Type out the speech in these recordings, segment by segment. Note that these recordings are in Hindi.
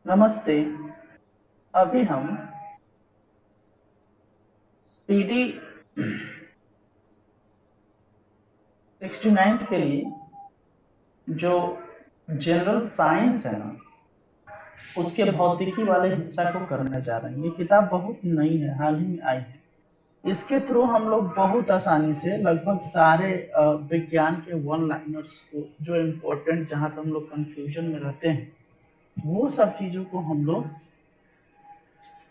नमस्ते। अभी हम स्पीडी 69 के लिए जो जनरल साइंस है ना, उसके भौतिकी वाले हिस्सा को करने जा रहे हैं। ये किताब बहुत नई है, हाल ही में आई है। इसके थ्रू हम लोग बहुत आसानी से लगभग सारे विज्ञान के वन लाइनर्स को, जो इम्पोर्टेंट, जहाँ पे हम लोग कंफ्यूजन में रहते हैं, वो सब चीजों को हम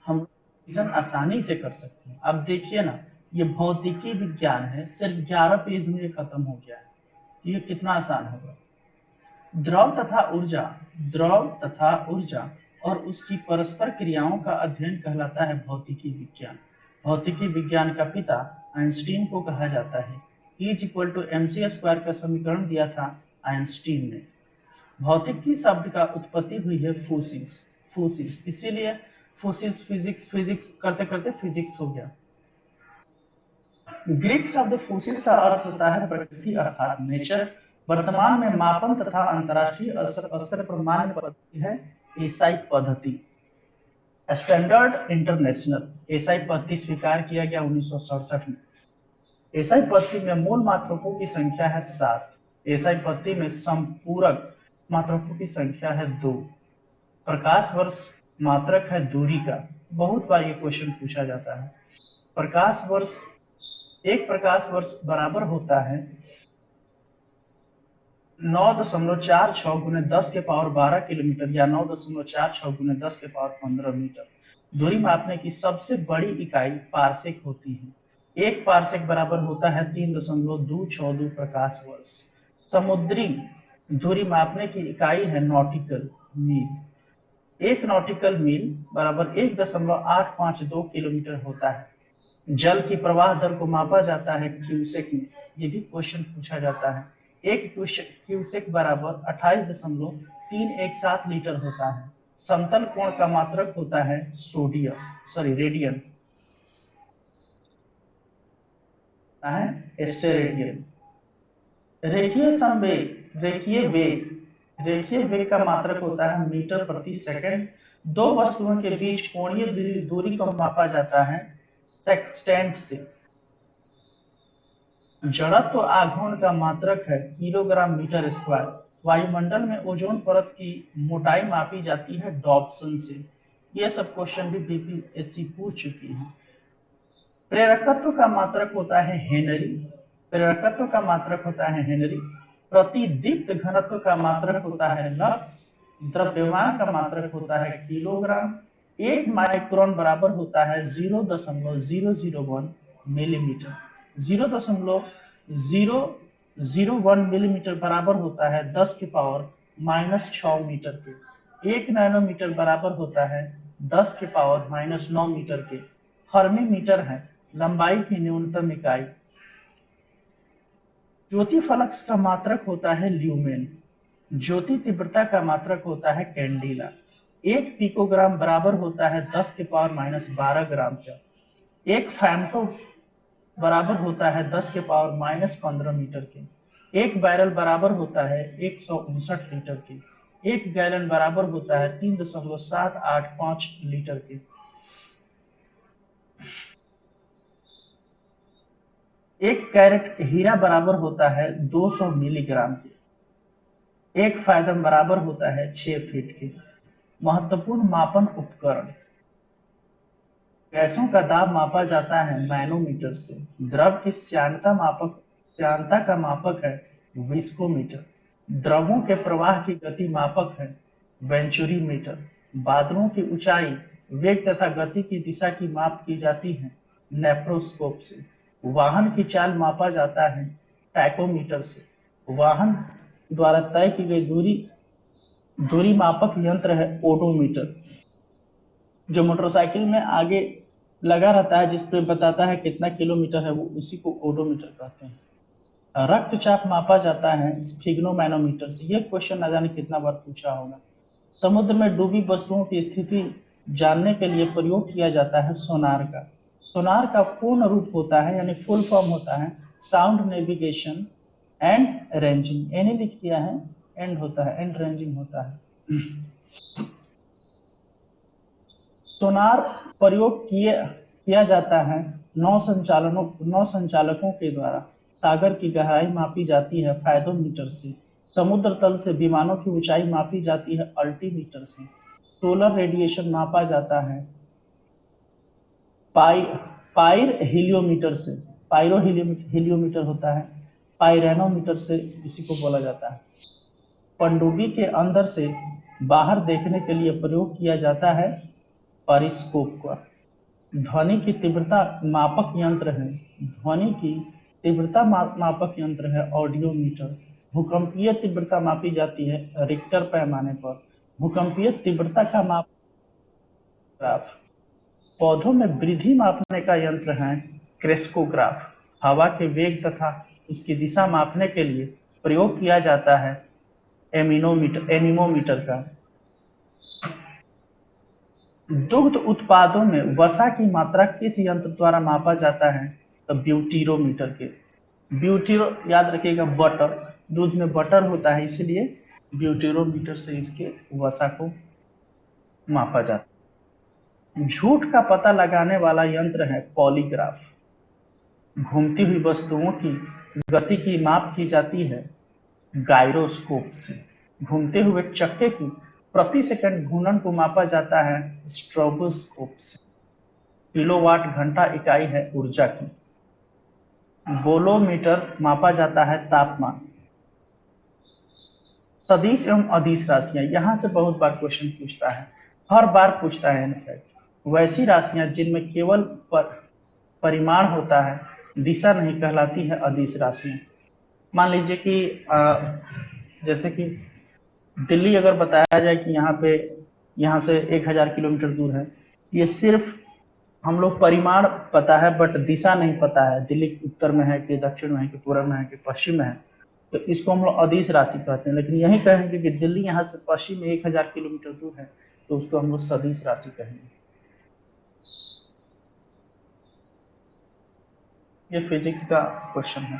रिवीजन आसानी से कर सकते हैं। अब देखिए ना, ये भौतिकी विज्ञान है, सिर्फ 11 पेज में ये खत्म हो गया है। ये कितना आसान होगा। द्रव तथा ऊर्जा द्रव तथा ऊर्जा और उसकी परस्पर क्रियाओं का अध्ययन कहलाता है भौतिकी विज्ञान। भौतिकी विज्ञान का पिता आइंस्टीन को कहा जाता है। E=mc² का समीकरण दिया था आइंस्टीन ने। भौतिकी शब्द का उत्पत्ति हुई है फूसिस फूसिस इसीलिए फूसिस फिजिक्स फिजिक्स करते करते फिजिक्स हो गया। ग्रीक शब्द फूसिस का अर्थ होता है प्रकृति अर्थात नेचर। वर्तमान में मापन तथा अंतरराष्ट्रीय स्तर पर मान्य पद्धति है एसआई पद्धति, स्टैंडर्ड इंटरनेशनल। एसआई पद्धति स्वीकार किया गया 1967 में। एसआई पद्धति में मूल मात्रकों की संख्या है 7। एसआई पद्धति में संपूरक मात्रकों की संख्या है 2। प्रकाश वर्ष मात्रक है दूरी का। बहुत बार ये क्वेश्चन पूछा जाता है। प्रकाश वर्ष, एक प्रकाश वर्ष बराबर होता है 9.46 गुने 10 के पावर 12 किलोमीटर या 9.46 गुने 10 के पावर 15 मीटर। दूरी मापने की सबसे बड़ी इकाई पारसेक होती है। एक पारसेक बराबर होता है 3.262 प्रकाश वर्ष। समुद्री दूरी मापने की इकाई है नॉटिकल मील। एक नॉटिकल मील बराबर 1.852 किलोमीटर होता है। जल की प्रवाह दर को मापा जाता है क्यूसेक में। ये भी क्वेश्चन पूछा जाता है। एक क्यूसेक बराबर 28.317 लीटर होता है। समतल कोण का मात्रक होता है रेडियन, स्टेरेडियन। रेखीय संवेग रेखीय वेग का मात्रक होता है मीटर प्रति सेकंड। दो वस्तुओं के बीच कोणीय दूरी को मापा जाता है सेक्सटेंट से। जड़त्व आघूर्ण का मात्रक है किलोग्राम मीटर स्क्वायर। वायुमंडल में ओजोन परत की मोटाई मापी जाती है डॉप्सन से। ये सब क्वेश्चन भी बीपीएससी पूछ चुकी है। प्रेरकत्व का मात्रक होता है हेनरी। प्रतिदीप्त घनत्व का मात्रक होता है लक्स। द्रव्यमान का मात्रक होता है किलोग्राम। एक माइक्रोन बराबर होता है 0.001 मिलीमीटर। 0.001 मिलीमीटर बराबर होता है 10 के पावर -6 मीटर के। एक नैनोमीटर बराबर होता है 10 के पावर -9 मीटर के। फर्मी मीटर है लंबाई की न्यूनतम इकाई। ज्योति फलक्स का मात्रक होता है ल्यूमेन। ज्योति तीव्रता का मात्रक होता है कैंडिला। एक पिकोग्राम बराबर होता है 10 के पावर -12 ग्राम का। एक फैम्टो बराबर होता है 10 के पावर -15 मीटर के। एक बैरल बराबर होता है 159 लीटर के। एक गैलन बराबर होता है 3.785 लीटर के। एक कैरेट हीरा बराबर होता है 200 मिलीग्राम के। एक फायदम बराबर होता है 6 फीट के। महत्वपूर्ण मापन उपकरण। गैसों का दाब मापा जाता है मैनोमीटर से। द्रव की श्यानता का मापक है विस्कोमीटर। द्रवों के प्रवाह की गति मापक है वेंचुरीमीटर। बादलों की ऊंचाई, वेग तथा गति की दिशा की माप की जाती है नेफ्रोस्कोप से। वाहन की चाल मापा जाता है टैकोमीटर से। वाहन द्वारा तय की गई दूरी मापक यंत्र है ओडोमीटर। जो मोटरसाइकिल में आगे लगा रहता है, जिसपे बताता है कितना किलोमीटर है, वो उसी को ओडोमीटर कहते हैं। रक्तचाप मापा जाता है स्फिग्नोमैनोमीटर से। ये क्वेश्चन न जाने कितना बार पूछा होगा। समुद्र में डूबी वस्तुओं की स्थिति जानने के लिए प्रयोग किया जाता है सोनार का। सोनार का पूर्ण रूप होता है, यानी फुल फॉर्म होता है sound navigation and ranging. Any लिख दिया है, एंड होता है, एंड रेंजिंग होता है। सोनार प्रयोग किया जाता है नौ संचालकों के द्वारा। सागर की गहराई मापी जाती है फायदोमीटर से। समुद्र तल से विमानों की ऊंचाई मापी जाती है अल्टीमीटर से। सोलर रेडिएशन मापा जाता है पाई पाइर हीलियोमीटर से। पायरो हीलियोमीटर होता है, पाइरेनोमीटर से इसी को बोला जाता है। पनडुब्बी के अंदर से बाहर देखने के लिए प्रयोग किया जाता है पेरिस्कोप का। ध्वनि की तीव्रता मापक यंत्र है। ध्वनि की तीव्रता मापक यंत्र है ऑडियोमीटर। भूकंपीय तीव्रता मापी जाती है रिक्टर पैमाने पर। भूकंपीय तीव्रता का माप ग्राफ। पौधों में वृद्धि मापने का यंत्र है क्रेस्कोग्राफ। हवा के वेग तथा उसकी दिशा मापने के लिए प्रयोग किया जाता है एनीमोमीटर का। दुग्ध उत्पादों में वसा की मात्रा किस यंत्र द्वारा मापा जाता है? तो ब्यूटीरोमीटर के। ब्यूटीरो याद रखिएगा, बटर, दूध में बटर होता है, इसलिए ब्यूटीरोमीटर से इसके वसा को मापा जाता है। झूठ का पता लगाने वाला यंत्र है पॉलीग्राफ। घूमती हुई वस्तुओं की गति की माप की जाती है गायरोस्कोप से। घूमते हुए चक्के की प्रति सेकंड घूर्णन को मापा जाता है स्ट्रोबोस्कोप से। किलोवाट घंटा इकाई है ऊर्जा की। बोलोमीटर मापा जाता है तापमान। सदिश एवं अदिश राशियां, यहां से बहुत बार क्वेश्चन पूछता है, हर बार पूछता है इनफैक्ट। वैसी राशियां जिनमें केवल परिमाण होता है, दिशा नहीं, कहलाती है अदिश राशियां। मान लीजिए कि जैसे कि दिल्ली अगर बताया जाए कि यहाँ से 1000 किलोमीटर दूर है, ये सिर्फ हम लोग परिमाण पता है बट दिशा नहीं पता है, दिल्ली उत्तर में है कि दक्षिण में है कि पूर्व में है कि पश्चिम में है, तो इसको हम लोग अदिश राशि कहते हैं। लेकिन यही कहेंगे कि दिल्ली यहाँ से पश्चिम में 1000 किलोमीटर दूर है, तो उसको हम लोग सदिश राशि कहेंगे। ये फिजिक्स का क्वेश्चन है।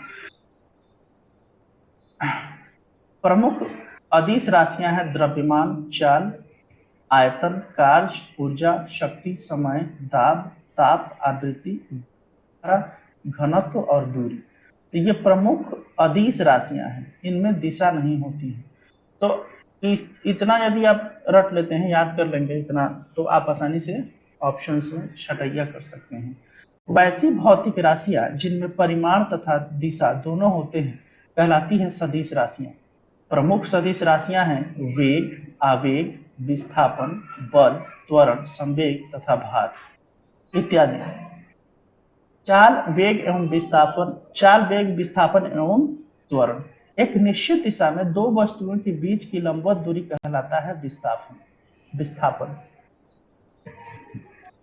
प्रमुख अदिश राशियां हैं द्रव्यमान, चाल, आयतन, कार्य, ऊर्जा, शक्ति, समय, दाब, ताप, आवृत्ति, घनत्व और दूरी। तो ये प्रमुख अदिश राशियां हैं, इनमें दिशा नहीं होती है। तो इतना यदि आप रट लेते हैं, याद कर लेंगे इतना, तो आप आसानी से ऑप्शन में छटैया कर सकते हैं। वैसी भौतिक राशियां जिनमें परिमाण तथा दिशा दोनों होते हैं कहलाती हैं सदिश राशियां। प्रमुख सदिश राशियां हैं वेग, आवेग, विस्थापन, बल, त्वरण, संवेग तथा भार इत्यादि। चाल, वेग एवं विस्थापन एवं त्वरण। एक निश्चित दिशा में दो वस्तुओं के बीच की लंबवत दूरी कहलाता है विस्थापन।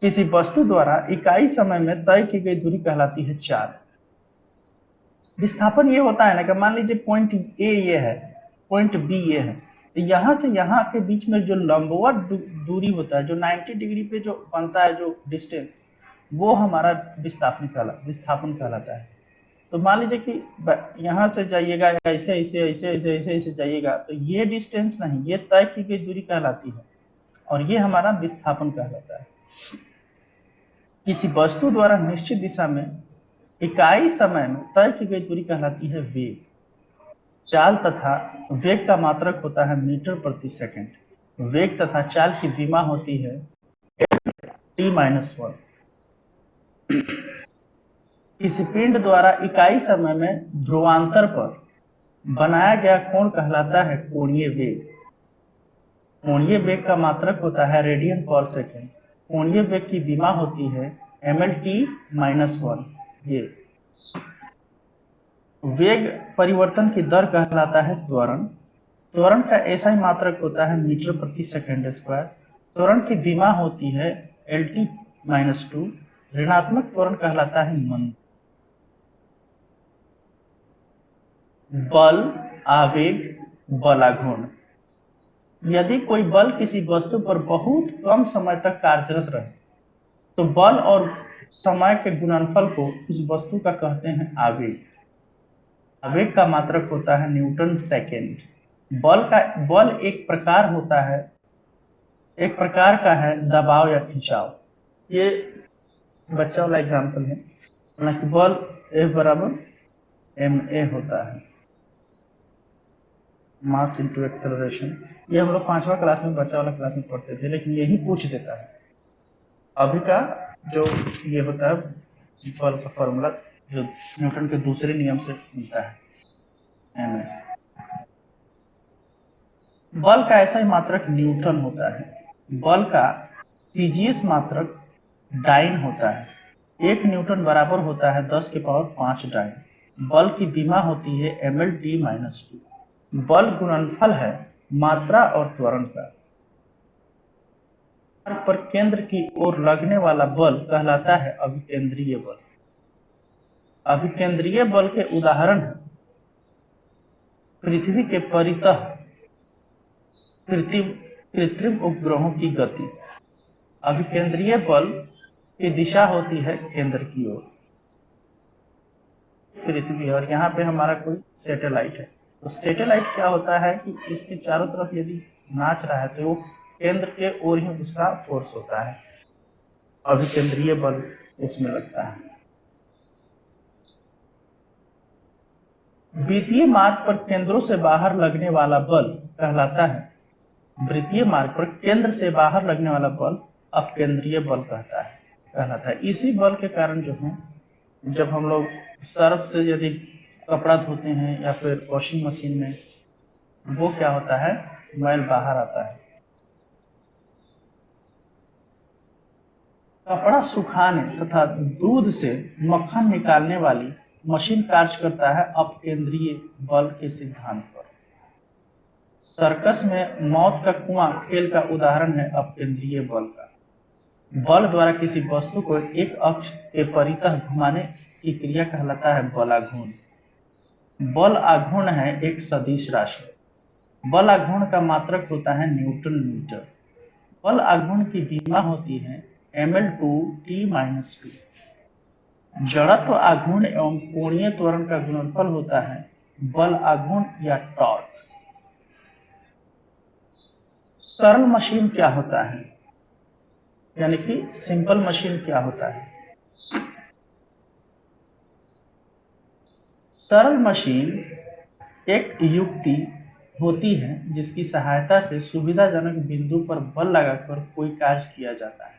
किसी वस्तु द्वारा इकाई समय में तय की गई दूरी कहलाती है चाल। विस्थापन ये होता है ना कि मान लीजिए पॉइंट ए ये है, पॉइंट बी ये है, तो यहाँ से यहाँ के बीच में जो लंबवत दूरी होता है, जो 90 डिग्री पे जो बनता है जो डिस्टेंस, वो हमारा विस्थापन कहलाता है। तो मान लीजिए कि यहाँ से जाइएगा ऐसे ऐसे ऐसे ऐसे ऐसे ऐसे जाइएगा, तो ये डिस्टेंस नहीं, ये तय की गई दूरी कहलाती है और ये हमारा विस्थापन कहलाता है। किसी वस्तु द्वारा निश्चित दिशा में इकाई समय में तय की गई दूरी कहलाती है वेग। चाल तथा वेग का मात्रक होता है मीटर प्रति सेकंड। वेग तथा चाल की विमा होती है t-1। किसी पिंड द्वारा इकाई समय में ध्रुवांतर पर बनाया गया कोण कहलाता है कोणीय वेग। कोणीय वेग का मात्रक होता है रेडियन पर सेकंड। कोणीय वेग की विमा होती है mlt-1। ये वेग परिवर्तन की दर कहलाता है त्वरण। त्वरण का ऐसा ही मात्रक होता है मीटर प्रति सेकंड स्क्वायर। त्वरण की विमा होती है lt-2। ऋणात्मक त्वरण कहलाता है मंद। बल, आवेग, बलाघूर्ण। यदि कोई बल किसी वस्तु पर बहुत कम समय तक कार्यरत रहे, तो बल और समय के गुणनफल को उस वस्तु का कहते हैं आवेग। आवेग का मात्रक होता है न्यूटन सेकेंड। बल एक प्रकार होता है एक प्रकार का है दबाव या खिंचाव। ये बच्चा वाला एग्जाम्पल है, हालांकि बल F बराबर ma होता है, मास इंटू एक्सेलरेशन। ये हम लोग 5वां क्लास में, बच्चा वाला क्लास में पढ़ते थे, लेकिन यही पूछ देता है। अभी का जो ये होता है बल का फॉर्मूला, जो न्यूटन के दूसरे नियम से मिलता है, ma। बल का ऐसा ही मात्रक न्यूटन होता है। बल का सीजीएस मात्रक डाइन होता है। 1 न्यूटन बराबर होता है 10 के पावर 5 डाइन। बल की विमा होती है mL/t-2। बल गुणनफल है मात्रा और त्वरण का। पर केंद्र की ओर लगने वाला बल कहलाता है अभिकेंद्रीय बल। अभिकेंद्रीय बल के उदाहरण हैं पृथ्वी के परितः कृत्रिम उपग्रहों की गति। अभिकेंद्रीय बल की दिशा होती है केंद्र की ओर। पृथ्वी और यहाँ पे हमारा कोई सैटेलाइट है, तो सैटेलाइट क्या होता है कि इसके चारों तरफ यदि नाच रहा है तो वो केंद्र के ओर ही उसका फोर्स होता है, अभिकेंद्रीय बल उसमें लगता है। वृत्तीय मार्ग पर केंद्रों से बाहर लगने वाला बल कहलाता है, वृत्तीय मार्ग पर केंद्र से बाहर लगने वाला बल अपकेंद्रीय बल कहलाता है। इसी बल के कारण जो है, जब हम लोग सर्फ से यदि कपड़ा धोते हैं या फिर वॉशिंग मशीन में, वो क्या होता है, मैल बाहर आता है। कपड़ा सुखाने तथा दूध से मक्खन निकालने वाली मशीन कार्य करता है अपकेंद्रीय बल के सिद्धांत पर। सर्कस में मौत का कुआं खेल का उदाहरण है अपकेंद्रीय बल का। बल द्वारा किसी वस्तु को एक अक्ष के परितः घुमाने की क्रिया कहलाता है बलाघूर्ण। बल आघूर्ण है एक सदिश राशि। बल आघूर्ण का मात्रक होता है न्यूटन मीटर। बल आघूर्ण की विमा होती है mL/t-2। जड़त्व आघूर्ण एवं कोणीय त्वरण का गुणनफल होता है बल आघूर्ण या टॉर्क। सरल मशीन क्या होता है, यानी कि सिंपल मशीन क्या होता है? सरल मशीन एक युक्ति होती है जिसकी सहायता से सुविधाजनक बिंदु पर बल लगाकर कोई कार्य किया जाता है।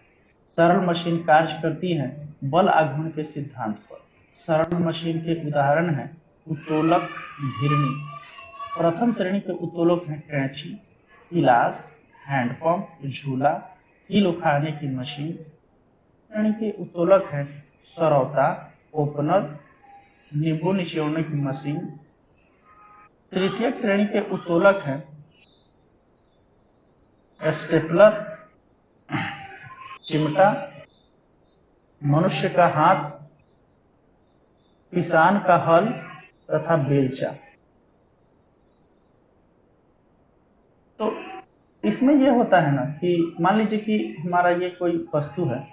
सरल मशीन कार्य करती है बल आघूर्ण के सिद्धांत पर। सरल मशीन के उदाहरण हैं उत्तोलक, घिरनी। प्रथम श्रेणी के उत्तोलक हैं कैंची, गिलास, हैंडपंप, झूला, कील उखाड़ने की मशीन। श्रेणी के उत्तोलक हैं सरौता, ओपनर, नींबू निचोड़ने की मशीन। तृतीयक श्रेणी के उत्तोलक हैं स्टेपलर, चिमटा, मनुष्य का हाथ, किसान का हल तथा बेलचा। तो इसमें यह होता है ना कि मान लीजिए कि हमारा ये कोई वस्तु है,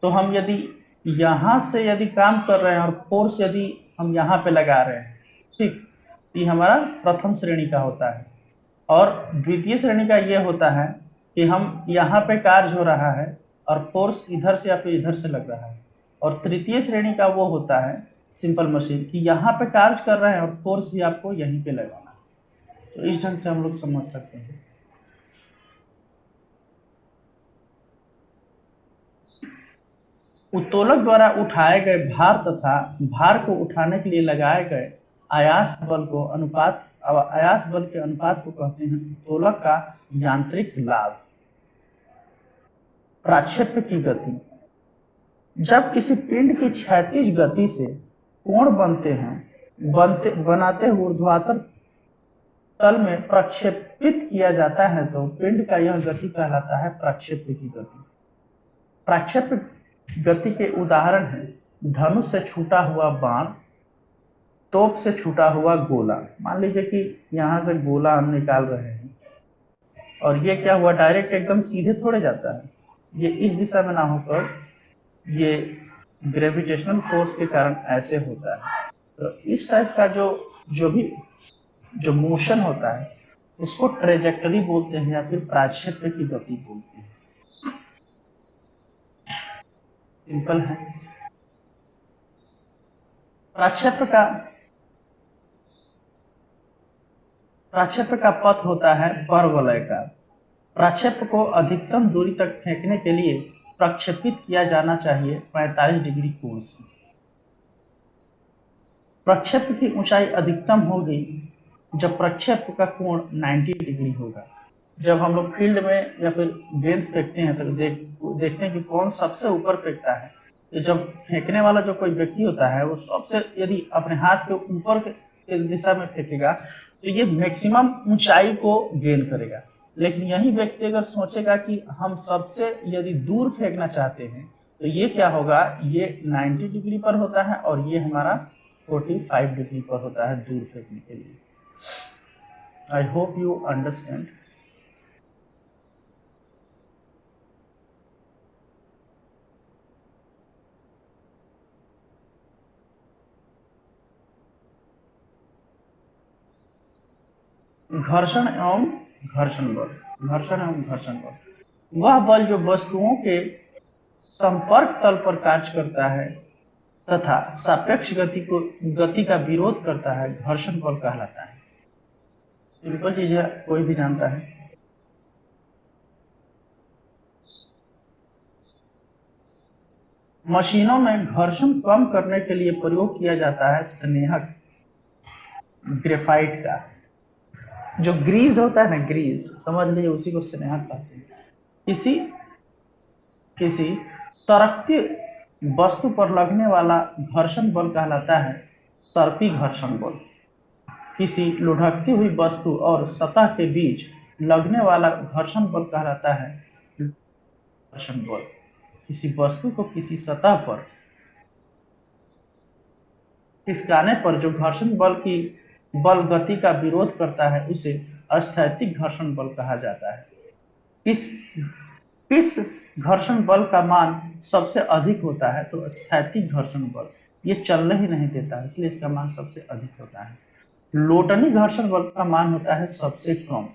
तो हम यदि यहाँ से यदि काम कर रहे हैं और फोर्स यदि हम यहाँ पे लगा रहे हैं, ठीक, ये हमारा प्रथम श्रेणी का होता है। और द्वितीय श्रेणी का ये होता है कि हम यहाँ पे कार्य हो रहा है और फोर्स इधर से या फिर इधर से लग रहा है। और तृतीय श्रेणी का वो होता है सिंपल मशीन कि यहाँ पे कार्य कर रहे हैं और फोर्स भी आपको यहीं पे लगाना है। तो इस ढंग से हम लोग समझ सकते हैं। उत्तोलक द्वारा उठाए गए भार तथा भार को उठाने के लिए लगाए गए आयास बल के अनुपात को कहते हैं उत्तोलक का यांत्रिक लाभ। प्रक्षेप्य की गति। जब किसी पिंड की क्षैतिज गति से कोण बनाते हुए ऊर्ध्वाधर तल में प्रक्षेपित किया जाता है तो पिंड का यह गति कहलाता है प्रक्षेप्य की गति। प्रक्षेप्य गति के उदाहरण हैं धनुष से छूटा हुआ बाण, तोप से छूटा हुआ गोला। मान लीजिए कि यहाँ से गोला हम निकाल रहे हैं और ये क्या हुआ, डायरेक्ट एकदम सीधे थोड़े जाता है, ये इस दिशा में ना होकर ये ग्रेविटेशनल फोर्स के कारण ऐसे होता है। तो इस टाइप का जो भी मोशन होता है, उसको ट्रेजेक्टरी बोलते हैं या फिर प्राक्षेप्य की गति बोलते हैं। सिंपल है। प्राक्षेप्य का पथ होता है परवलय का। प्रक्षेप को अधिकतम दूरी तक फेंकने के लिए प्रक्षेपित किया जाना चाहिए 45 डिग्री कोण से। प्रक्षेप की ऊंचाई अधिकतम होगी जब प्रक्षेप का कोण 90 डिग्री होगा। जब हम लोग फील्ड में या फिर गेंद फेंकते हैं तो देखते हैं कि कौन सबसे ऊपर फेंकता है। तो जब फेंकने वाला जो कोई व्यक्ति होता है वो सबसे यदि अपने हाथ के ऊपर के दिशा में फेंकेगा तो ये मैक्सिमम ऊंचाई को गेन करेगा। लेकिन यही व्यक्ति अगर सोचेगा कि हम सबसे यदि दूर फेंकना चाहते हैं तो ये क्या होगा, ये 90 डिग्री पर होता है और ये हमारा 45 डिग्री पर होता है दूर फेंकने के लिए। I hope you understand. घर्षण एवं घर्षण बल। घर्षण एवं घर्षण बल वह बल जो वस्तुओं के संपर्क तल पर कार्य करता है तथा सापेक्ष गति का विरोध करता है, घर्षण बल कहलाता है। सिंपल चीज है, कोई भी जानता है। मशीनों में घर्षण कम करने के लिए प्रयोग किया जाता है स्नेहक ग्रेफाइट का। जो ग्रीस होता है ना, ग्रीस समझ लीजिए, उसी को स्नेहक कहते हैं। किसी सरकती वस्तु पर लगने वाला घर्षण बल कहलाता है सर्पी घर्षण बल। किसी लुढ़कती हुई वस्तु और सतह के बीच लगने वाला घर्षण बल कहलाता है घर्षण बल। किसी वस्तु को किसी सतह पर खिसकाने पर जो घर्षण बल गति का विरोध करता है उसे स्थैतिक घर्षण बल कहा जाता है। किस घर्षण बल का मान सबसे अधिक होता है तो स्थैतिक घर्षण बल, ये चलने ही नहीं देता, इसलिए इसका मान सबसे अधिक होता है। लोटनी घर्षण बल का मान होता है सबसे कम।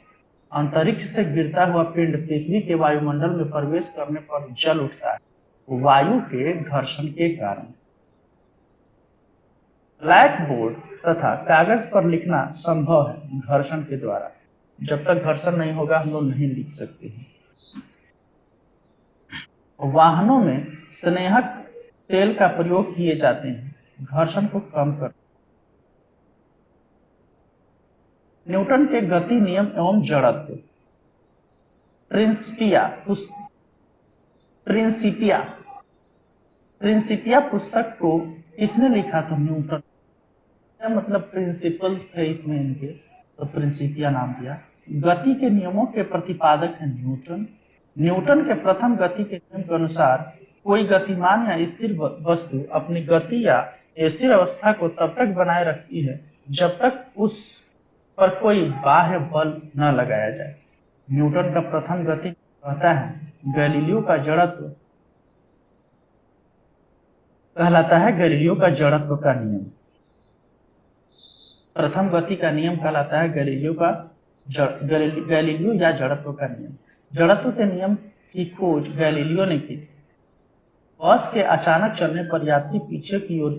अंतरिक्ष से गिरता हुआ पिंड पृथ्वी के वायुमंडल में प्रवेश करने पर जल उठता है वायु के घर्षण के कारण। ब्लैक बोर्ड तथा कागज पर लिखना संभव है घर्षण के द्वारा। जब तक घर्षण नहीं होगा हम लोग नहीं लिख सकते हैं। वाहनों में स्नेहक तेल का प्रयोग किए जाते हैं घर्षण को कम कर। न्यूटन के गति नियम एवं जड़त्व। प्रिंसिपिया पुस्तक को किसने लिखा था? न्यूटन। क्या मतलब प्रिंसिपल्स थे इसमें इनके, तो प्रिंसिपिया नाम दिया। गति के नियमों के प्रतिपादक है न्यूटन। न्यूटन के प्रथम गति के नियम के अनुसार कोई गतिमान या स्थिर वस्तु अपनी गति या स्थिर अवस्था को तब तक बनाए रखती है जब तक उस पर कोई बाह्य बल न लगाया जाए। न्यूटन का प्रथम गति कहता है गैलीलियो का जड़त्व कहलाता है गैलीलियो का जड़त्व का नियम। प्रथम गति का नियम कहलाता है गैलीलियो या जड़त्व का नियम। जड़त्व के नियम की खोज गैलीलियो ने की। बस के अचानक चलने पर यात्री पीछे की ओर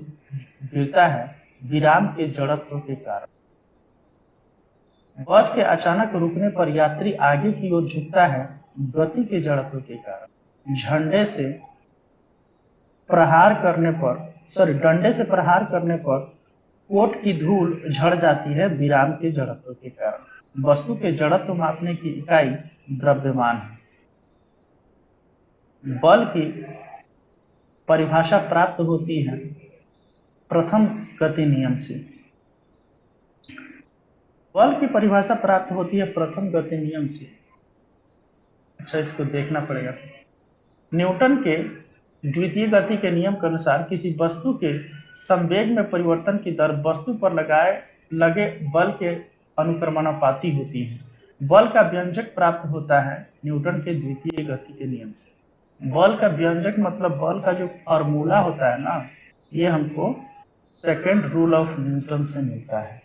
गिरता है विराम के जड़त्व के कारण। बस के अचानक रुकने पर यात्री आगे की ओर झुकता है गति के जड़त्व के कारण। डंडे से प्रहार करने पर कोट की धूल झड़ जाती है विराम के जड़त्व के कारण। वस्तु के जड़त्व मापने की इकाई द्रव्यमान है। बल की परिभाषा प्राप्त होती है प्रथम गति नियम से। बल की परिभाषा प्राप्त होती है प्रथम गति नियम से। अच्छा, इसको देखना पड़ेगा। न्यूटन के द्वितीय गति के नियम के अनुसार किसी वस्तु के संवेग में परिवर्तन की दर वस्तु पर लगे बल के अनुक्रमणानुपाती होती है। बल का व्यंजक प्राप्त होता है न्यूटन के द्वितीय गति के नियम से। बल का व्यंजक मतलब बल का जो फॉर्मूला होता है ना, ये हमको सेकेंड रूल ऑफ न्यूटन से मिलता है।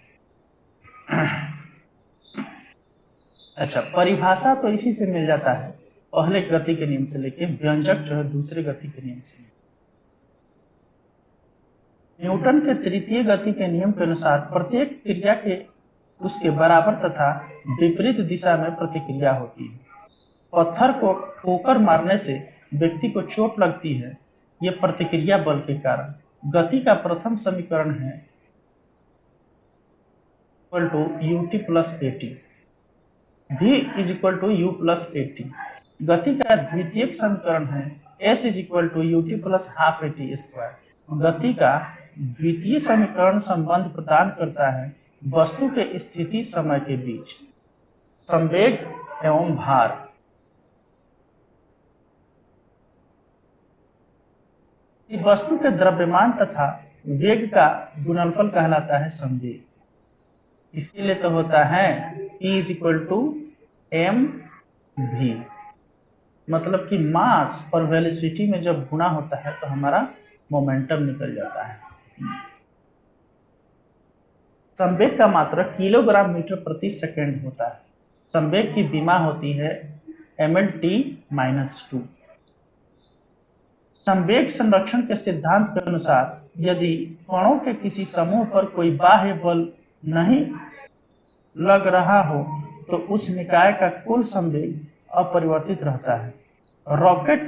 अच्छा, परिभाषा तो इसी से मिल जाता है, पहले गति के नियम से लेके व्यंजक जो है दूसरे गति के नियम से। न्यूटन के तृतीय गति के नियम के अनुसार प्रत्येक क्रिया के उसके बराबर तथा विपरीत दिशा में प्रतिक्रिया होती है। पत्थर को ठोकर मारने से व्यक्ति को चोट लगती है, यह प्रतिक्रिया बल के कारण। गति का प्रथम समीकरण है ut plus at, v is equal to u plus at। गति का द्वितीयक समीकरण है s is equal to ut plus half at square. गति का द्वितीय समीकरण संबंध प्रदान करता है वस्तु के स्थिति समय के बीच संवेग एवं भार। इस वस्तु के द्रव्यमान तथा वेग का गुणनफल कहलाता है संवेग। इसके लिए तो होता है E is equal to M भी, मतलब कि मास और वेलोसिटी में जब गुणा होता है तो हमारा मोमेंटम निकल जाता है। संवेग का मात्रक किलोग्राम मीटर प्रति सेकंड होता है। संवेग की विमा होती है mlt-2। संवेग संरक्षण के सिद्धांत के अनुसार यदि कणों के किसी समूह पर कोई बाह्य बल नहीं लग रहा हो तो उस निकाय का कुल संवेग अपरिवर्तित रहता है। रॉकेट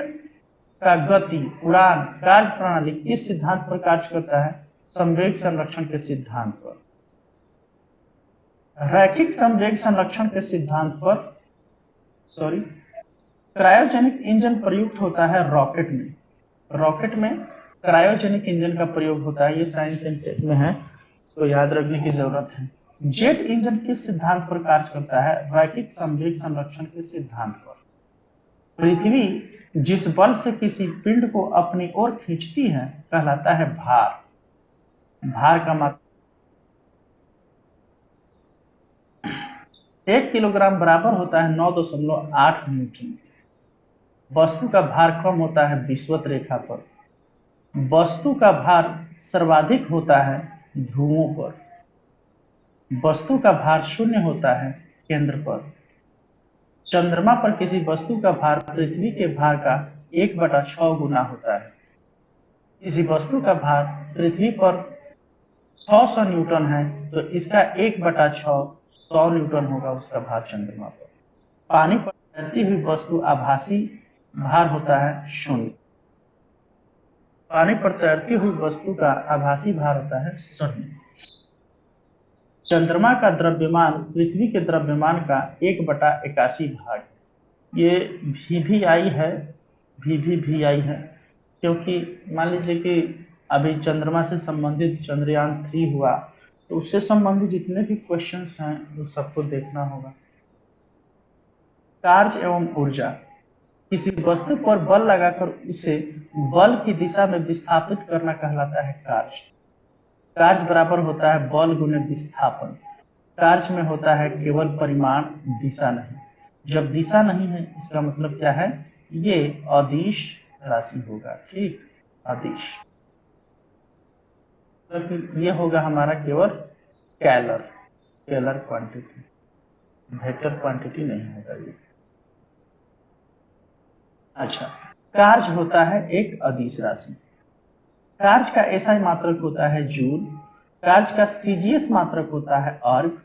का गति, उड़ान, कार्य प्रणाली किस सिद्धांत पर कार्य करता है? संवेग संरक्षण के सिद्धांत पर। रैखिक संवेग संरक्षण के सिद्धांत पर क्रायोजेनिक इंजन प्रयुक्त होता है रॉकेट में। रॉकेट में क्रायोजेनिक इंजन का प्रयोग होता है, ये साइंस एंड टेक में है, इसको याद रखने की जरूरत है। जेट इंजन किस सिद्धांत पर कार्य करता है? रैखिक संवेग संरक्षण के सिद्धांत पर। पृथ्वी जिस बल से किसी पिंड को अपनी ओर खींचती है कहलाता है भार। भार का मात्रा 1 किलोग्राम बराबर होता है 9.8 न्यूटन। वस्तु का भार कम होता है विषुवत रेखा पर। वस्तु का भार सर्वाधिक होता है ध्रुवों पर। वस्तु का भार शून्य होता है केंद्र पर। चंद्रमा पर किसी वस्तु का भार पृथ्वी के भार का 1/6 गुना होता है। किसी वस्तु का भार पृथ्वी पर 100 न्यूटन है तो इसका 1/6 100 न्यूटन होगा उसका भार चंद्रमा पर। पानी पर तैरती हुई वस्तु आभासी भार होता है 0। पानी पर तैरती हुई वस्तु का आभासी भार होता है 0। चंद्रमा का द्रव्यमान पृथ्वी के द्रव्यमान का 1/81 भाग। ये VVI है, VVVI है, क्योंकि मान लीजिए कि अभी चंद्रमा से संबंधित चंद्रयान 3 हुआ तो उससे संबंधित जितने भी क्वेश्चंस हैं वो सबको देखना होगा। कार्य एवं ऊर्जा। किसी वस्तु पर बल लगाकर उसे बल की दिशा में विस्थापित करना कहलाता है कार्य। कार्य बराबर होता है बल गुने विस्थापन। कार्य में होता है केवल परिमाण, दिशा नहीं। जब दिशा नहीं है इसका मतलब क्या है? ये अदिश राशि होगा। ठीक, अदिश, तो ये होगा हमारा केवल स्केलर क्वांटिटी, वेक्टर क्वांटिटी नहीं होगा ये। अच्छा, कार्य होता है एक अदिश राशि। कार्य का एसआई मात्रक होता है जूल। कार्य का सीजीएस मात्रक होता है अर्ग।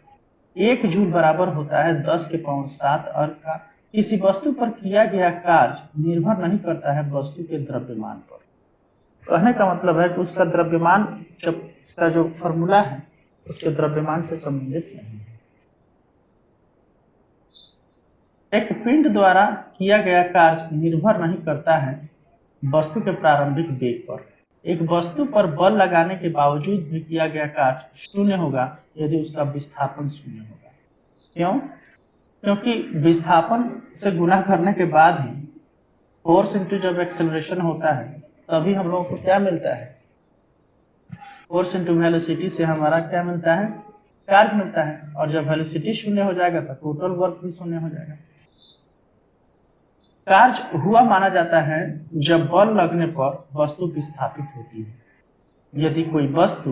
1 जूल बराबर होता है 10⁻7 अर्ग का। किसी वस्तु पर किया गया कार्य निर्भर नहीं करता है वस्तु के द्रव्यमान पर। कहने का मतलब है कि उसका द्रव्यमान, जब इसका जो फॉर्मूला है उसके द्रव्यमान से संबंधित नहीं है। एक पिंड द्वारा किया गया कार्य निर्भर नहीं करता है वस्तु के प्रारंभिक वेग पर। एक वस्तु पर बल लगाने के बावजूद भी किया गया कार्य शून्य होगा यदि उसका विस्थापन शून्य होगा। क्यों? क्योंकि विस्थापन से गुणा करने के बाद ही फोर्स इंटू जब एक्सेलरेशन होता है तभी हम लोगों को क्या मिलता है? फोर्स इंटू वेलोसिटी से हमारा क्या मिलता है? कार्य मिलता है। और जब वेलोसिटी शून्य हो जाएगा तो टोटल वर्क भी शून्य हो जाएगा। कार्य हुआ माना जाता है जब बल लगने पर वस्तु विस्थापित होती है। यदि कोई वस्तु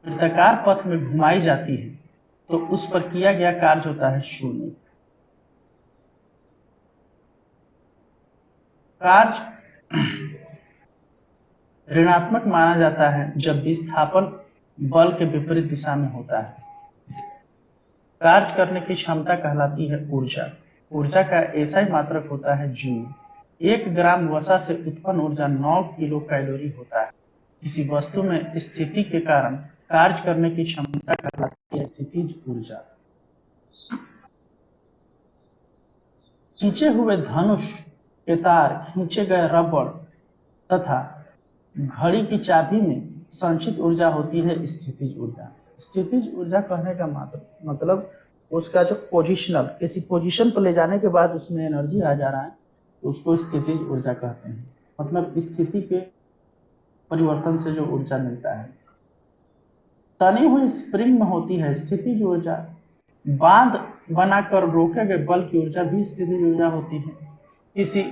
वृत्ताकार पथ में घुमाई जाती है तो उस पर किया गया कार्य होता है शून्य। कार्य ऋणात्मक माना जाता है जब विस्थापन बल के विपरीत दिशा में होता है। कार्य करने की क्षमता कहलाती है ऊर्जा। ऊर्जा का ऐसा ही मात्रक होता है जूल। 1 ग्राम वसा से उत्पन्न ऊर्जा 9 किलो कैलोरी होता है। किसी वस्तु में स्थिति के कारण कार्य करने की क्षमता कहलाती है स्थितिज ऊर्जा। खींचे हुए धनुष के तार, खींचे गए रबड़ तथा घड़ी की चाबी में संचित ऊर्जा होती है स्थितिज ऊर्जा। स्थितिज ऊर्जा कहने का मतलब उसका जो पोजिशनल, किसी पोजीशन पर ले जाने के बाद उसमें एनर्जी आ जा रहा है तो उसको स्थितिज ऊर्जा कहते हैं। मतलब स्थिति के परिवर्तन से जो ऊर्जा मिलता है। तनी हुई स्प्रिंग में होती है स्थितिज ऊर्जा। बांध बनाकर रोके गए बल की ऊर्जा भी स्थितिज ऊर्जा होती है। किसी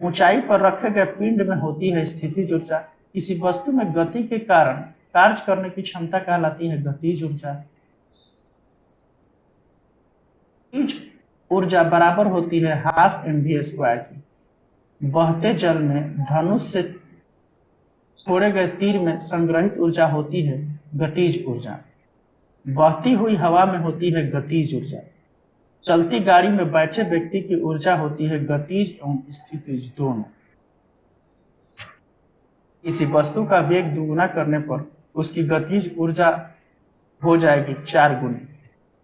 ऊंचाई पर रखे गए पिंड में होती है स्थितिज ऊर्जा। किसी वस्तु में गति के कारण कार्य करने की क्षमता कहलाती है गतिज ऊर्जा। गतिज ऊर्जा बराबर होती है हाफ mv² की। बहते जल में धनुष से छोड़े गए तीर में संग्रहित ऊर्जा होती है गतिज ऊर्जा। बहती हुई हवा में होती है गतिज ऊर्जा। चलती गाड़ी में बैठे व्यक्ति की ऊर्जा होती है गतिज एवं स्थितिज दोनों। किसी वस्तु का वेग दुगुना करने पर उसकी गतिज ऊर्जा हो जाएगी 4 गुनी।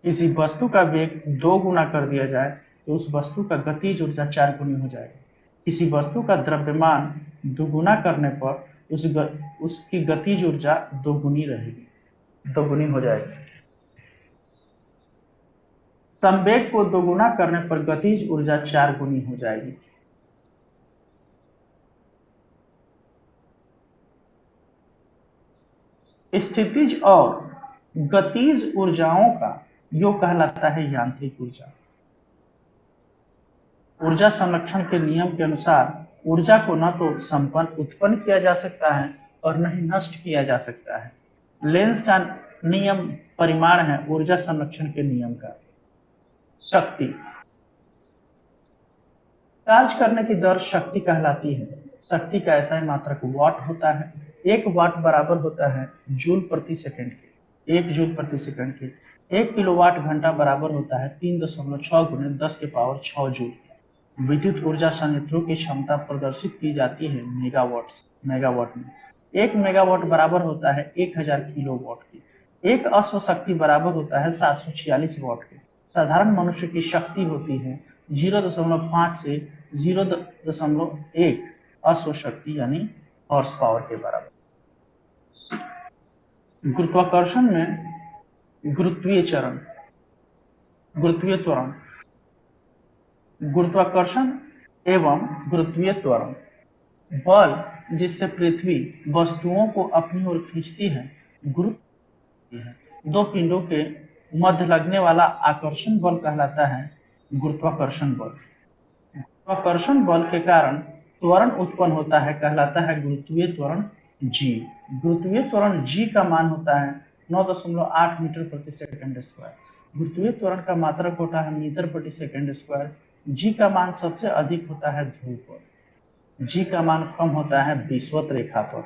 किसी वस्तु का वेग 2 गुना कर दिया जाए तो उस वस्तु का गतिज ऊर्जा 4 गुनी हो जाएगी। किसी वस्तु का द्रव्यमान दुगुना करने पर उसकी गतिज ऊर्जा 2 गुनी रहेगी, 2 गुनी हो जाएगी। संवेग को दोगुना करने पर गतिज ऊर्जा 4 गुनी हो जाएगी। स्थितिज और गतिज ऊर्जाओं का योग कहलाता है यांत्रिक ऊर्जा। ऊर्जा संरक्षण के नियम के अनुसार ऊर्जा को न तो उत्पन्न किया जा सकता है और न ही नष्ट किया जा सकता है। लेंस का नियम परिमाण है ऊर्जा संरक्षण के नियम का। शक्ति, कार्य करने की दर शक्ति कहलाती है। शक्ति का ऐसा ही मात्रक वाट होता है। 1 वाट बराबर होता है जूल प्रति सेकंड के। 1 जूल प्रति सेकंड के। 1 किलोवाट घंटा बराबर होता है 3.6 गुने 10 के पावर 6 जूल। विद्युत ऊर्जा संयंत्रों की क्षमता प्रदर्शित की जाती है मेगावाट में। 1 मेगावाट बराबर होता है 1000 किलोवाट की। 1 अश्व शक्ति बराबर होता है 746 वाट की। साधारण मनुष्य की शक्ति होती है 0.5 से 0.1 अश्व शक्ति यानी हॉर्स पावर के बराबर। गुरुत्वाकर्षण में गुरुत्वीय चरण, गुरुत्वीय त्वरण, गुरुत्वाकर्षण एवं गुरुत्वीय त्वरण बल जिससे पृथ्वी वस्तुओं को अपनी ओर खींचती है गुरुत्व है। 2 पिंडों के मध्य लगने वाला आकर्षण बल कहलाता है गुरुत्वाकर्षण बल। गुरुत्वाकर्षण बल के कारण त्वरण उत्पन्न होता है कहलाता है गुरुत्वीय त्वरण g। गुरुत्वीय त्वरण g का मान होता है 9.8 मीटर प्रति सेकंड स्क्वायर। गुरुत्वीय त्वरण का मात्रक होता है मीटर प्रति सेकंड स्क्वायर। g का मान सबसे अधिक होता है ध्रुव पर, g का मान कम होता है विषुवत रेखा पर,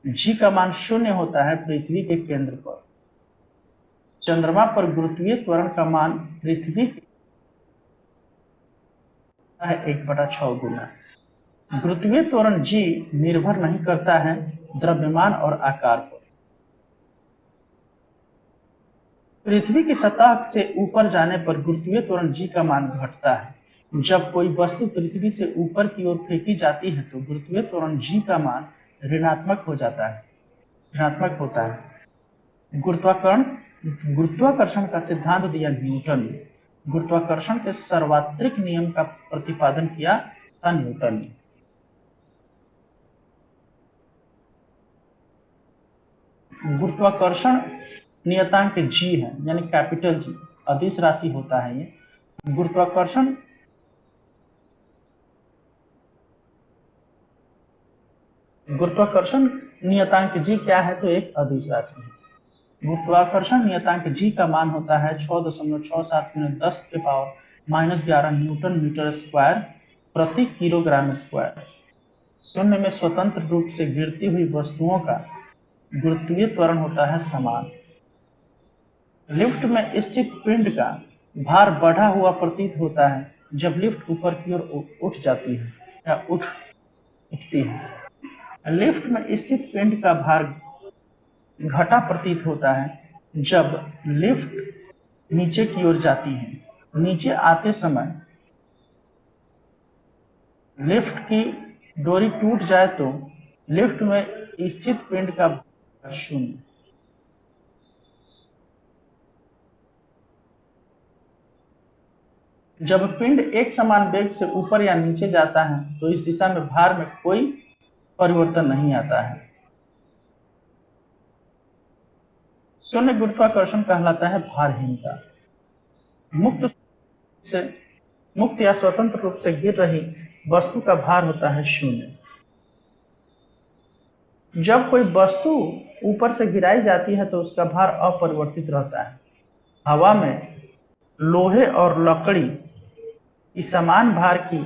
g का मान 0 होता है पृथ्वी के केंद्र पर। चंद्रमा पर गुरुत्वीय त्वरण का मान पृथ्वी के है 1/6 गुना। गुरुत्वीय त्वरण g निर्भर नहीं करता है द्रव्यमान और आकार पर। पृथ्वी की सतह से ऊपर जाने पर गुरुत्वीय त्वरण g का मान घटता है। जब कोई वस्तु पृथ्वी से ऊपर की ओर फेंकी जाती है तो गुरुत्वीय त्वरण g का मान ऋणात्मक हो जाता है, ऋणात्मक होता है। गुरुत्वाकर्षण का सिद्धांत दिया न्यूटन ने। गुरुत्वाकर्षण के सार्वत्रिक नियम का प्रतिपादन किया था न्यूटन ने। गुरुत्वाकर्षण नियतांक g है यानी कैपिटल G, अदिश राशि होता है ये। गुरुत्वाकर्षण नियतांक g क्या है तो एक अदिश राशि है। गुरुत्वाकर्षण नियतांक जी का मान होता है 6.67 × 10⁻⁻11 न्यूटन मीटर स्क्वायर प्रति किलोग्राम स्क्वायर। शून्य में स्वतंत्र रूप से गिरती हुई वस्तुओं का गुरुत्वीय त्वरण होता है समान। लिफ्ट में स्थित पिंड का भार बढ़ा हुआ प्रतीत होता है जब लिफ्ट ऊपर की ओर उठ जाती है या उठती है। लिफ्ट में स्थित पिंड का भार घटा प्रतीत होता है जब लिफ्ट नीचे की ओर जाती है। नीचे आते समय लिफ्ट की डोरी टूट जाए तो लिफ्ट में स्थित पिंड का भार शून्य। जब पिंड एक समान वेग से ऊपर या नीचे जाता है तो इस दिशा में भार में कोई परिवर्तन नहीं आता है। शून्य गुरुत्वाकर्षण कहलाता है भारहीनता। मुक्त या स्वतंत्र रूप से गिर रही वस्तु का भार होता है शून्य। जब कोई वस्तु ऊपर से गिराई जाती है तो उसका भार अपरिवर्तित रहता है। हवा में लोहे और लकड़ी की समान भार की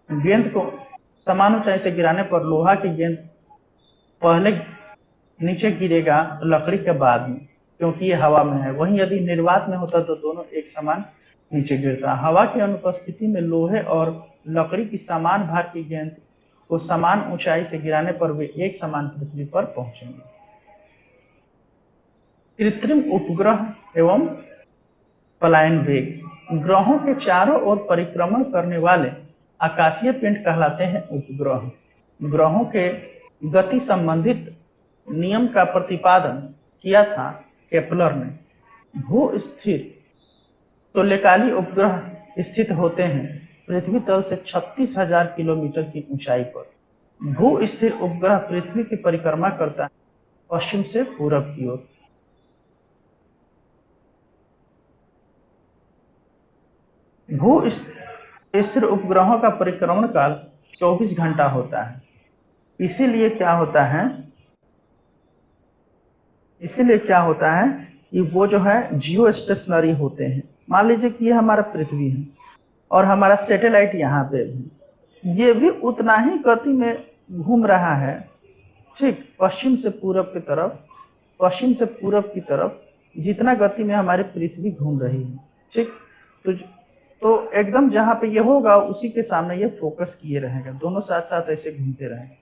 गेंद को समान ऊंचाई से गिराने पर लोहा की गेंद पहले नीचे गिरेगा लकड़ी के बाद में, क्योंकि ये हवा में है। वहीं यदि निर्वात में होता तो दोनों एक समान नीचे गिरता। हवा की अनुपस्थिति में लोहे और लकड़ी की समान भार की गेंद को समान ऊंचाई से गिराने पर वे एक समान पृथ्वी पर पहुंचेंगे। कृत्रिम उपग्रह एवं पलायन वेग। ग्रहों के चारों ओर परिक्रमण करने वाले आकाशीय पिंड कहलाते हैं उपग्रह। ग्रहों के गति संबंधित नियम का प्रतिपादन किया था केपलर ने। भू स्थिर तुल्यकाली उपग्रह स्थित होते हैं पृथ्वी तल से 36,000 किलोमीटर की ऊंचाई पर। भू स्थिर उपग्रह पृथ्वी की परिक्रमा करता है पश्चिम से पूरब की ओर। भू स्थिर उपग्रहों का परिक्रमण काल 24 घंटा होता है। इसीलिए क्या होता है कि वो जो है जियो स्टेशनरी होते हैं। मान लीजिए कि ये हमारा पृथ्वी है और हमारा सैटेलाइट यहाँ पे है, ये भी उतना ही गति में घूम रहा है, ठीक, पश्चिम से पूरब की तरफ जितना गति में हमारी पृथ्वी घूम रही है, ठीक। तो एकदम जहाँ पे ये होगा उसी के सामने ये फोकस किए रहेगा, दोनों साथ साथ ऐसे घूमते रहेंगे।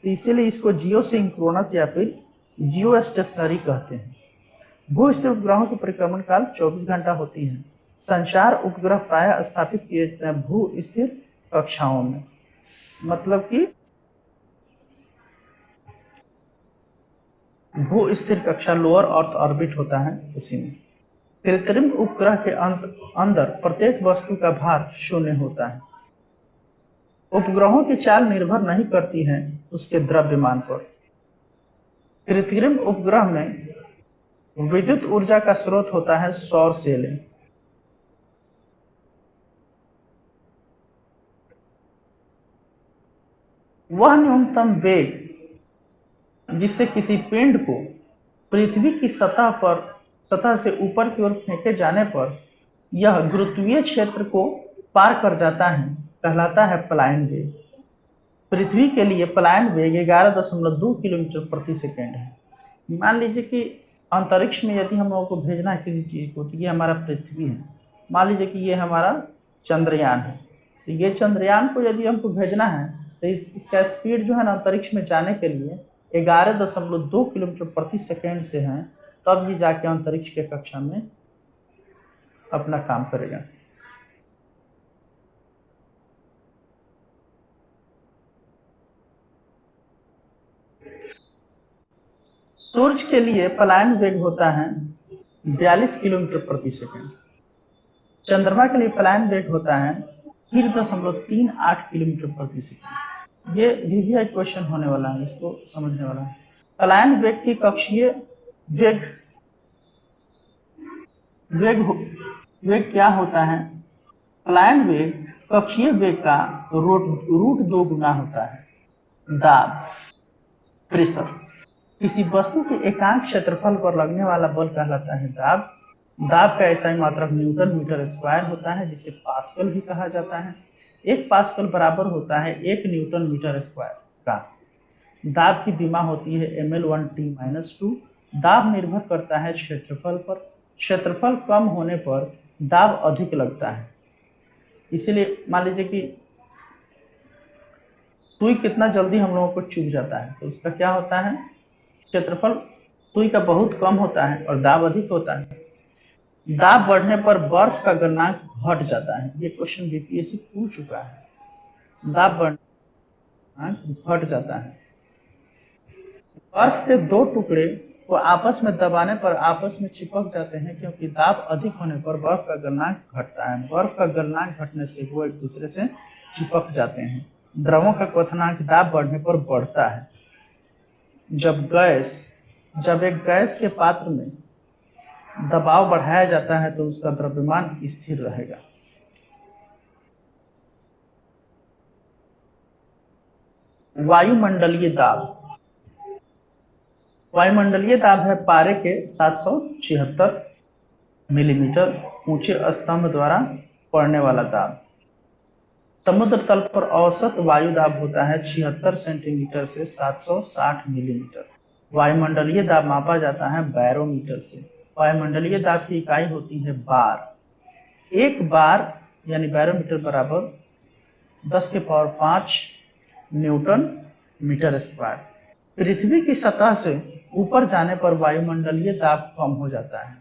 तो इसीलिए इसको जियो सिंक्रोनस या फिर जियो स्टेशनरी कहते हैं। भू स्थिर उपग्रहों की परिक्रमण काल 24 घंटा होती है। संचार उपग्रह प्रायः स्थापित किए जाते हैं भू स्थिर कक्षाओं में, मतलब कि भू स्थिर कक्षा लोअर अर्थ ऑर्बिट होता है उसी में। कृत्रिम उपग्रह के अंदर प्रत्येक वस्तु का भार शून्य होता है। उपग्रहों की चाल निर्भर नहीं करती है उसके द्रव्यमान पर। कृत्रिम उपग्रह में विद्युत ऊर्जा का स्रोत होता है सौर सेलें। वह न्यूनतम वेग जिससे किसी पिंड को पृथ्वी की सतह से ऊपर की ओर फेंके जाने पर यह गुरुत्वीय क्षेत्र को पार कर जाता है कहलाता है पलायन वेग। पृथ्वी के लिए पलायन वेग 11.2 किलोमीटर प्रति सेकेंड है। मान लीजिए कि अंतरिक्ष में यदि हम लोगों को भेजना है किसी चीज को, तो ये हमारा पृथ्वी है, मान लीजिए कि ये हमारा चंद्रयान है, तो ये चंद्रयान को यदि हमको भेजना है तो इसका स्पीड जो है ना अंतरिक्ष में जाने के लिए 11.2 किलोमीटर प्रति सेकेंड से है, तब ये जाके अंतरिक्ष के कक्षा में अपना काम करेगा। सूर्य के लिए पलायन वेग होता है 42 किलोमीटर प्रति सेकेंड। चंद्रमा के लिए पलायन वेग होता है 3.38 किलोमीटर प्रति सेकेंड। ये वीवीआई क्वेश्चन होने वाला है, इसको समझने वाला है। पलायन वेग की कक्षीय वेग क्या होता है? पलायन वेग कक्षीय वेग का रूट 2 गुना होता है। दाब, प्रेशर। किसी वस्तु के एकांक क्षेत्रफल पर लगने वाला बल कहलाता है दाब। दाब का एसआई मात्रक न्यूटन मीटर स्क्वायर होता है, जिसे पास्कल भी कहा जाता है। 1 पास्कल बराबर होता है 1 न्यूटन मीटर स्क्वायर का। दाब की विमा होती है ml1t-2। दाब निर्भर करता है क्षेत्रफल पर। क्षेत्रफल कम होने पर दाब अधिक लगता है। इसीलिए मान लीजिए कि सुई कितना जल्दी हम लोगों को चुभ जाता है, तो उसका क्या होता है, क्षेत्रफल सुई का बहुत कम होता है और दाब अधिक होता है। दाब बढ़ने पर बर्फ का गलनांक घट जाता है। ये क्वेश्चन बीपीएससी पूछ चुका है। दाब बढ़ना घट जाता है। बर्फ के 2 टुकड़े को आपस में दबाने पर आपस में चिपक जाते हैं, क्योंकि दाब अधिक होने पर बर्फ का गलनांक घटता है। बर्फ का गलनांक घटने से वो एक दूसरे से चिपक जाते हैं। द्रवों का क्वथनांक दाब बढ़ने पर बढ़ता है। जब एक गैस के पात्र में दबाव बढ़ाया जाता है तो उसका द्रव्यमान स्थिर रहेगा। वायुमंडलीय दाब। वायुमंडलीय दाब है पारे के 776 मिलीमीटर ऊंचे स्तंभ द्वारा पड़ने वाला दाब। समुद्र तल पर औसत वायु दाब होता है 76 सेंटीमीटर से 760 मिलीमीटर। वायुमंडलीय दाब मापा जाता है बैरोमीटर से। वायुमंडलीय दाब की इकाई होती है बार। 1 बार यानी बैरोमीटर बराबर 10⁵ न्यूटन मीटर स्क्वायर। पृथ्वी की सतह से ऊपर जाने पर वायुमंडलीय दाब कम हो जाता है।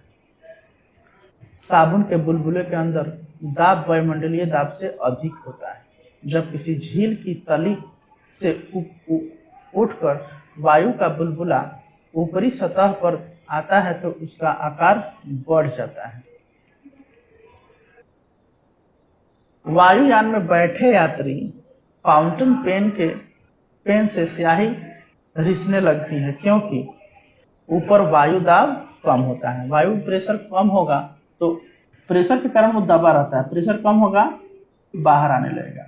साबुन के बुलबुले के अंदर दाब वायुमंडलीय दाब से अधिक होता है। जब किसी झील की तली से उठकर वायु का बुलबुला ऊपरी सतह पर आता है तो उसका आकार बढ़ जाता है। वायुयान में बैठे यात्री फाउंटेन पेन से स्याही रिसने लगती है, क्योंकि ऊपर वायु दाब कम होता है। वायु प्रेशर कम होगा तो प्रेशर के कारण वो दबा रहता है, प्रेशर कम होगा बाहर आने लगेगा।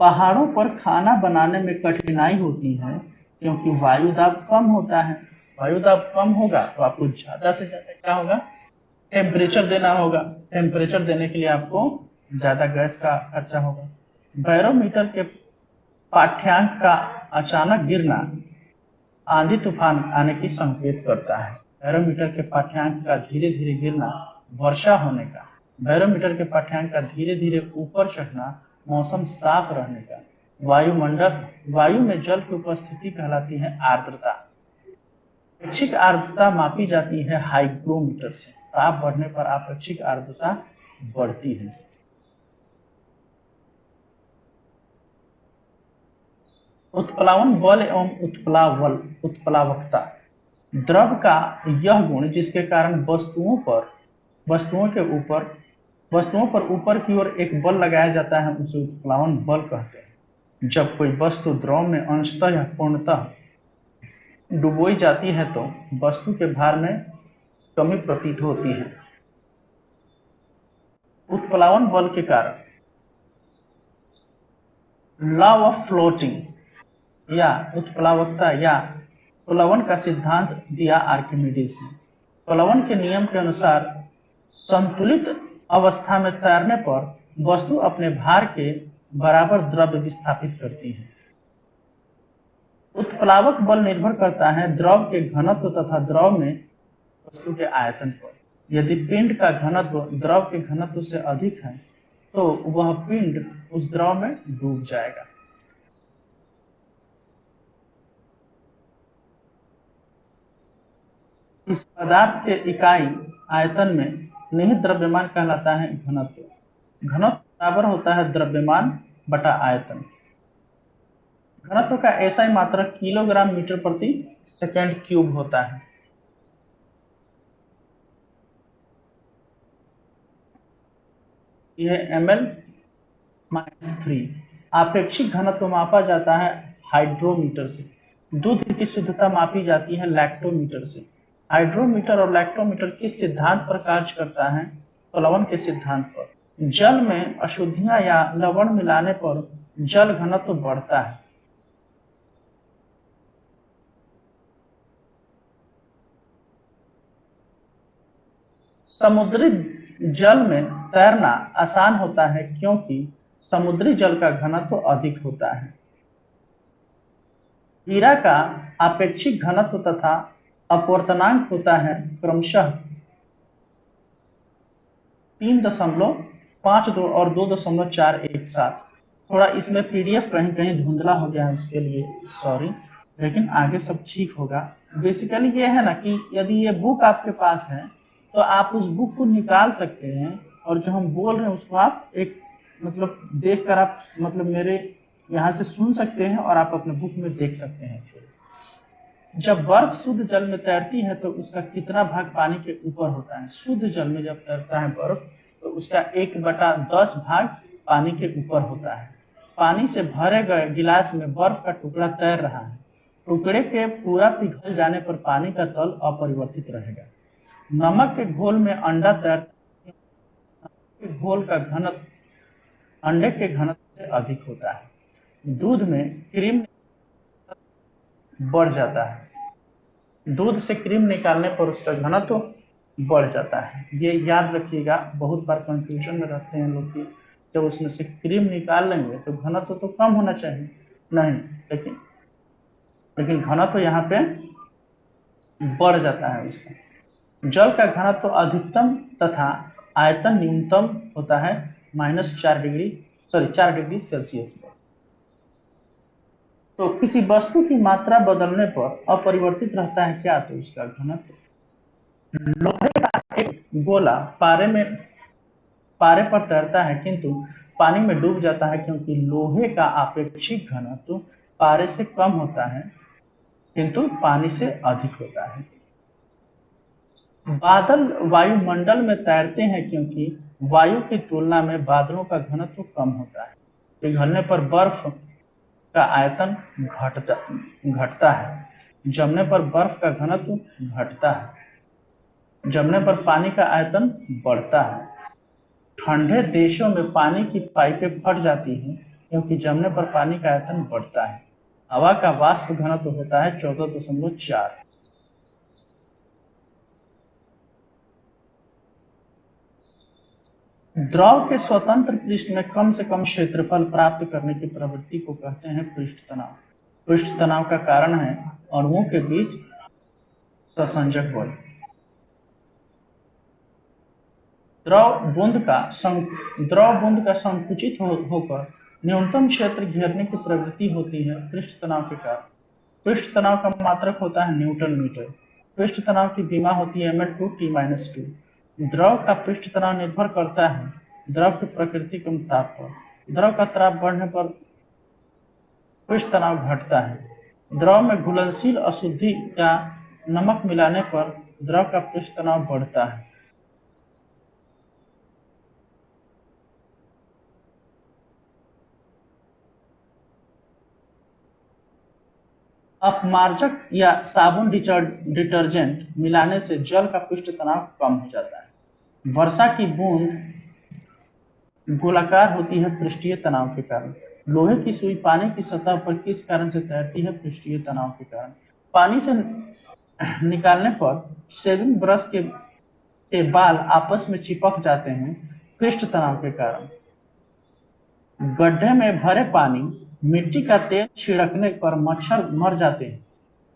पहाड़ों पर खाना बनाने में कठिनाई होती है क्योंकि वायु दाब कम होता है। वायु दाब कम होगा तो आपको ज्यादा से ज्यादा क्या होगा, टेम्परेचर देना होगा। टेम्परेचर देने के लिए आपको ज्यादा गैस का खर्चा होगा। बैरोमीटर के पाठ्यांक का अचानक गिरना आंधी तूफान आने की संकेत करता है। बैरोमीटर के पाठ्यांक का धीरे धीरे गिरना वर्षा होने का। बैरोमीटर के पाठ्यांक का धीरे धीरे ऊपर चढ़ना मौसम साफ रहने का। वायु में जल की उपस्थिति कहलाती है आर्द्रता। अपेक्षिक आर्द्रता मापी जाती है हाइग्रोमीटर से। ताप बढ़ने पर अपेक्षिक आर्द्रता बढ़ती है। उत्प्लावन बल एवं उत्प्लावकता। द्रव का यह गुण जिसके कारण वस्तुओं पर ऊपर की ओर एक बल लगाया जाता है, उसे उत्प्लावन बल कहते हैं। जब कोई वस्तु द्रव में अंशतः या पूर्णतः डुबोई जाती है तो वस्तु के भार में कमी प्रतीत होती है। उत्प्लावन बल के कारण लॉ ऑफ फ्लोटिंग या उत्प्लावकता या प्लवन का सिद्धांत दिया आर्किमिडीज ने। प्लवन के नियम के अनुसार संतुलित अवस्था में तैरने पर वस्तु अपने भार के बराबर द्रव्य विस्थापित करती है। उत्प्लावक बल निर्भर करता है द्रव के घनत्व तथा द्रव में वस्तु के आयतन पर। यदि पिंड का घनत्व द्रव के घनत्व से अधिक है तो वह पिंड उस द्रव में डूब जाएगा। इस पदार्थ के इकाई आयतन में निहित द्रव्यमान कहलाता है घनत्व। घनत्व बराबर होता है द्रव्यमान बटा आयतन। घनत्व का एसआई मात्रक किलोग्राम मीटर प्रति सेकंड क्यूब होता है। यह ml-3। आपेक्षिक घनत्व मापा जाता है हाइड्रोमीटर से। दूध की शुद्धता मापी जाती है लैक्टोमीटर से। हाइड्रोमीटर और लैक्टोमीटर किस सिद्धांत पर कार्य करता है? प्लवन के सिद्धांत पर। जल में अशुद्धियां या लवण मिलाने पर जल घनत्व बढ़ता है। समुद्री जल में तैरना आसान होता है क्योंकि समुद्री जल का घनत्व अधिक होता है। हीरा का आपेक्षिक घनत्व तथा अपवर्तनांक होता है क्रमशः 3.52 और 2.417। थोड़ा इसमें पीडीएफ कहीं कहीं धुंधला हो गया है, उसके लिए सॉरी, लेकिन आगे सब ठीक होगा। बेसिकली ये है ना कि यदि ये बुक आपके पास है तो आप उस बुक को निकाल सकते हैं और जो हम बोल रहे हैं उसको आप एक मतलब देख कर आप मतलब मेरे यहाँ से सुन सकते हैं और आप अपने बुक में देख सकते हैं। जब बर्फ शुद्ध जल में तैरती है तो उसका कितना भाग पानी के ऊपर होता है? शुद्ध जल में जब तैरता है बर्फ तो उसका 1/10 भाग पानी के ऊपर होता है। पानी से भरे गए गिलास में बर्फ का टुकड़ा तैर रहा है। टुकड़े के पूरा पिघल जाने पर पानी का तल अपरिवर्तित रहेगा। नमक के घोल में अंडा तैरता है, घोल का घनत्व अंडे के घनत्व से अधिक होता है। दूध में क्रीम बढ़ जाता है। दूध से क्रीम निकालने पर उसका घनत्व बढ़ जाता है। ये याद रखिएगा, बहुत बार कंफ्यूजन में रहते हैं लोग कि जब उसमें से क्रीम निकाल लेंगे तो घनत्व तो कम होना चाहिए, नहीं, लेकिन घनत्व यहाँ पे बढ़ जाता है उसका। जल का घनत्व अधिकतम तथा आयतन न्यूनतम होता है -4 डिग्री सेल्सियस पर। तो किसी वस्तु की मात्रा बदलने पर अपरिवर्तित रहता है क्या? तो उसका घनत्व। लोहे का एक गोला पारे पर तैरता है किंतु पानी में डूब जाता है क्योंकि लोहे का आपेक्षिक घनत्व पारे से कम होता है किंतु पानी से अधिक होता है। बादल वायुमंडल में तैरते हैं क्योंकि वायु की तुलना में बादलों का घनत्व कम होता है। पिघलने पर बर्फ का आयतन घटता है। जमने पर बर्फ का घनत्व घटता है। जमने पर पानी का आयतन बढ़ता है। ठंडे देशों में पानी की पाइपें फट जाती हैं क्योंकि जमने पर पानी का आयतन बढ़ता है। हवा का वाष्प घनत्व होता है 14.4। द्रव के स्वतंत्र पृष्ठ में कम से कम क्षेत्रफल प्राप्त करने की प्रवृत्ति को कहते हैं पृष्ठ तनाव। पृष्ठ तनाव का कारण है अणुओं के बीच ससंजक बल। द्रव बूंद का संकुचित होकर न्यूनतम क्षेत्र घेरने की प्रवृत्ति होती है पृष्ठ तनाव के कारण। पृष्ठ तनाव का मात्रक होता है न्यूटन मीटर। पृष्ठ तनाव की विमा होती है mn2t-2। द्रव का पृष्ठ तनाव निर्भर करता है द्रव की प्रकृति के ताप पर। द्रव का ताप बढ़ने पर पृष्ठ तनाव घटता है। द्रव में घुलनशील अशुद्धि या नमक मिलाने पर द्रव का पृष्ठ तनाव बढ़ता है। अपमार्जक या साबुन डिटर्जेंट मिलाने से जल का पृष्ठ तनाव कम हो जाता है। वर्षा की बूंद गोलाकार होती है पृष्ठीय तनाव के कारण। लोहे की सुई पानी की सतह पर किस कारण से तैरती है? पृष्ठीय तनाव के कारण। पानी से निकालने पर शेविंग ब्रश के बाल आपस में चिपक जाते हैं पृष्ठ तनाव के कारण। गड्ढे में भरे पानी मिट्टी का तेल छिड़कने पर मच्छर मर जाते हैं।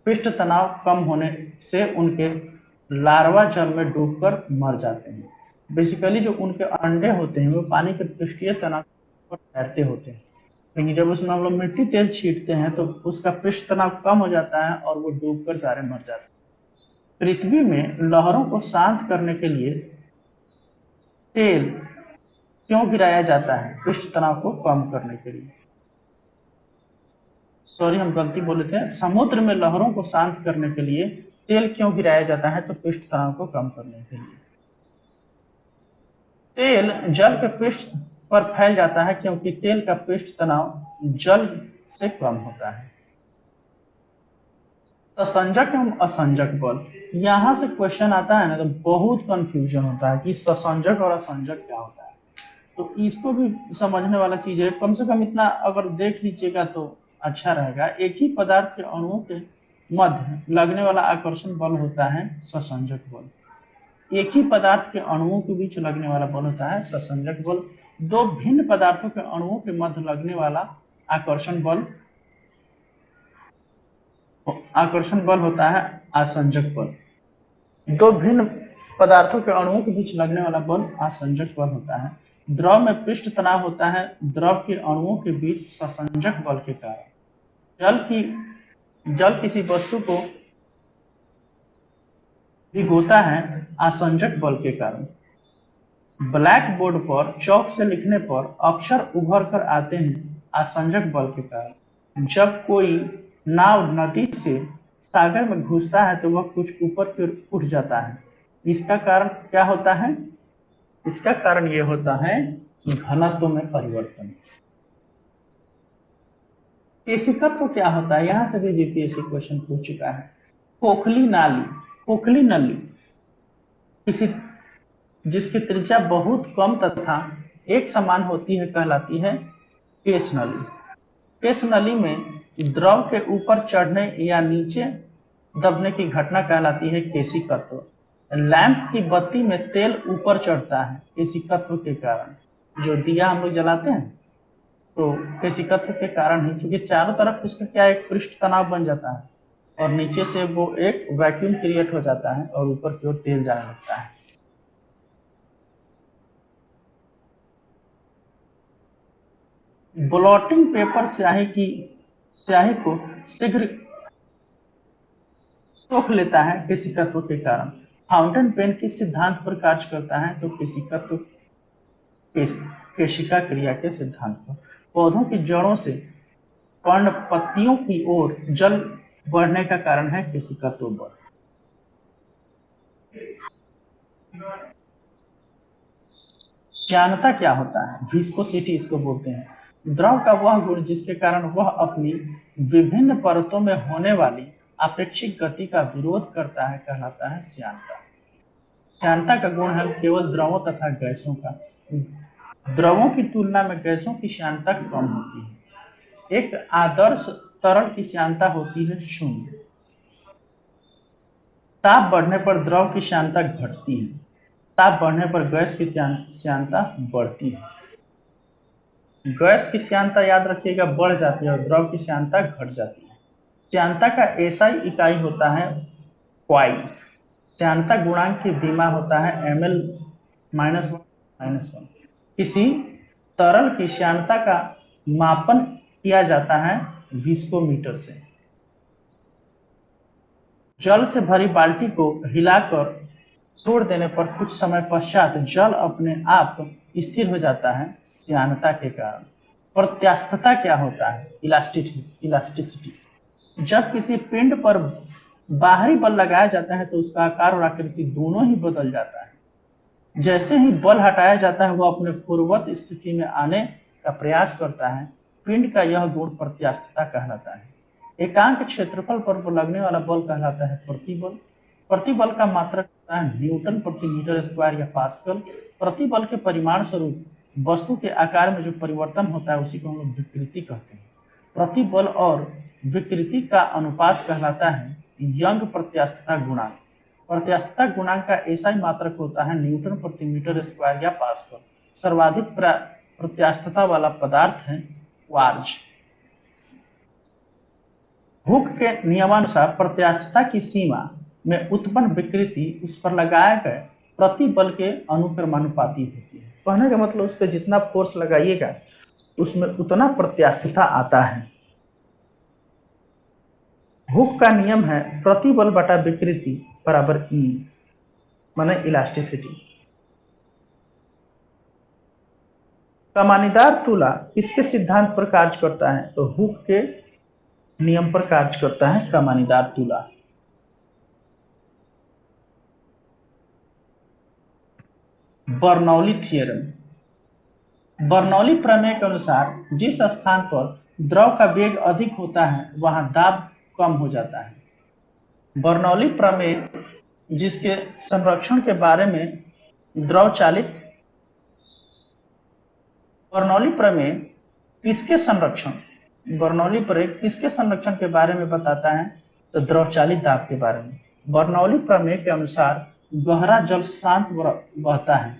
पृष्ठ तनाव कम होने से उनके लार्वा जल में डूबकर मर जाते हैं। बेसिकली जो उनके अंडे होते हैं वो पानी के पृष्ठीय तनाव पर तैरते होते हैं, लेकिन जब उसमें हम लोग मिट्टी तेल छींटते हैं तो उसका पृष्ठ तनाव कम हो जाता है और वो डूबकर सारे मर जाते हैं। पृथ्वी में लहरों को शांत करने के लिए तेल क्यों गिराया जाता है? पृष्ठ तनाव को कम करने के लिए। सॉरी, हम गलती बोले थे। समुद्र में लहरों को शांत करने के लिए तेल क्यों गिराया जाता है? तो पृष्ठ तनाव को कम करने के लिए। तेल जल के पृष्ठ पर फैल जाता है क्योंकि तेल का पृष्ठ तनाव जल से कम होता है। ससंजक एवं असंजक बल, यहां से क्वेश्चन आता है ना तो बहुत कंफ्यूजन होता है कि ससंजक और असंजक क्या होता है। तो इसको भी समझने वाला चीज है। कम से कम इतना अगर देख लीजिएगा तो अच्छा रहेगा। एक ही पदार्थ के अणुओं के मध्य लगने वाला आकर्षण बल होता है ससंजक बल। एक ही पदार्थ के अणुओं के बीच लगने वाला बल होता है ससंजक बल। दो भिन्न पदार्थों के अणुओं के मध्य लगने वाला आकर्षण बल होता है आसंजक बल। दो भिन्न पदार्थों के अणुओं के बीच लगने वाला बल आसंजक बल होता है। द्रव में पृष्ठ तनाव होता है द्रव के अणुओं के बीच ससंजक बल के कारण। जल किसी वस्तु को भिगोता है आसंजक बल के कारण। ब्लैक बोर्ड पर चौक से लिखने पर अक्षर उभर कर आते हैं आसंजक बल के कारण। जब कोई नाव नदी से सागर में घुसता है तो वह कुछ ऊपर की ओर उठ जाता है। इसका कारण क्या होता है? इसका कारण यह होता है घनत्व में परिवर्तन। केशिकत्व क्या होता है? यहां से भी बीपीएससी क्वेश्चन पूछ चुका है। खोखली नली किसी जिसकी त्रिज्या बहुत कम तथा एक समान होती है कहलाती है केश नली। केश नली में द्रव के ऊपर चढ़ने या नीचे दबने की घटना कहलाती है केशिकत्व। लैंप की बत्ती में तेल ऊपर चढ़ता है केशिकत्व के कारण। जो दिया हम लोग जलाते हैं तो केशिकत्व के कारण ही, क्योंकि चारों तरफ उसका क्या एक पृष्ठ तनाव बन जाता है और नीचे से वो एक वैक्यूम क्रिएट हो जाता है और ऊपर की ओर तेल जाने लगता है। ब्लॉटिंग पेपर स्याही को शीघ्र सोख लेता है केशिकत्व के कारण। फाउंटेन पेन किस सिद्धांत पर कार्य करता है? तो केशिका क्रिया के सिद्धांत पर। पौधों की जड़ों से पर्णपत्तियों की ओर जल बढ़ने का कारण है केशिकत्व बल। श्यानता क्या होता है? विस्कोसिटी इसको बोलते हैं। द्रव का वह गुण जिसके कारण वह अपनी विभिन्न परतों में होने वाली अपेक्षिक गति का विरोध करता है कहलाता है श्यानता। श्यानता का गुण है केवल द्रवों तथा गैसों का। द्रवों की तुलना में गैसों की श्यानता कम होती है। एक आदर्श तरल की श्यानता होती है 0। ताप बढ़ने पर द्रव की श्यानता घटती है, ताप बढ़ने पर गैस की श्यानता बढ़ती है। गैस की श्यानता याद रखिएगा बढ़ जाती है और द्रव की श्यानता घट जाती है। श्यानता का एसआई इकाई होता है क्वाइस। श्यानता गुणांक की बीमा होता है ml-1 किसी तरल की श्यानता का मापन किया जाता है विस्कोमीटर से। जल से भरी बाल्टी को हिलाकर छोड़ देने पर कुछ समय पश्चात जल अपने आप स्थिर हो जाता है श्यानता के कारण। प्रत्यास्थता क्या होता है? इलास्टिसिटी। जब किसी पिंड पर बाहरी बल लगाया जाता है तो उसका आकार और आकृति दोनों ही बदल जाता है। जैसे ही बल हटाया जाता है वह अपने पूर्ववत स्थिति में आने का प्रयास करता है। पिंड का यह गुण प्रत्यास्थता कहलाता है। एकांक क्षेत्रफल पर लगने वाला बल कहलाता है प्रतिबल। प्रतिबल का मात्रक होता है न्यूटन प्रति मीटर स्क्वायर या पास्कल। प्रतिबल के परिमाण स्वरूप वस्तु के आकार में जो परिवर्तन होता है उसी को हम लोग विकृति कहते हैं। प्रतिबल और विकृति का अनुपात कहलाता है यंग प्रत्यास्थता गुणांक। प्रत्यास्थता गुणांक का एसआई मात्रक होता है न्यूटन प्रति मीटर स्क्वायर या पास्कल। सर्वाधिक प्रत्यास्थता वाला पदार्थ है क्वार्ज। हुक के नियमानुसार प्रत्यास्थता की सीमा में उत्पन्न विकृति उस पर लगाए गए प्रतिबल के अनुक्रमानुपाती होती है। कहने का मतलब उस पर जितना फोर्स लगाइएगा उसमें उतना प्रत्यास्थता आता है। हुक का नियम है प्रतिबल बटा विकृति बराबर ई माने इलास्टिसिटी। कमानीदार तुला किसके सिद्धांत पर कार्य करता है? तो हुक के नियम पर कार्य करता है कमानीदार तुला। Bernoulli theorem. बर्नौली प्रमेय के अनुसार जिस स्थान पर द्रव का वेग अधिक होता है वहां दाब कम हो जाता है। बर्नौली प्रमेय जिसके संरक्षण के बारे में द्रव चालित बर्नौली प्रमेय किसके संरक्षण के बारे में बताता है? तो द्रव चालित दाब के बारे में। बर्नौली प्रमेय के अनुसार गहरा जल शांत बहता है।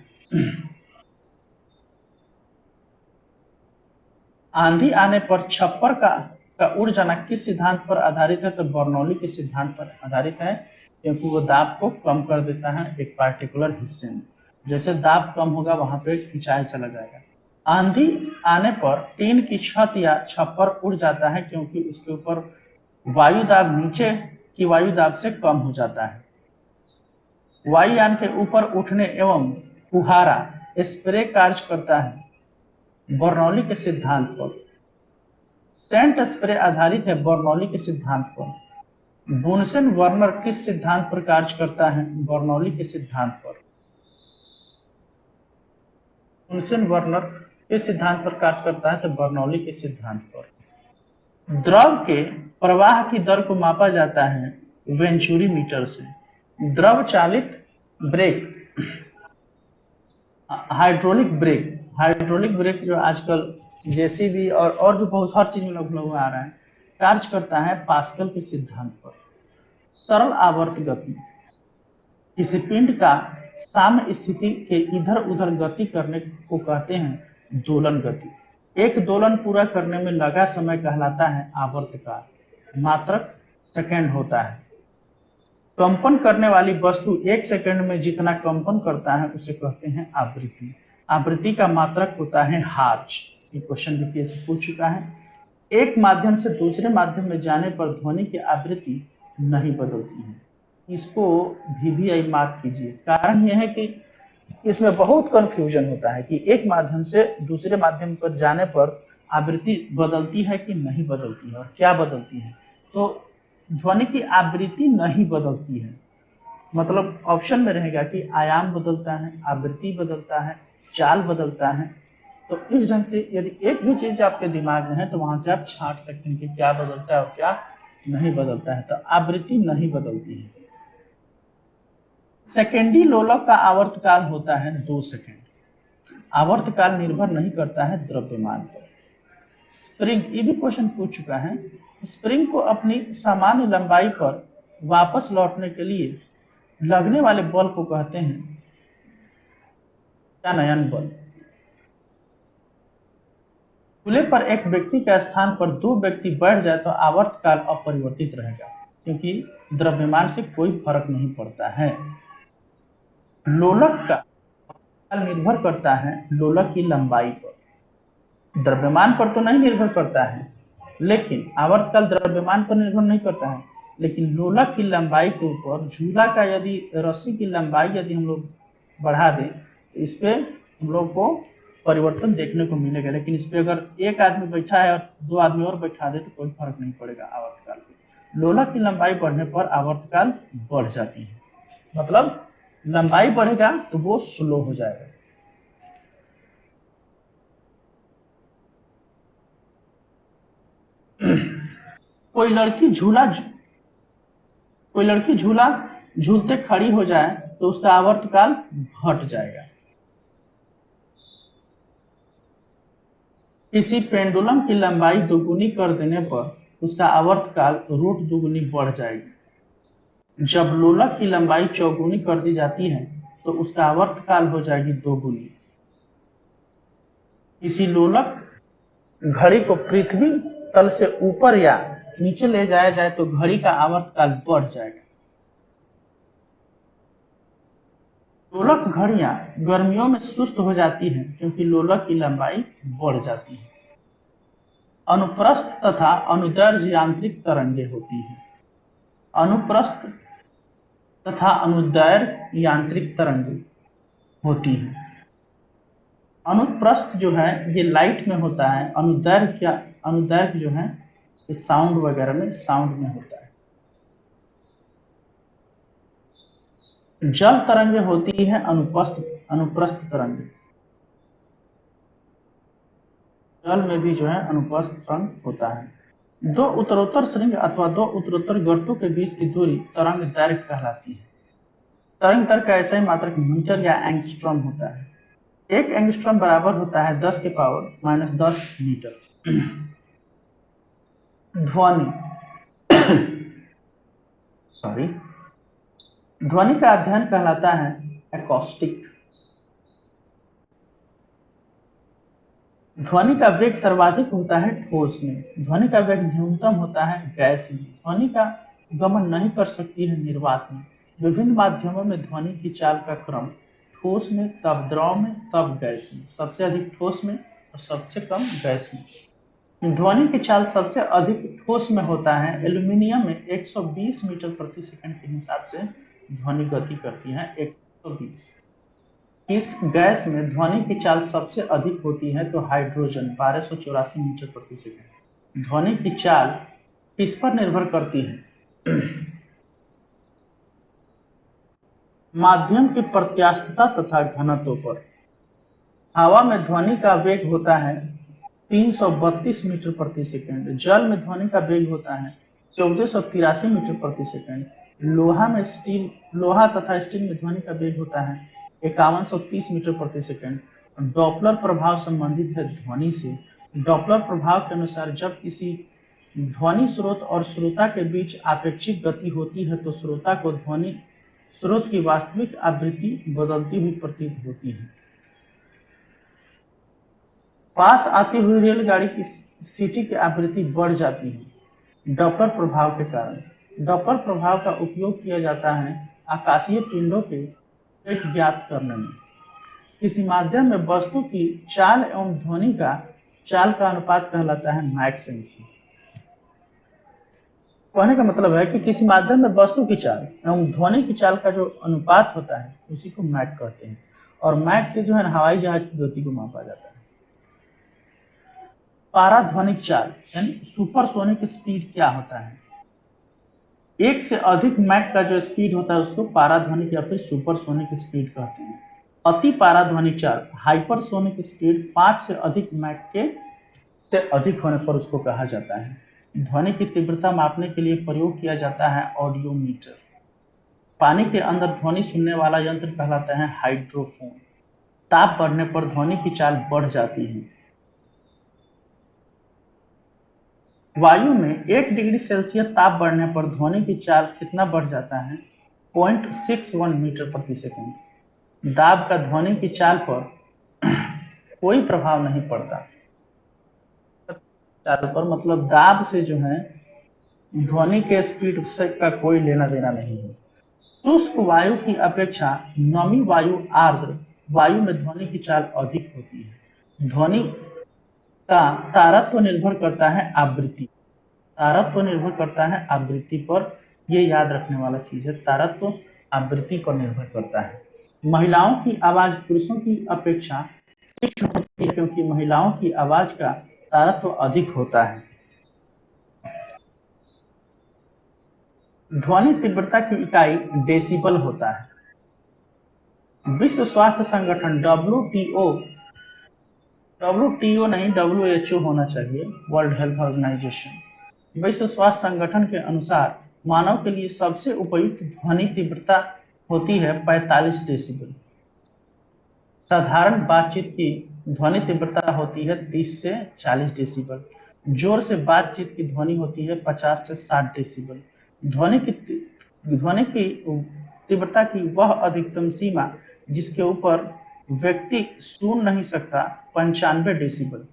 आंधी आने पर छप्पर का उड़ जाना किस सिद्धांत पर आधारित है? तो बर्नौली के सिद्धांत पर आधारित है, क्योंकि वो दाब को कम कर देता है एक पार्टिकुलर हिस्से में। जैसे दाब कम होगा वहां पे खिंचाई चला जाएगा। आंधी आने पर टीन की छत या छप्पर उड़ जाता है, क्योंकि उसके ऊपर वायु दाब नीचे की वायु दाब से कम हो जाता है। वायुयान के ऊपर उठने एवं फुहारा स्प्रे कार्य करता है बर्नौली के सिद्धांत पर। सेंट स्प्रे आधारित है बर्नौली के सिद्धांत पर। बुनसेन वर्नर किस सिद्धांत पर कार्य करता है? बर्नौली के सिद्धांत पर। बुनसेन वर्नर किस सिद्धांत पर कार्य करता है? तो बर्नौली के सिद्धांत पर। द्रव के प्रवाह की दर को मापा जाता है वेंचुरी मीटर से। द्रव चालित ब्रेक, हाइड्रोलिक ब्रेक जो आजकल जेसीबी और जो बहुत हर चीज में लोग आ रहा है, कार्य करता है पास्कल के सिद्धांत पर। सरल आवर्त गति, किसी पिंड का साम्य स्थिति के इधर उधर गति करने को कहते हैं दोलन गति। एक दोलन पूरा करने में लगा समय कहलाता है आवर्तकाल, मात्रक सेकंड होता है। कंपन करने वाली वस्तु एक सेकंड में जितना कंपन करता है उसे कहते हैं आवृत्ति। आवृत्ति का मात्रक होता है हर्ट्ज। ये क्वेश्चन यूपीएससी पूछ चुका है। एक माध्यम से दूसरे माध्यम में जाने पर ध्वनि की आवृत्ति नहीं बदलती है। इसको वीवीआई मार्क कीजिए। कारण यह है कि इसमें बहुत कंफ्यूजन होता है कि एक माध्यम से दूसरे माध्यम पर जाने पर आवृत्ति बदलती है कि नहीं बदलती है, और क्या बदलती है। तो ध्वनि की आवृत्ति नहीं बदलती है, मतलब ऑप्शन में रहेगा कि आयाम बदलता है, आवृत्ति बदलता है, चाल बदलता है। तो इस ढंग से यदि एक भी चीज आपके दिमाग में है तो वहां से आप छांट सकते हैं कि क्या बदलता है और क्या नहीं बदलता है। तो आवृत्ति नहीं बदलती है। सेकेंडी लोलक का आवर्तकाल होता है 2 सेकेंड। आवर्तकाल निर्भर नहीं करता है द्रव्यमान पर। स्प्रिंग, ये भी क्वेश्चन पूछ चुका है। स्प्रिंग को अपनी सामान्य लंबाई पर वापस लौटने के लिए लगने वाले बल को कहते हैं नयन बल। खुले पर एक व्यक्ति के स्थान पर 2 व्यक्ति बैठ जाए तो आवर्तकाल अपरिवर्तित रहेगा, क्योंकि द्रव्यमान से कोई फर्क नहीं पड़ता है। लोलक का निर्भर करता है लोलक की लंबाई पर, द्रव्यमान पर तो नहीं निर्भर करता है, लेकिन आवर्तकाल द्रव्यमान पर निर्भर नहीं करता है, लेकिन लोलक की लंबाई के ऊपर झूला का यदि रस्सी की लंबाई यदि हम लोग बढ़ा दें तो इस पे हम लोग को परिवर्तन देखने को मिलेगा। लेकिन इस पे अगर एक आदमी बैठा है और 2 आदमी और बैठा दे तो कोई फर्क नहीं पड़ेगा आवर्तकाल पे। लोलक की लंबाई बढ़ने पर आवर्तकाल बढ़ जाती है, मतलब लंबाई बढ़ेगा तो वो स्लो हो जाएगा। कोई लड़की झूला झूलते खड़ी हो जाए तो उसका आवर्तकाल घट जाएगा। किसी पेंडुलम की लंबाई दोगुनी कर देने पर उसका आवर्तकाल रूट दुगुनी बढ़ जाएगी। जब लोलक की लंबाई चौगुनी कर दी जाती है तो उसका आवर्तकाल हो जाएगी दोगुनी। किसी लोलक घड़ी को पृथ्वी तल से ऊपर या नीचे ले जाया जाए तो घड़ी का आवर्तकाल बढ़ जाएगा। लोलक घड़ियां गर्मियों में सुस्त हो जाती हैं क्योंकि लोलक की लंबाई बढ़ जाती है। अनुप्रस्थ तथा अनुदैर्घ्य यांत्रिक तरंगें होती हैं। अनुप्रस्थ तथा अनुदैर्घ्य यांत्रिक तरंगें होती हैं। अनुप्रस्थ जो है ये लाइट में होता है, अनुदैर्घ्य जो है साउंड वगैरह में, साउंड में होता है। जल तरंगें होती है अनुप्रस्थ तरंगें। जल में भी जो है अनुप्रस्थ तरंग होता है। 2 उत्तरोत्तर श्रृंग अथवा 2 उत्तरोत्तर गर्तों के बीच की दूरी तरंग दैर्घ्य कहलाती है। तरंग दैर्घ्य का ऐसा ही मात्रक मीटर या एंगस्ट्रॉम होता है। 1 एंगस्ट्रॉम बराबर होता है 10 के पावर -10 मीटर। ध्वनि ध्वनि का अध्ययन कहलाता है एकॉस्टिक। ध्वनि का वेग सर्वाधिक होता है ठोस में, ध्वनि का वेग न्यूनतम होता है गैस में, ध्वनि का गमन नहीं कर सकती है निर्वात में। विभिन्न माध्यमों में ध्वनि की चाल का क्रम ठोस में, तब द्रव में, तब गैस में, सबसे अधिक ठोस में और सबसे कम गैस में। ध्वनि की चाल सबसे अधिक ठोस में होता है। एल्यूमीनियम में 120 मीटर प्रति सेकंड के हिसाब से ध्वनि गति करती है, 120। इस गैस में ध्वनि की चाल सबसे अधिक होती है तो हाइड्रोजन 1284 मीटर प्रति सेकंड। ध्वनि की चाल किस पर निर्भर करती है? माध्यम की प्रत्यास्थता तथा घनत्व पर। हवा में ध्वनि का वेग होता है 332 मीटर प्रति सेकंड। जल में ध्वनि का वेग होता है 1483 मीटर प्रति सेकंड। लोहा तथा स्टील में ध्वनि का वेग होता है 5130 मीटर प्रति सेकंड। डॉपलर प्रभाव संबंधित है ध्वनि से। डॉपलर प्रभाव के अनुसार जब किसी ध्वनि स्रोत और श्रोता के बीच आपेक्षिक गति होती है तो श्रोता को ध्वनि स्रोत की वास्तविक आवृत्ति बदलती हुई प्रतीत होती है। पास आती हुई रेलगाड़ी की सीटी की आवृत्ति बढ़ जाती है डॉपलर प्रभाव के कारण। डॉपलर प्रभाव का उपयोग किया जाता है आकाशीय पिंडों के वेग ज्ञात करने में। किसी माध्यम में वस्तु की चाल एवं ध्वनि का चाल का अनुपात कहलाता है मैक संख्या। कहने का मतलब है कि किसी माध्यम में वस्तु की चाल एवं ध्वनि की चाल का जो अनुपात होता है उसी को मैक कहते हैं, और मैक से जो है हवाई जहाज की गति को मापा जाता है। पाराध्वनिक चाल यानी सुपरसोनिक स्पीड क्या होता है? एक से अधिक मैक का जो स्पीड होता है उसको पाराध्वनिक या फिर सुपरसोनिक स्पीड कहते हैं। अति पाराध्वनिक चाल हाइपरसोनिक स्पीड 5 से अधिक मैक के से अधिक होने पर उसको कहा जाता है। ध्वनि की तीव्रता मापने के लिए प्रयोग किया जाता है ऑडियोमीटर। पानी के अंदर ध्वनि सुनने वाला यंत्र कहलाता है हाइड्रोफोन। ताप बढ़ने पर ध्वनि की चाल बढ़ जाती है। वायु में 1 डिग्री सेल्सियस ताप बढ़ने पर ध्वनि की चाल कितना बढ़ जाता है? 0.61 मीटर प्रति सेकंड। दाब का ध्वनि की चाल पर कोई प्रभाव नहीं पड़ता। चाल पर मतलब दाब से जो है ध्वनि के स्पीड से का कोई लेना देना नहीं है। शुष्क वायु की अपेक्षा नमी वायु आर्द्र वायु में ध्वनि की चाल अधिक होती है। ध्वनि का तारत्व निर्भर करता है आवृत्ति। तारत्व निर्भर करता है आवृत्ति पर, ये याद रखने वाला चीज है। तारत्व आवृत्ति पर निर्भर करता है। महिलाओं की आवाज पुरुषों की अपेक्षा तीक्ष्ण होती है क्योंकि महिलाओं की आवाज का तारत्व अधिक होता है। ध्वनि तीव्रता की इकाई डेसिबल होता है। विश्व स्वास्थ्य संगठन WTO नहीं WHO होना चाहिए, वर्ल्ड हेल्थ ऑर्गेनाइजेशन। विश्व स्वास्थ्य संगठन के अनुसार मानव के लिए सबसे उपयुक्त ध्वनि तीव्रता होती है 45 डेसिबल। साधारण बातचीत की ध्वनि तीव्रता होती है 30 से 40 डेसिबल। जोर से बातचीत की ध्वनि होती है 50 से 60 डेसिबल। ध्वनि की तीव्रता की वह अधिकतम सीमा जिसके ऊपर व्यक्ति सुन नहीं सकता 95 डेसिबल।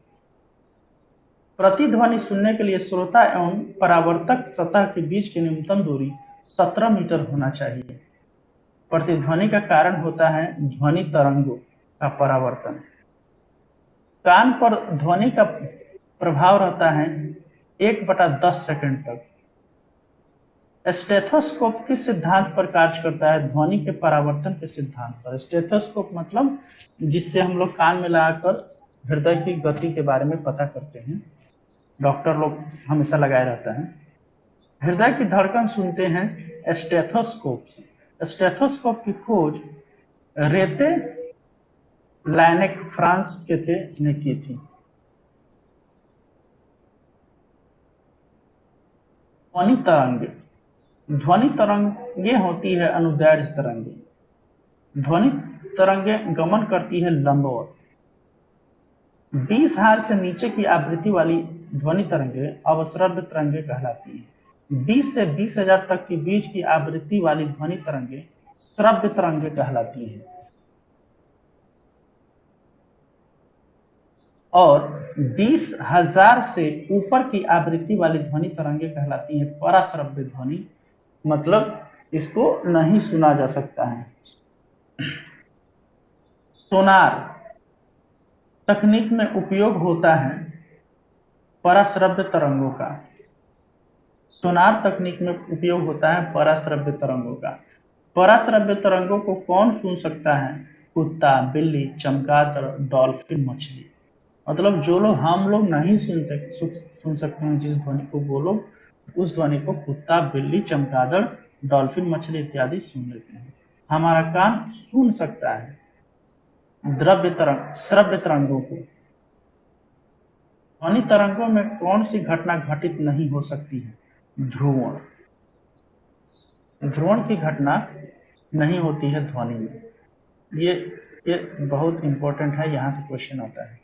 प्रतिध्वनि सुनने के लिए श्रोता एवं परावर्तक सतह के बीच की न्यूनतम दूरी 17 मीटर होना चाहिए। प्रतिध्वनि का कारण होता है ध्वनि तरंगों का परावर्तन। कान पर ध्वनि का प्रभाव रहता है 1/10 सेकंड तक। स्टेथोस्कोप किस सिद्धांत पर कार्य करता है? ध्वनि के परावर्तन के सिद्धांत पर। स्टेथोस्कोप मतलब जिससे हम लोग कान में लगाकर हृदय की गति के बारे में पता करते हैं। डॉक्टर लोग हमेशा लगाए रहता है। हृदय की धड़कन सुनते हैं स्टेथोस्कोप से। स्टेथोस्कोप की खोज रेते लैनेक फ्रांस के थे ने की थी। ध्वनि तरंगे। ध्वनि तरंगे होती है अनुदैर्घ्य तरंगे। ध्वनि तरंगे गमन करती है लंबवत। 20 हर्ट्ज से नीचे की आवृत्ति वाली ध्वनि तरंगे अवश्रव्य तरंगे कहलाती हैं। 20 से 20,000 तक के बीच की आवृत्ति वाली ध्वनि तरंगे श्रव्य तरंगे कहलाती हैं। और 20,000 से ऊपर की आवृत्ति वाली ध्वनि तरंगे कहलाती हैं पराश्रव्य ध्वनि, मतलब इसको नहीं सुना जा सकता है। सोनार तकनीक में उपयोग होता है पराश्रव्य तरंगों का। सोनार तकनीक में उपयोग होता है पराश्रव्य तरंगों का। पराश्रव्य तरंगों को कौन सुन सकता है? कुत्ता, बिल्ली, चमगादड़, डॉल्फिन, मछली। मतलब जो लोग हम लोग नहीं सुन सकते हैं जिस ध्वनि को, वो लोग उस ध्वनि को कुत्ता, बिल्ली, चमगादड़, डॉल्फिन, मछली इत्यादि सुन लेते हैं। हमारा कान सुन सकता है श्रव्य तरंगों को। ध्वनि तरंगों में कौन सी घटना घटित नहीं हो सकती है? ध्रुवण। ध्रुवण की घटना नहीं होती है ध्वनि में। ये बहुत इंपॉर्टेंट है, यहां से क्वेश्चन आता है।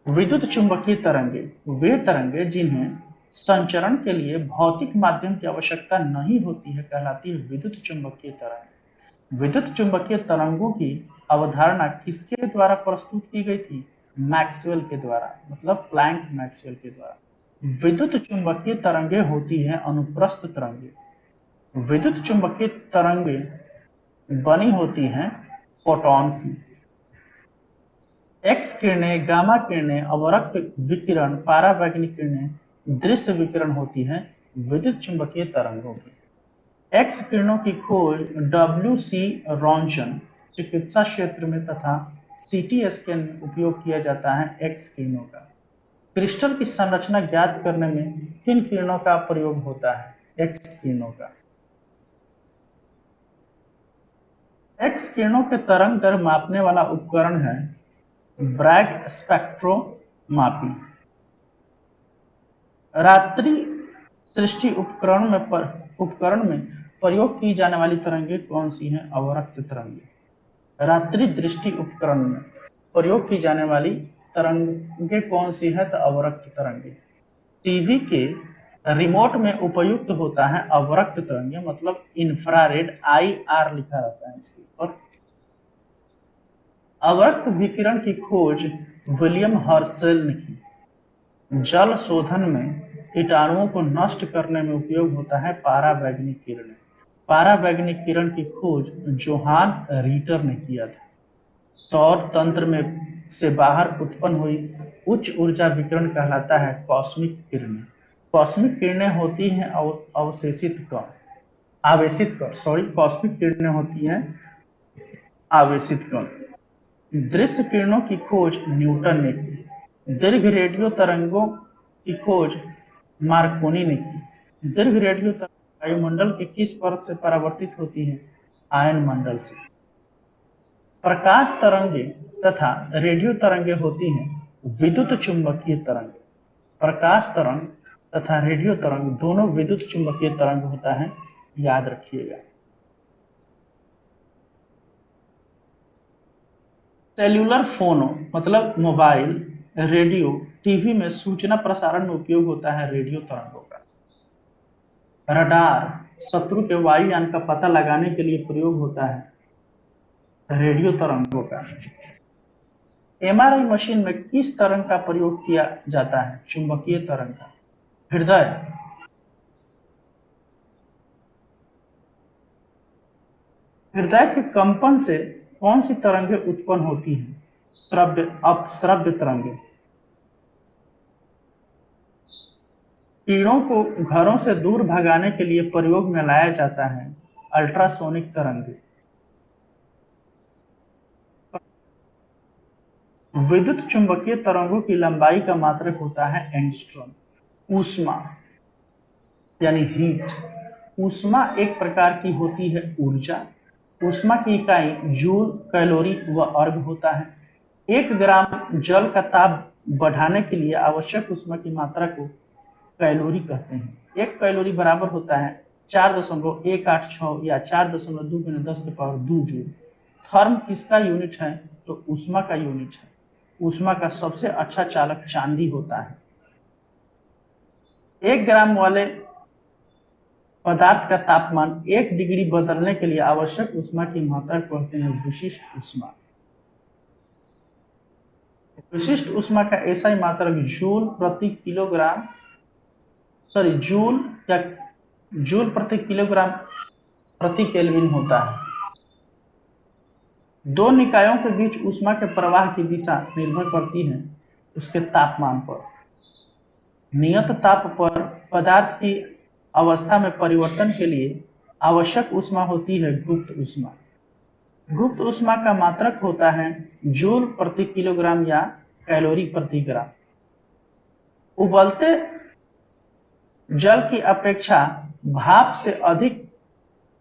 विद्युत चुंबकीय तरंगे वे तरंगे जिन्हें संचरण के लिए भौतिक माध्यम की आवश्यकता नहीं होती है कहलाती है विद्युत चुंबकीय तरंग। विद्युत चुंबकीय तरंगों की अवधारणा किसके द्वारा प्रस्तुत की गई थी? मैक्सवेल के द्वारा, मतलब प्लैंक मैक्सवेल के द्वारा। विद्युत चुंबकीय तरंगे होती हैं अनुप्रस्थ तरंगे। विद्युत चुंबकीय तरंगे बनी होती हैं फोटॉन की। एक्स किरणें, गामा किरणें, अवरक्त विकिरण, पारावैंगनिक किरणें, दृश्य विकिरण होती हैं विद्युत चुंबकीय तरंगों की। एक्स किरणों की खोज डब्ल्यू.सी. रॉन्सन चिकित्सा क्षेत्र में तथा सीटी स्कैन में उपयोग किया जाता है एक्स किरणों का। क्रिस्टल की संरचना ज्ञात करने में किन किरणों का प्रयोग होता है? एक्स किरणों का। एक्स किरणों के तरंग दैर्ध्य मापने वाला उपकरण है ब्रैग स्पेक्ट्रोमापी। रात्रि सृष्टि उपकरण में प्रयोग की जाने वाली तरंगे कौन सी हैं? अवरक्त तरंगे। रात्रि दृष्टि उपकरण में प्रयोग की जाने वाली तरंगे कौन सी है? तो अवरक्त तरंगे। टीवी के रिमोट में उपयुक्त होता है अवरक्त तरंगे, मतलब इंफ्रारेड, IR लिखा रहता है इसके ऊपर। अवरक्त विकिरण की खोज विलियम हर्शेल ने की। जल शोधन में कीटाणुओं को नष्ट करने में उपयोग होता है पारावैंगनिक किरण। पारावैंगनिक किरण की खोज जोहान रीटर ने किया था। सौर तंत्र में से बाहर उत्पन्न हुई उच्च ऊर्जा विकिरण कहलाता है कॉस्मिक किरणें। कॉस्मिक किरणें होती हैं आवेशित कण, कॉस्मिक किरणें होती हैं आवेशित कण। दृश्य किरणों की खोज न्यूटन ने की। दीर्घ रेडियो तरंगों की खोज मार्कोनी ने की। दीर्घ रेडियो तरंग वायुमंडल के किस परत से परावर्तित होती है? आयन मंडल से। प्रकाश तरंगे तथा रेडियो तरंगे होती हैं विद्युत चुंबकीय तरंग। प्रकाश तरंग तथा रेडियो तरंग दोनों विद्युत चुंबकीय तरंग होता है, याद रखिएगा। सेल्यूलर फोनो मतलब मोबाइल, रेडियो, टीवी में सूचना प्रसारण में उपयोग होता है रेडियो तरंगों का। रडार शत्रु के वायुयान का पता लगाने के लिए प्रयोग होता है रेडियो तरंगों का। MRI मशीन में किस तरंग का प्रयोग किया जाता है? चुंबकीय तरंग का। हृदय के कंपन से कौन सी तरंगे उत्पन्न होती हैं? अपश्रव्य तरंगे। कीड़ों को घरों से दूर भगाने के लिए प्रयोग में लाया जाता है अल्ट्रासोनिक तरंगे। विद्युत चुंबकीय तरंगों की लंबाई का मात्रक होता है एंगस्ट्रॉम। ऊष्मा यानी हीट। ऊष्मा एक प्रकार की होती है ऊर्जा। ऊष्मा की इकाई जूल, कैलोरी व अर्ग होता है। 1 ग्राम जल का ताप बढ़ाने के लिए आवश्यक ऊष्मा की मात्रा को कैलोरी कहते हैं। 1 कैलोरी बराबर होता है 4.186 या 4.2 × 10⁻² जूल। थर्म किसका यूनिट है? तो ऊष्मा का यूनिट है। ऊष्मा का सबसे अच्छा चालक चांदी होता है। 1 ग्राम वाले पदार्थ का तापमान 1 डिग्री बदलने के लिए आवश्यक ऊष्मा की मात्रा को कहते हैं विशिष्ट ऊष्मा। विशिष्ट ऊष्मा का ऐसा ही मात्रक जूल प्रति किलोग्राम, सॉरी जूल प्रति किलोग्राम प्रति केल्विन होता है। दो निकायों के बीच ऊष्मा के प्रवाह की दिशा निर्भर करती है उसके तापमान पर। नियत ताप पर पदार्थ की अवस्था में परिवर्तन के लिए आवश्यक ऊष्मा होती है गुप्त ऊष्मा। गुप्त ऊष्मा का मात्रक होता है जूल प्रति किलोग्राम या कैलोरी प्रति ग्राम। उबलते जल की अपेक्षा भाप से अधिक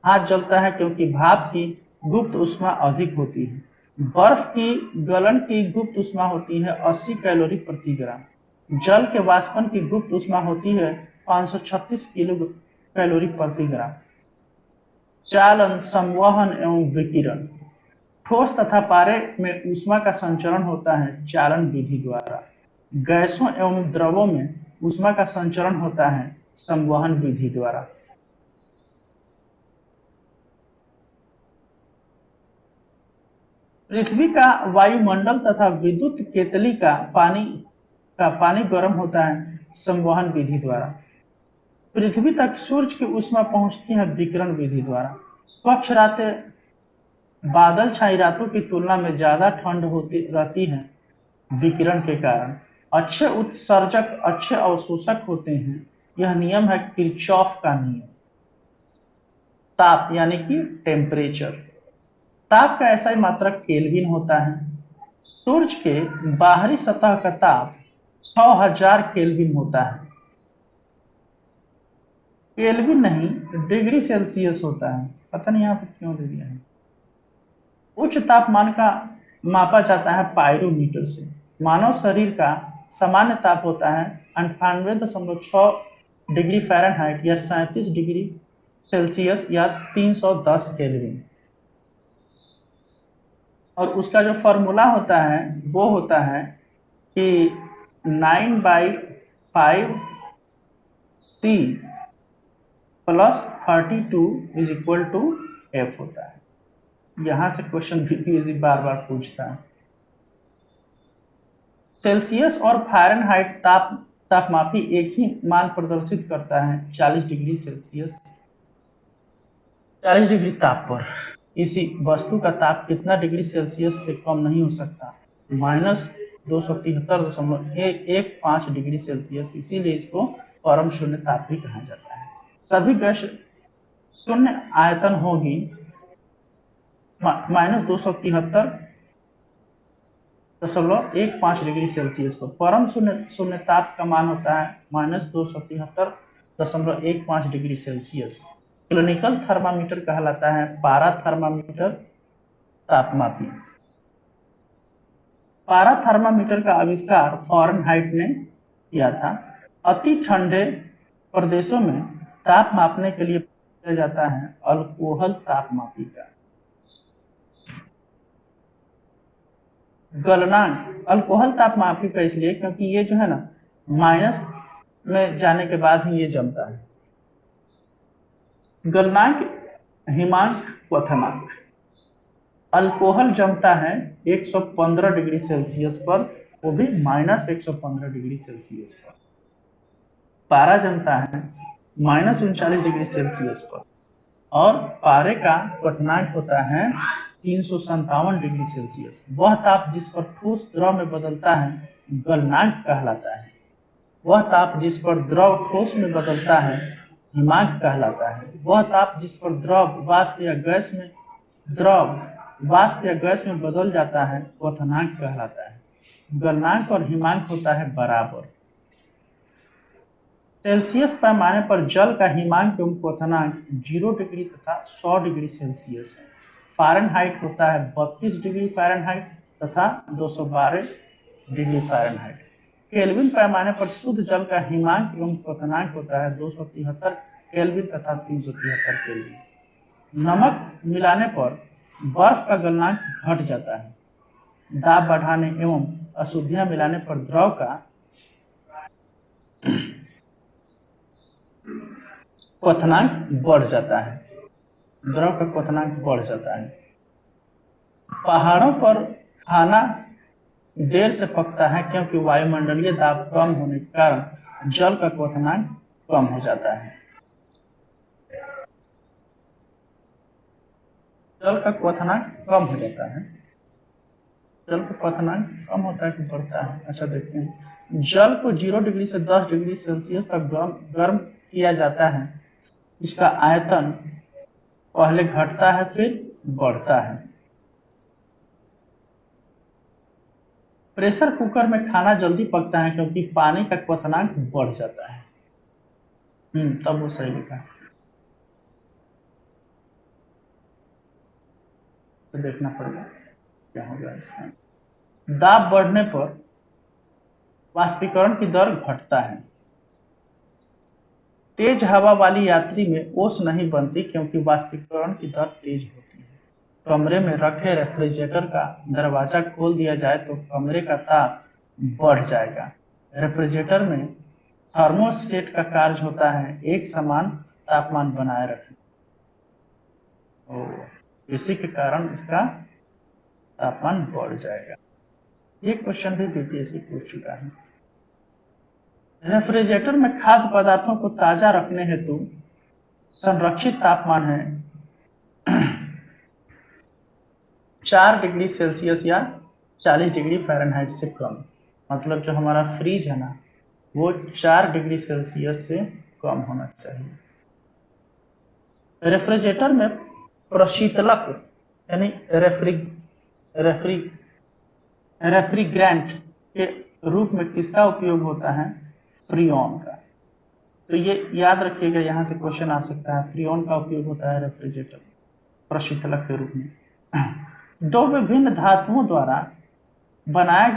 हाथ जलता है क्योंकि भाप की गुप्त ऊष्मा अधिक होती है। बर्फ की गलन की गुप्त ऊष्मा होती है 80 कैलोरी प्रति ग्राम। जल के वाष्पन की गुप्त ऊष्मा होती है 536 किलो कैलोरी प्रति ग्राम। चालन, संवहन एवं विकिरण। ठोस तथा पारे में ऊष्मा का संचरण होता है चालन विधि द्वारा। गैसों एवं द्रवों में ऊष्मा का संचरण होता है संवहन विधि द्वारा। पृथ्वी का वायुमंडल तथा विद्युत केतली का पानी गर्म होता है संवहन विधि द्वारा। पृथ्वी तक सूर्य की ऊष्मा पहुंचती है विकिरण विधि द्वारा। स्वच्छ रातें बादल छाई रातों की तुलना में ज्यादा ठंड होती रहती है विकिरण के कारण। अच्छे उत्सर्जक अच्छे अवशोषक होते हैं। यह नियम है किरचॉफ का नियम। ताप यानी कि टेम्परेचर। ताप का ऐसा ही मात्रक केल्विन होता है। सूर्य के बाहरी सतह का ताप 6000 केल्विन होता है। केल्विन नहीं, डिग्री सेल्सियस होता है। पता नहीं यहाँ पे क्यों दे दिया है। उच्च तापमान का मापा जाता है पायरोमीटर से। मानव शरीर का सामान्य ताप होता है 98.6 डिग्री फ़ारेनहाइट या 37 डिग्री सेल्सियस या 310 केल्विन। और उसका जो फॉर्मूला होता है वो होता है कि 9/5 C प्लस 32 इज इक्वल टू F होता है। यहां से क्वेश्चन बीपीएससी बार बार पूछता है। सेल्सियस और फ़ारेनहाइट तापमापी एक ही मान प्रदर्शित करता है 40 डिग्री सेल्सियस। 40 डिग्री ताप पर किसी वस्तु का ताप कितना डिग्री सेल्सियस से कम नहीं हो सकता, -273.115 डिग्री सेल्सियस। इसीलिए इसको परम शून्य ताप भी कहा जाता है। सभी गैस शून्य आयतन होगी -273.15 डिग्री सेल्सियस पर। परम शून्य ताप का मान होता है -273.15 डिग्री सेल्सियस। क्लिनिकल थर्मामीटर कहलाता है पारा थर्मामीटर तापमापी। पारा थर्मामीटर का आविष्कार फ़ारेनहाइट ने किया था। अति ठंडे प्रदेशों में ताप मापने के लिए किया जाता है अल्कोहल तापमापी का। गलनांक अल्कोहल तापमापी का इसलिए क्योंकि ये जो है ना माइनस में जाने के बाद ही ये जमता है। गलनांक, हिमांक, क्वथनांक। अल्कोहल जमता है 115 डिग्री सेल्सियस पर, वो भी -115 डिग्री सेल्सियस पर। पारा जमता है -39 डिग्री सेल्सियस पर और पारे का क्वथनांक होता है 357 डिग्री सेल्सियस। वह ताप जिस पर ठोस द्रव में बदलता है गलनांक कहलाता है। वह ताप जिस पर द्रव ठोस में बदलता है हिमांक कहलाता है। वह ताप जिस पर द्रव वाष्प या गैस में बदल जाता है क्वथनांक कहलाता है। गलनांक और हिमांक होता है बराबर। सेल्सियस पैमाने पर जल का हिमांक एवं क्वथनांक 0 डिग्री तथा 100 डिग्री सेल्सियस है। फ़ारेनहाइट होता है 32 डिग्री फ़ारेनहाइट तथा 212 डिग्री फ़ारेनहाइट। केल्विन पैमाने पर शुद्ध जल का हिमांक एवं क्वथनांक होता है 273 केल्विन तथा 373 केल्विन। नमक मिलाने पर बर्फ का गलनांक घट जाता है। दाब बढ़ाने एवं अशुद्धियां मिलाने पर द्रव का क्वथनांक बढ़ जाता है, द्रव का क्वथनांक बढ़ जाता है। पहाड़ों पर खाना देर से पकता है क्योंकि वायुमंडलीय दाब कम होने के कारण जल का क्वथनांक कम हो जाता है। जल का क्वथनांक कम हो जाता है। जल का क्वथनांक कम होता है कि बढ़ता है? अच्छा देखते हैं। जल को 0 डिग्री से 10 डिग्री सेल्सियस तक गर्म किया जाता है। इसका आयतन पहले घटता है फिर बढ़ता है। प्रेशर कुकर में खाना जल्दी पकता है क्योंकि पानी का क्वथनांक बढ़ जाता है। तब वो सही लिखा है। तो देखना पड़ेगा क्या होगा इसका। दाब बढ़ने पर वाष्पीकरण की दर घटता है। तेज हवा वाली यात्री में ओस नहीं बनती क्योंकि वाष्पीकरण की दर तेज होती है। कमरे में रखे रेफ्रिजरेटर का दरवाजा खोल दिया जाए तो कमरे का ताप बढ़ जाएगा। रेफ्रिजरेटर में थर्मोस्टेट का कार्य होता है एक समान तापमान बनाए रखना। इसी के कारण इसका तापमान बढ़ जाएगा। ये क्वेश्चन भी बीपीएससी पूछ चुका है। रेफ्रिजरेटर में खाद्य पदार्थों को ताजा रखने हेतु संरक्षित तापमान है 4 डिग्री सेल्सियस या 40 डिग्री फ़ारेनहाइट से कम। मतलब जो हमारा फ्रीज है ना, वो 4 डिग्री सेल्सियस से कम होना चाहिए। रेफ्रिजरेटर में प्रशीतलक यानी रेफ्रिग्रेंट के रूप में किसका उपयोग होता है? फ्रीऑन का। तो ये याद रखिएगा, यहाँ से क्वेश्चन आ सकता है। फ्रीऑन का उपयोग होता है रेफ्रिजरेटर प्रशीतलक के रूप में। दो विभिन्न धातुओं द्वारा बनाया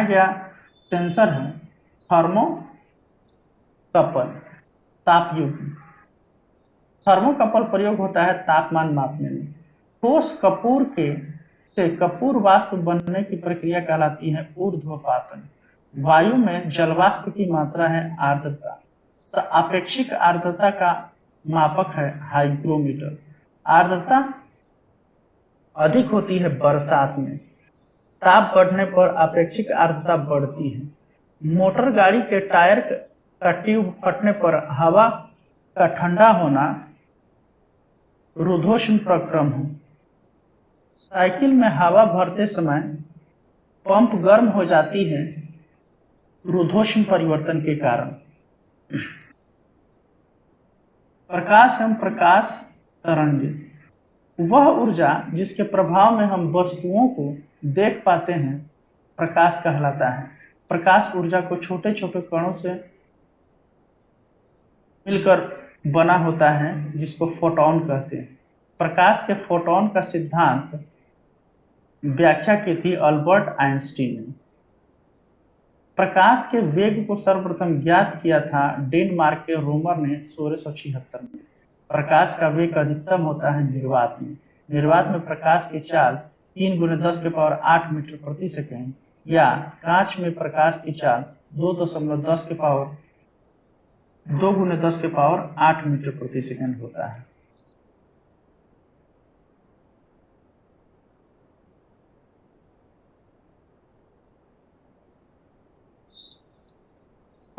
गया सेंसर है थर्मोकपल तापयुग्म। थर्मोकपल प्रयोग होता है तापमान मापने में। ठोस कपूर से कपूर वाष्प बनने की प्रक्रिया कहलाती है ऊर्ध्वपातन। वायु में जलवाष्प की मात्रा है आर्द्रता। आपेक्षिक आर्द्रता का मापक है हाइग्रोमीटर। आर्द्रता अधिक होती है बरसात में। ताप बढ़ने पर अपेक्षिक आर्द्रता बढ़ती है। मोटर गाड़ी के टायर का ट्यूब फटने पर हवा का ठंडा होना रुद्धोष्म प्रक्रम है। साइकिल में हवा भरते समय पंप गर्म हो जाती है रुद्धोष्म परिवर्तन के कारण। प्रकाश एवं प्रकाश तरंग वह ऊर्जा जिसके प्रभाव में हम वस्तुओं को देख पाते हैं प्रकाश कहलाता है। प्रकाश ऊर्जा को छोटे छोटे कणों से मिलकर बना होता है जिसको फोटॉन कहते हैं। प्रकाश के फोटॉन का सिद्धांत व्याख्या की थी अल्बर्ट आइंस्टीन ने। प्रकाश के वेग को सर्वप्रथम ज्ञात किया था डेनमार्क के रोमर ने 1676 में। प्रकाश का वेग अधिकतम होता है निर्वात में। निर्वात में प्रकाश की चाल 3 × 10⁸ मीटर प्रति सेकेंड या कांच में प्रकाश की चाल 2 × 10⁸ मीटर प्रति सेकेंड होता है।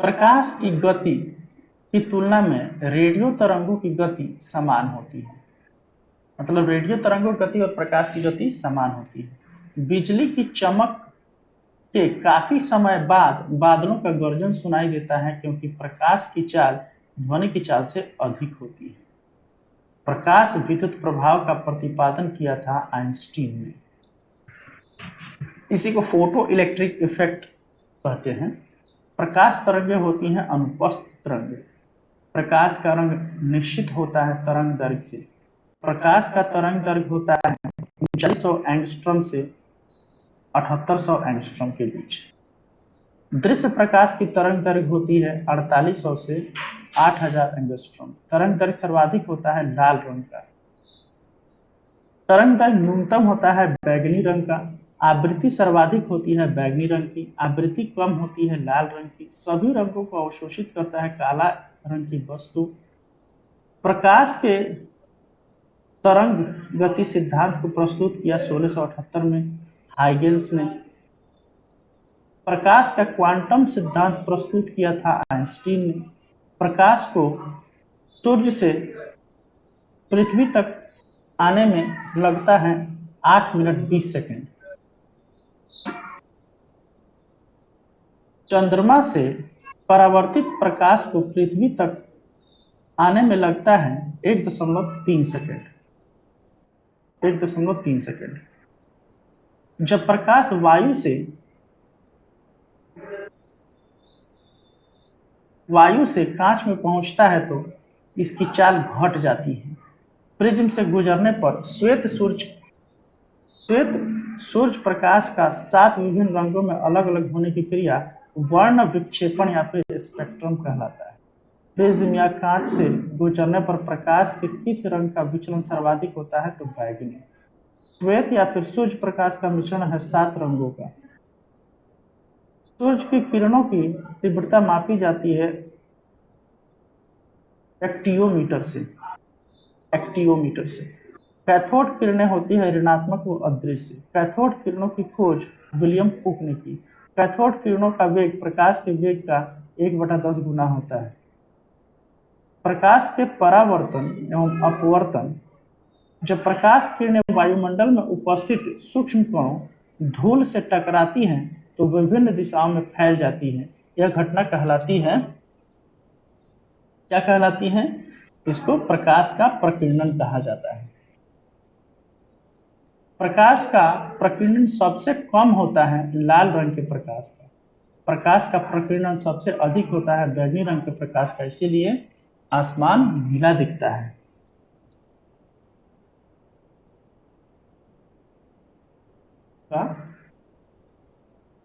प्रकाश की गति की तुलना में रेडियो तरंगों की गति समान होती है। मतलब रेडियो तरंगों की गति और प्रकाश की गति समान होती है। बिजली की चमक के काफी समय बाद बादलों का गर्जन सुनाई देता है क्योंकि प्रकाश की चाल ध्वनि की चाल से अधिक होती है। प्रकाश विद्युत प्रभाव का प्रतिपादन किया था आइंस्टीन ने। इसी को फोटो इलेक्ट्रिक इफेक्ट कहते हैं। प्रकाश तरंगें होती हैं अनुपस्थित तरंगें। प्रकाश का रंग निश्चित होता है तरंग दैर्घ्य से। प्रकाश का तरंग दैर्घ्य होता है 3900 एंगस्ट्रॉम से 7800 एंगस्ट्रॉम के बीच। दृश्य प्रकाश की तरंग दैर्घ्य होती है 4800 से 8000 एंगस्ट्रॉम। तरंग दैर्घ्य सर्वाधिक होता है लाल रंग का। तरंग दैर्घ्य न्यूनतम होता है बैगनी रंग का। आवृत्ति सर्वाधिक होती है बैगनी रंग की। आवृत्ति कम होती है लाल रंग की। सभी रंगों को अवशोषित करता है काला रंग की वस्तु। प्रकाश के तरंग गति सिद्धांत को प्रस्तुत किया 1678 में हाइगेंस ने। प्रकाश का क्वांटम सिद्धांत प्रस्तुत किया था आइंस्टीन ने। प्रकाश को सूर्य से पृथ्वी तक आने में लगता है 8 मिनट 20 सेकंड। चंद्रमा से परावर्तित प्रकाश को पृथ्वी तक आने में लगता है 1.3 सेकंड। 1.3 सेकंड। जब प्रकाश वायु से कांच में पहुंचता है तो इसकी चाल घट जाती है। प्रिज्म से गुजरने पर श्वेत सूर्य प्रकाश का 7 विभिन्न रंगों में अलग अलग होने की क्रिया वर्ण विक्षेपण या फिर स्पेक्ट्रम कहलाता है। प्रिज्म या कांच से गुजरने पर प्रकाश के किस रंग का विचलन सर्वाधिक होता है तो बैगनी। श्वेत या फिर सूर्य प्रकाश का मिश्रण है 7 रंगों का। सूर्य की किरणों की तीव्रता मापी जाती है एक्टियोमीटर से। कैथोड किरणें होती है ऋणात्मक व अदृश्य। कैथोड किरणों की खोज विलियम कुक ने की। कैथोड किरणों का वेग प्रकाश के वेग का 1/10 गुना होता है। प्रकाश के परावर्तन एवं अपवर्तन। जब प्रकाश किरणें वायुमंडल में उपस्थित सूक्ष्म कणों धूल से टकराती हैं तो विभिन्न दिशाओं में फैल जाती हैं। यह घटना कहलाती है, क्या कहलाती है? इसको प्रकाश का प्रकीर्णन कहा जाता है। प्रकाश का प्रकीर्णन सबसे कम होता है लाल रंग के प्रकाश का। प्रकाश का प्रकीर्णन सबसे अधिक होता है बैंगनी रंग के प्रकाश का, इसीलिए आसमान नीला दिखता है।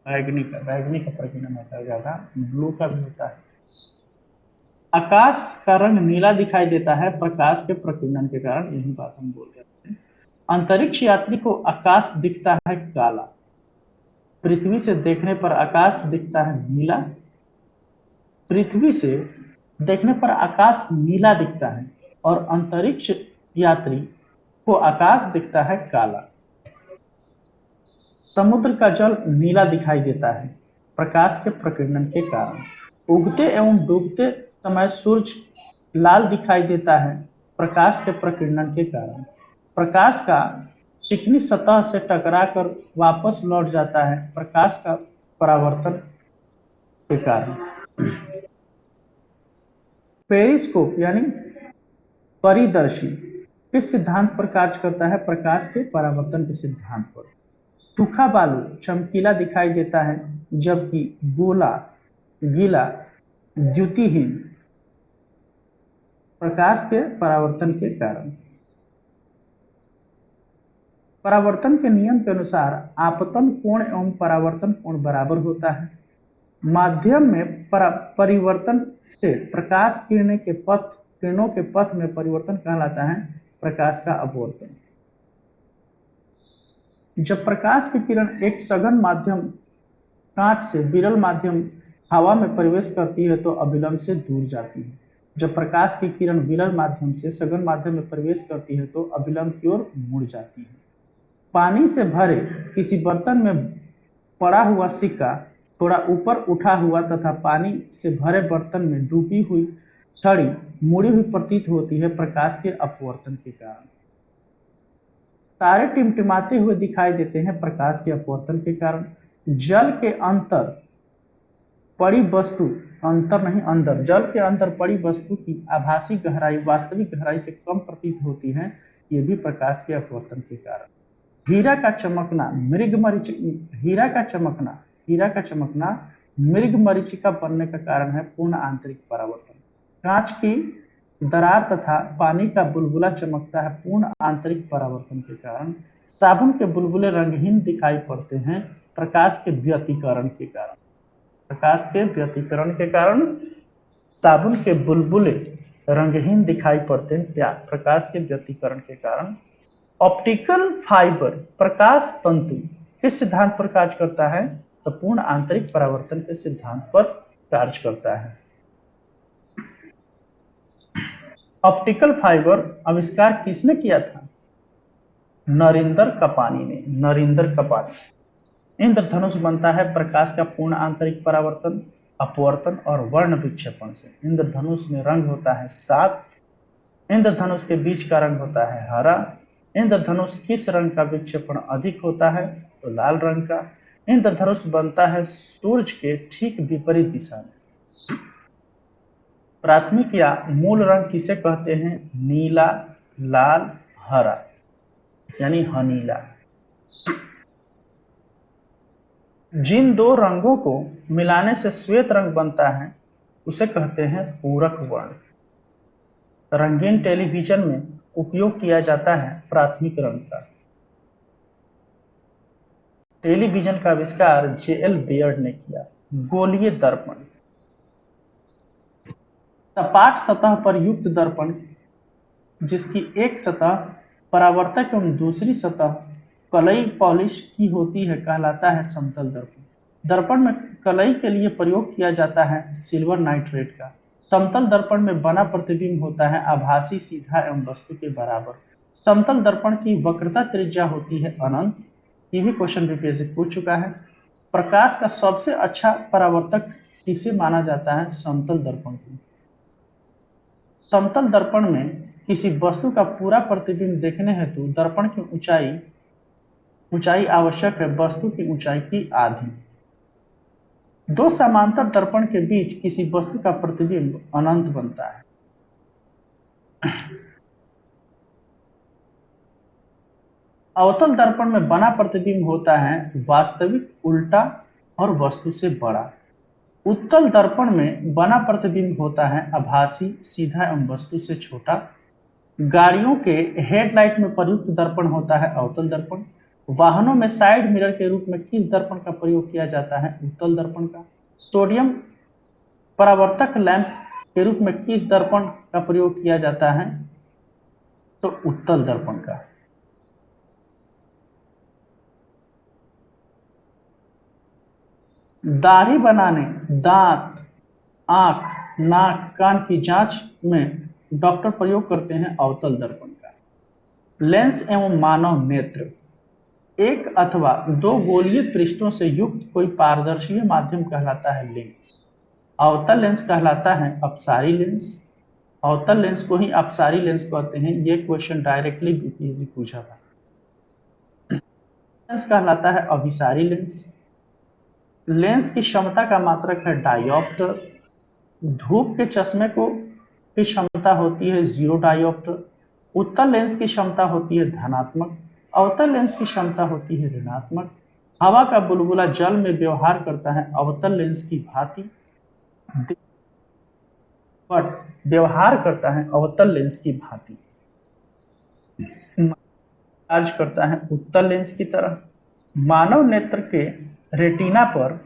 बैगनी का प्रकीर्णन होता है ज्यादा, ब्लू का भी होता है। आकाश का रंग नीला दिखाई देता है प्रकाश के प्रकीर्णन के कारण, यही बात हम बोल रहे थे। अंतरिक्ष यात्री को आकाश दिखता है काला। पृथ्वी से देखने पर आकाश दिखता है नीला। पृथ्वी से देखने पर आकाश नीला दिखता है और अंतरिक्ष यात्री को आकाश दिखता है काला। समुद्र का जल नीला दिखाई देता है प्रकाश के प्रकीर्णन के कारण। उगते एवं डूबते समय सूर्य लाल दिखाई देता है प्रकाश के प्रकीर्णन के कारण। प्रकाश का चिकनी सतह से टकराकर वापस लौट जाता है प्रकाश का परावर्तन के कारण। पेरिस्कोप यानी परिदर्शी किस सिद्धांत पर कार्य करता है? प्रकाश के परावर्तन के सिद्धांत पर। सूखा बालू चमकीला दिखाई देता है जबकि गीला द्युतिहीन, प्रकाश के परावर्तन के कारण। परावर्तन के नियम के अनुसार आपतन कोण एवं परावर्तन कोण बराबर होता है। माध्यम में परिवर्तन से प्रकाश किरणों के पथ में परिवर्तन कहलाता है प्रकाश का अपवर्तन। जब प्रकाश की किरण एक सघन माध्यम कांच से विरल माध्यम हवा में प्रवेश करती है तो अभिलंब से दूर जाती है। जब प्रकाश की किरण विरल माध्यम से सघन माध्यम में प्रवेश करती है तो अभिलंब की ओर मुड़ जाती है। पानी से भरे किसी बर्तन में पड़ा हुआ सिक्का थोड़ा ऊपर उठा हुआ तथा पानी से भरे बर्तन में डूबी हुई छड़ी मुड़ी हुई प्रतीत होती है प्रकाश के अपवर्तन के कारण। तारे टिमटिमाते हुए दिखाई देते हैं प्रकाश के अपवर्तन के कारण। जल के अंदर पड़ी वस्तु की आभासी गहराई वास्तविक गहराई से कम प्रतीत होती है, ये भी प्रकाश के अपवर्तन के कारण। हीरा का चमकना मृगमरीचिका बनने का कारण है पूर्ण आंतरिक परावर्तन। कांच की दरार तथा पानी का बुलबुला चमकता है पूर्ण आंतरिक परावर्तन के कारण। साबुन के बुलबुले रंगहीन दिखाई पड़ते हैं प्रकाश के व्यतिकरण के कारण। साबुन के बुलबुले रंगहीन दिखाई पड़ते हैं प्रकाश के व्यतिकरण के कारण। ऑप्टिकल फाइबर प्रकाश तंतु किस सिद्धांत पर कार्य करता है? तो पूर्ण आंतरिक परावर्तन के सिद्धांत पर कार्य करता है। ऑप्टिकल फाइबर आविष्कार किसने किया था? नरेंद्र कपानी ने। नरेंद्र कपानी। इंद्रधनुष बनता है प्रकाश का पूर्ण आंतरिक परावर्तन, अपवर्तन और वर्ण विक्षेपण से। इंद्रधनुष में रंग होता है 7। इंद्रधनुष के बीच का रंग होता है हरा। इंद्रधनुष किस रंग का विक्षेपण अधिक होता है? तो लाल रंग का। इंद्रधनुष बनता है सूर्य के ठीक विपरीत दिशा में। प्राथमिक या मूल रंग किसे कहते हैं? नीला, लाल, हरा, यानी हनीला। जिन दो रंगों को मिलाने से श्वेत रंग बनता है उसे कहते हैं पूरक वर्ण। रंगीन टेलीविजन में उपयोग किया जाता है प्राथमिक रंग का। टेलीविजन का आविष्कार जे.एल. बेयर्ड ने किया। गोलीय दर्पण। सपाट सतह पर युक्त दर्पण जिसकी एक सतह परावर्तक एवं दूसरी सतह कलई पॉलिश की होती है कहलाता है समतल दर्पण। दर्पण में कलई के लिए प्रयोग किया जाता है सिल्वर नाइट्रेट का। समतल दर्पण में बना प्रतिबिंब होता है आभासी, सीधा एवं वस्तु के बराबर। समतल दर्पण की वक्रता त्रिज्या होती है अनंत। ये भी क्वेश्चन रिपीट से पूछ चुका है। प्रकाश का सबसे अच्छा परावर्तक किसे माना जाता है? समतल दर्पण को। समतल दर्पण में किसी वस्तु का पूरा प्रतिबिंब देखने हेतु दर्पण की ऊंचाई आवश्यक है वस्तु की ऊंचाई की आधी। दो समांतर दर्पण के बीच किसी वस्तु का प्रतिबिंब अनंत बनता है। अवतल दर्पण में बना प्रतिबिंब होता है वास्तविक, उल्टा और वस्तु से बड़ा। उत्तल दर्पण में बना प्रतिबिंब होता है आभासी, सीधा एवं वस्तु से छोटा। गाड़ियों के हेडलाइट में प्रयुक्त दर्पण होता है अवतल दर्पण। वाहनों में साइड मिरर के रूप में किस दर्पण का प्रयोग किया जाता है? उत्तल दर्पण का। सोडियम परावर्तक लैंप के रूप में किस दर्पण का प्रयोग किया जाता है? तो उत्तल दर्पण का। दाढ़ी बनाने, दांत, आंख, नाक, कान की जांच में डॉक्टर प्रयोग करते हैं अवतल दर्पण का। लेंस एवं मानव नेत्र। एक अथवा दो गोलीय पृष्ठों से युक्त कोई पारदर्शी माध्यम कहलाता है लेंस। अवतल लेंस कहलाता है अपसारी लेंस। अवतल लेंस को ही अपसारी लेंस कहते हैं। ये क्वेश्चन डायरेक्टली यूपीएससी पूछा था। लेंस कहलाता है अभिसारी लेंस। लेंस की क्षमता का मात्रक है डायोप्टर। धूप के चश्मे की क्षमता होती है 0 डायोप्टर। उत्तल लेंस की क्षमता होती है धनात्मक। अवतल लेंस की क्षमता होती है ऋणात्मक। हवा का बुलबुला जल में व्यवहार करता है अवतल लेंस की भांति, बट व्यवहार करता है अवतल लेंस की भांति, कार्य करता है उत्तल लेंस की तरह। मानव नेत्र के रेटिना पर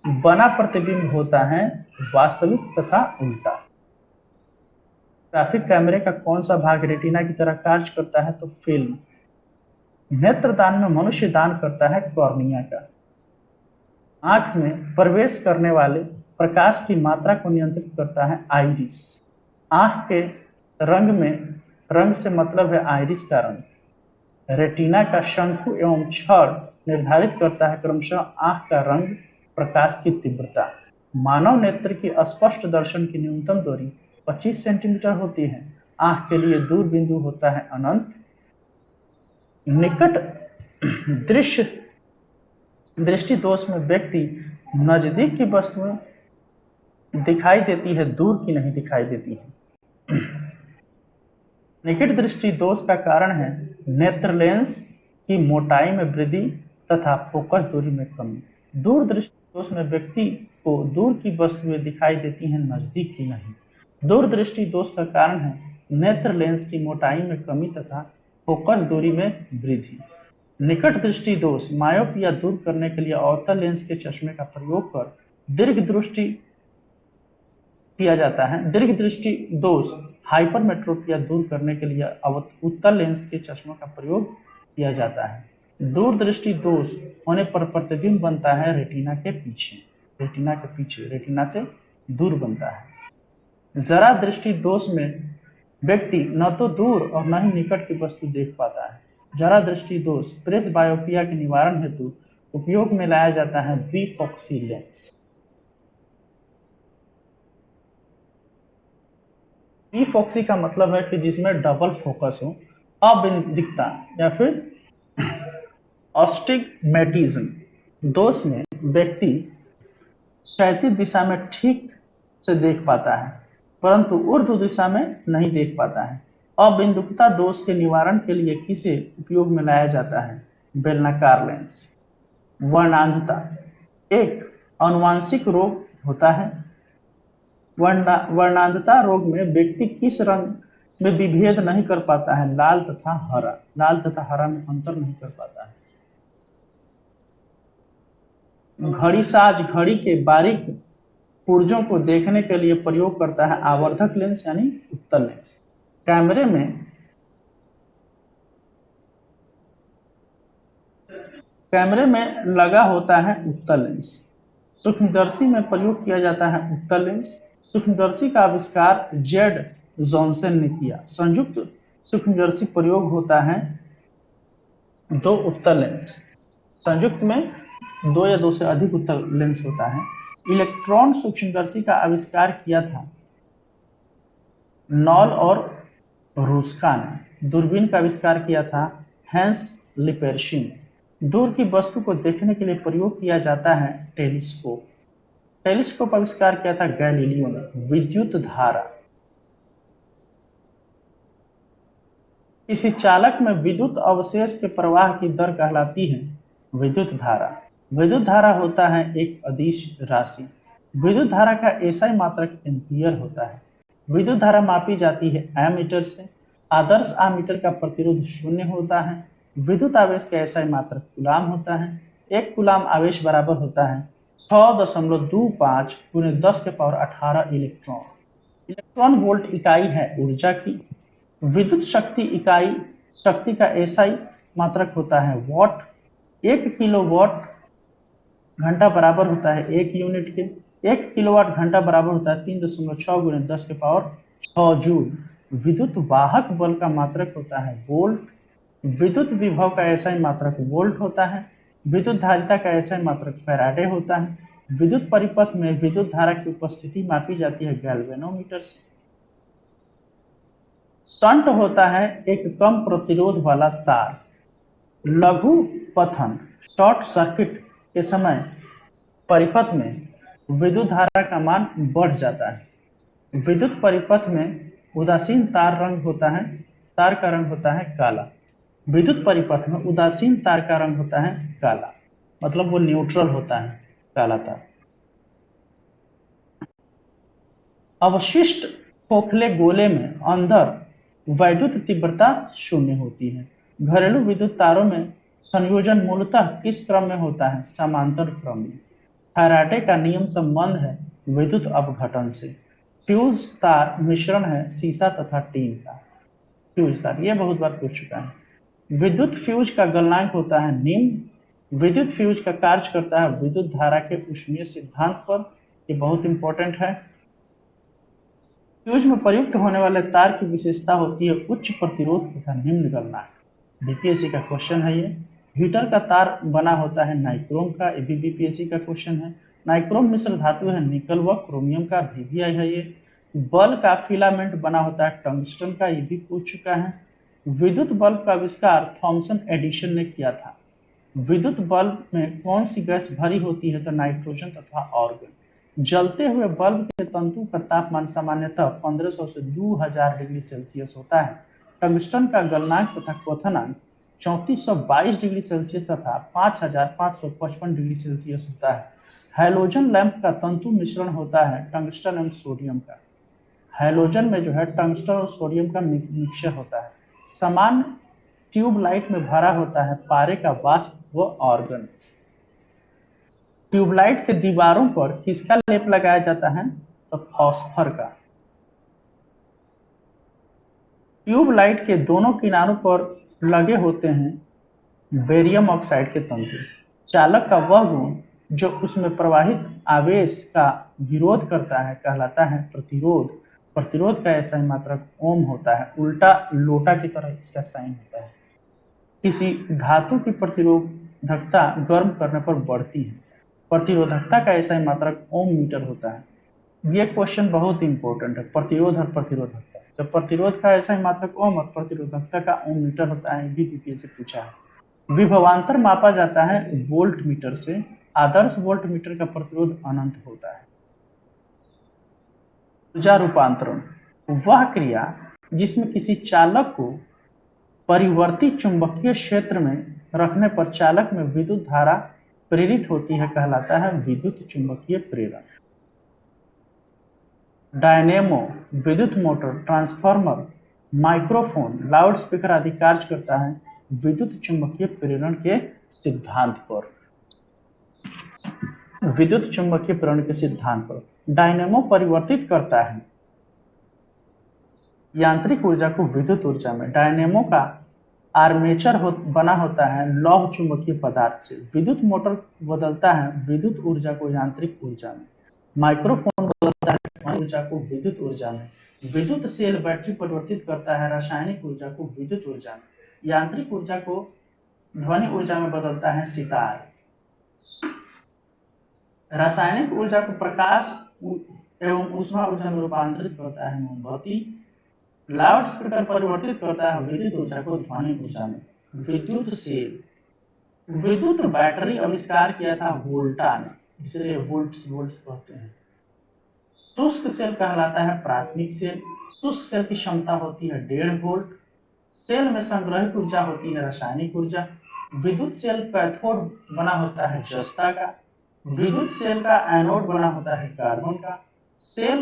बना प्रतिबिंब होता है वास्तविक तथा उल्टा। ग्राफिक कैमरे का कौन सा भाग रेटिना की तरह कार्य करता है? तो फिल्म। नेत्रदान में मनुष्य दान करता है कॉर्निया का। आंख में प्रवेश करने वाले प्रकाश की मात्रा को नियंत्रित करता है आइरिस। आंख के रंग से मतलब है आइरिस का रंग। रेटिना का शंकु एवं छड़ निर्धारित करता है क्रमशः आंख का रंग, प्रकाश की तीव्रता। मानव नेत्र की स्पष्ट दर्शन की न्यूनतम दूरी 25 सेंटीमीटर होती है। आंख के लिए दूर बिंदु होता है अनंत। निकट दृष्टि दोष में व्यक्ति नजदीक की वस्तुएं दिखाई देती है, दूर की नहीं दिखाई देती है। निकट दृष्टि दोष का कारण है नेत्र लेंस की मोटाई में वृद्धि तथा फोकस दूरी में कमी। दूर दृष्टि दोष में व्यक्ति को दूर की वस्तुएं दिखाई देती हैं, नजदीक की नहीं। दूर दृष्टि दोष का कारण है नेत्र लेंस की मोटाई में कमी तथा फोकस दूरी में वृद्धि। निकट दृष्टि दोष मायोपिया दूर करने के लिए अवतल लेंस के चश्मे का प्रयोग कर दीर्घ दृष्टि किया जाता है। दीर्घ दृष्टि दोष हाइपरमेट्रोपिया दूर करने के लिए उत्तल लेंस के चश्मों का प्रयोग किया जाता है। दूर दृष्टि दोष होने पर प्रतिबिंब बनता है रेटिना के पीछे, रेटिना से दूर बनता है। जरा दृष्टि दोष में व्यक्ति न तो दूर और न ही निकट की वस्तु देख पाता है। जरा दृष्टि दोष प्रेस बायोपिया के निवारण हेतु उपयोग में लाया जाता है बिफोक्सी लेंस। बिफोक्सी का मतलब है कि जिसमें डबल फोकस हो, अबिंदिकता या फिर अस्टिग्मेटिज्म दोष में व्यक्ति क्षैतिज दिशा में ठीक से देख पाता है परंतु ऊर्ध्व दिशा में नहीं देख पाता है। अबिंदुकता दोष के निवारण के लिए किसे उपयोग में लाया जाता है? बेलनाकार लेंस। वर्णांधता एक अनुवांशिक रोग होता है। वर्णांधता रोग में व्यक्ति किस रंग में विभेद नहीं कर पाता है? लाल तथा हरा। लाल तथा हरा में अंतर नहीं कर पाता है। घड़ी साज घड़ी के बारीक पुर्जों को देखने के लिए प्रयोग करता है आवर्धक लेंस यानी उत्तल लेंस। कैमरे में लगा होता है उत्तल लेंस। सूक्ष्मदर्शी में प्रयोग किया जाता है उत्तल लेंस। सूक्ष्मदर्शी का आविष्कार जेड जॉनसन ने किया। संयुक्त सूक्ष्मदर्शी प्रयोग होता है दो उत्तल लेंस। संयुक्त में दो या दो से अधिक उत्तल लेंस होता है। इलेक्ट्रॉन सूक्ष्मदर्शी का आविष्कार किया था नॉल और रूस्का ने। दूरबीन का आविष्कार किया था हैंस लिपेर्शी ने। दूर की वस्तु को देखने के लिए प्रयोग किया जाता है टेलीस्कोप। टेलीस्कोप आविष्कार किया था गैलीलियो ने। विद्युत धारा किसी चालक में विद्युत अवशेष के प्रवाह की दर कहलाती है विद्युत धारा। विद्युत धारा होता है एक अदिश राशि। विद्युत धारा का एसआई मात्रक एम्पियर होता है। विद्युत धारा मापी जाती है एमीटर से। आदर्श आमीटर का प्रतिरोध 0 होता है। विद्युत आवेश का एसआई मात्रक कूलाम होता है। एक कूलाम आवेश बराबर होता है 6.25 × 10⁻18 इलेक्ट्रॉन। इलेक्ट्रॉन वोल्ट इकाई है ऊर्जा की। विद्युत शक्ति इकाई शक्ति का एसआई मात्रक होता है वॉट। 1 किलोवाट घंटा बराबर होता है 1 यूनिट के। 1 किलोवाट घंटा बराबर होता है 3.6 × 10⁻6 जूल। विद्युत वाहक बल का मात्रक होता है वोल्ट। विद्युत विभव का एसआई मात्रक वोल्ट होता है। विद्युत धारिता का एसआई मात्रक फैराडे होता है। विद्युत परिपथ में विद्युत धारा की उपस्थिति मापी जाती है गैल्वेनोमीटर से। शंट होता है एक कम प्रतिरोध वाला तार। लघु पथन शॉर्ट सर्किट के समय परिपथ में विद्युत धारा का मान बढ़ जाता है। विद्युत परिपथ में उदासीन तार का रंग होता है काला। विद्युत परिपथ में उदासीन तार का रंग होता है काला, मतलब वो न्यूट्रल होता है काला तार। अवशिष्ट खोखले गोले में अंदर वैद्युत तीव्रता 0 होती है। घरेलू विद्युत तारों में संयोजन मूलतः किस क्रम में होता है? समांतर क्रम में। फैराडे का नियम संबंध है विद्युत अपघटन से। फ्यूज तार मिश्रण है सीसा तथा टीन का। फ्यूज तार ये बहुत बार पूछ चुका है। विद्युत फ्यूज का गलनांक होता है निम्न। विद्युत फ्यूज का कार्य करता है विद्युत धारा के ऊष्मीय सिद्धांत पर। ये बहुत इंपॉर्टेंट है। फ्यूज में प्रयुक्त होने वाले तार की विशेषता होती है उच्च प्रतिरोध तथा निम्न गलनांक। बीपीएससी का क्वेश्चन है ये। हीटर का तार बना होता है नाइक्रोम का। ये भी बीपीएससी का क्वेश्चन है। नाइक्रोम मिश्र धातु है निकल व क्रोमियम का। VVI है ये। बल्ब का फिलामेंट बना होता है टंगस्टन का। ये भी पूछ चुका है। विद्युत बल्ब का आविष्कार थॉमसन एडिसन ने किया था। विद्युत बल्ब में कौन सी गैस भरी होती है? तो नाइट्रोजन तथा ऑर्गन। जलते हुए बल्ब के तंतु का तापमान सामान्यतः 1500 से 2000 डिग्री सेल्सियस होता है। टंगस्टन का गलनांक तथा क्वथनांक 3422 डिग्री सेल्सियस तथा 5555 डिग्री सेल्सियस होता है। हैलोजन लैंप का तंतु मिश्रण होता है टंगस्टन एवं सोडियम का। हैलोजन में जो है टंगस्टन और सोडियम का मिक्सचर होता है। सामान्य ट्यूबलाइट में भरा होता है पारे का वाष्प व ऑर्गन। ट्यूबलाइट के दीवारों पर किसका लेप लगाया जाता है? तो फॉस्फर का। ट्यूबलाइट के दोनों किनारों पर लगे होते हैं बेरियम ऑक्साइड के तंतु। चालक का वह गुण जो उसमें प्रवाहित आवेश का विरोध करता है कहलाता है प्रतिरोध। प्रतिरोध का SI मात्रक ओम होता है, उल्टा लोटा की तरह इसका साइन होता है। किसी धातु की प्रतिरोधकता गर्म करने पर बढ़ती है, प्रतिरोधकता का SI मात्रक ओम मीटर होता है। ये क्वेश्चन बहुत इंपॉर्टेंट है, प्रतिरोध और प्रतिरोधकता। जब प्रतिरोध का SI मात्रक ओम और प्रतिरोधकता का ओम मीटर होता है, भी बीपीएससी से पूछा है। विभवांतर मापा जाता है वोल्ट मीटर से, आदर्श वोल्ट मीटर का प्रतिरोध अनंत होता है। ऊर्जा रूपांतरण वह क्रिया जिसमें किसी चालक को परिवर्ती चुंबकीय क्षेत्र में रखने पर चालक में विद्युत धारा प्रेरित होती है, कहलाता है विद्युत चुंबकीय प्रेरण। डायनेमो, विद्युत मोटर, ट्रांसफार्मर, माइक्रोफोन, लाउडस्पीकर आदि कार्य करता है विद्युत चुंबकीय प्रेरण के सिद्धांत पर। विद्युत चुंबकीय प्रेरण के सिद्धांत पर डायनेमो परिवर्तित करता है यांत्रिक ऊर्जा को विद्युत ऊर्जा में। डायनेमो का आर्मेचर बना होता है लौह चुंबकीय पदार्थ से। विद्युत मोटर बदलता है विद्युत ऊर्जा को यांत्रिक ऊर्जा में। माइक्रोफोन बदलता है ऊर्जा को विद्युत ऊर्जा में। विद्युत सेल बैटरी परिवर्तित करता है रासायनिक ऊर्जा को विद्युत ऊर्जा में। यांत्रिक ऊर्जा को ध्वनि ऊर्जा में बदलता है सितार। रासायनिक ऊर्जा को प्रकाश एवं ऊष्मा ऊर्जा में रूपांतरित करता है मोमबत्ती। लाउड स्पीकर परिवर्तित करता है विद्युत ऊर्जा को ध्वनि ऊर्जा में। विद्युत सेल, विद्युत बैटरी आविष्कार किया था वोल्टा ने, इसलिए वोल्ट्स कहते हैं। शुष्क सेल कहलाता है प्राथमिक सेल। शुष्क सेल की क्षमता होती है 1.5 वोल्ट। सेल में संग्रहित ऊर्जा होती है रासायनिक ऊर्जा। विद्युत सेल कैथोड बना होता है जस्ता का। विद्युत सेल का एनोड बना होता है कार्बन का। सेल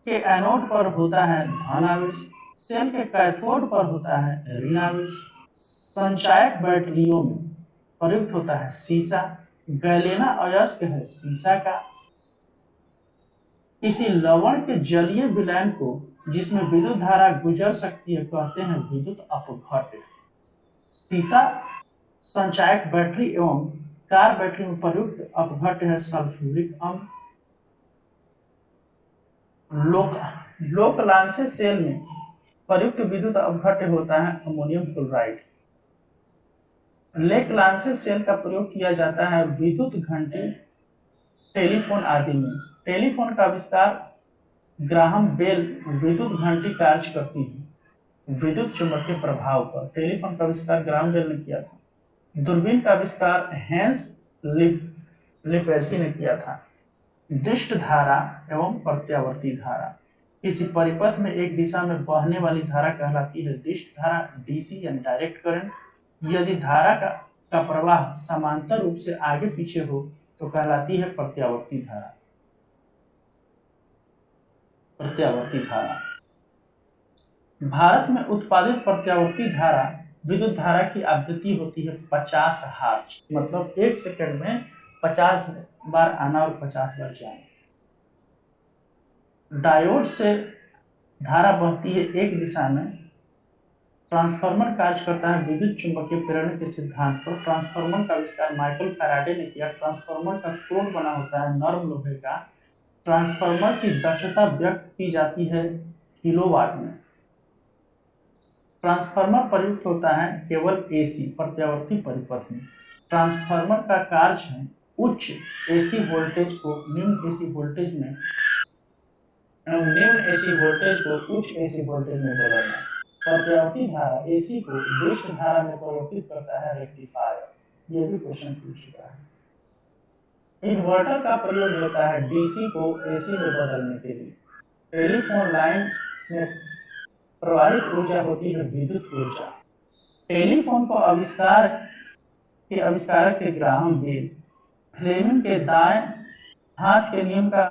के एनोड पर होता है धन आवेश, सेल के कैथोड पर होता है ऋण आवेश। संचायक बैटरियों में प्रयुक्त होता है सीसा। गैलेना अयस्क है सीसा का। किसी लवण के जलीय विलयन को जिसमें विद्युत धारा गुजर सकती है कहते हैं विद्युत अपघट्य। सीसा संचायक बैटरी एवं कार बैटरी में प्रयुक्त अपघट्य है सल्फ्यूरिक अम्ल। लोकलांसे सेल में प्रयुक्त विद्युत अपघट्य होता है अमोनियम क्लोराइड। लेकलांसे सेल का प्रयोग किया जाता है विद्युत घंटी, टेलीफोन आदि में। टेलीफोन का आविष्कार ग्राहम बेल विद्युत घंटी कार्य करती है विद्युत चुंबकीय प्रभाव पर। टेलीफोन का आविष्कार ग्राहम बेल ने किया था। दूरबीन का आविष्कार हेंस लिपेसी ने किया था। दिष्ट धारा एवं प्रत्यावर्ती धारा, किसी परिपथ में एक दिशा में बहने वाली धारा कहलाती है दिष्ट धारा, डीसी यानी डायरेक्ट करंट। यदि धारा का प्रवाह समांतर रूप से आगे पीछे हो तो कहलाती है प्रत्यावर्ती धारा। प्रत्यावर्ती धारा भारत में उत्पादित प्रत्यावर्ती धारा विद्युत धारा की आवृत्ति होती है 50 हर्ट्ज, मतलब 1 सेकंड में 50 बार आना और 50 बार जाना। डायोड से धारा बहती है एक दिशा में। ट्रांसफार्मर कार्य करता है विद्युत चुंबकीय प्रेरण के सिद्धांत पर। ट्रांसफार्मर का आविष्कार माइकल फैराडे ने किया। ट्रांसफार्मर का कोण बना होता है नर्म लोहे का। ट्रांसफार्मर की दक्षता व्यक्त की जाती है किलोवाट में। ट्रांसफार्मर प्रयुक्त होता है केवल एसी प्रत्यावर्ती परिपथ में। ट्रांसफार्मर का कार्य है उच्च एसी वोल्टेज को निम्न एसी वोल्टेज में निम्न एसी वोल्टेज को उच्च एसी वोल्टेज में बदलना। प्रत्यावर्ती धारा एसी को दिष्ट धारा में परिवर्तित करता है रेक्टिफायर। ये भी क्वेश्चन पूछ चुका है। इन्वर्टर का प्रयोग होता है डीसी को एसी में बदलने के लिए। टेलीफोन लाइन में प्रवाहित ऊर्जा होती है विद्युत ऊर्जा। टेलीफोन को आविष्कारक थे ग्राहम बेल। फ्लेमिंग के दाएं हाथ के नियम का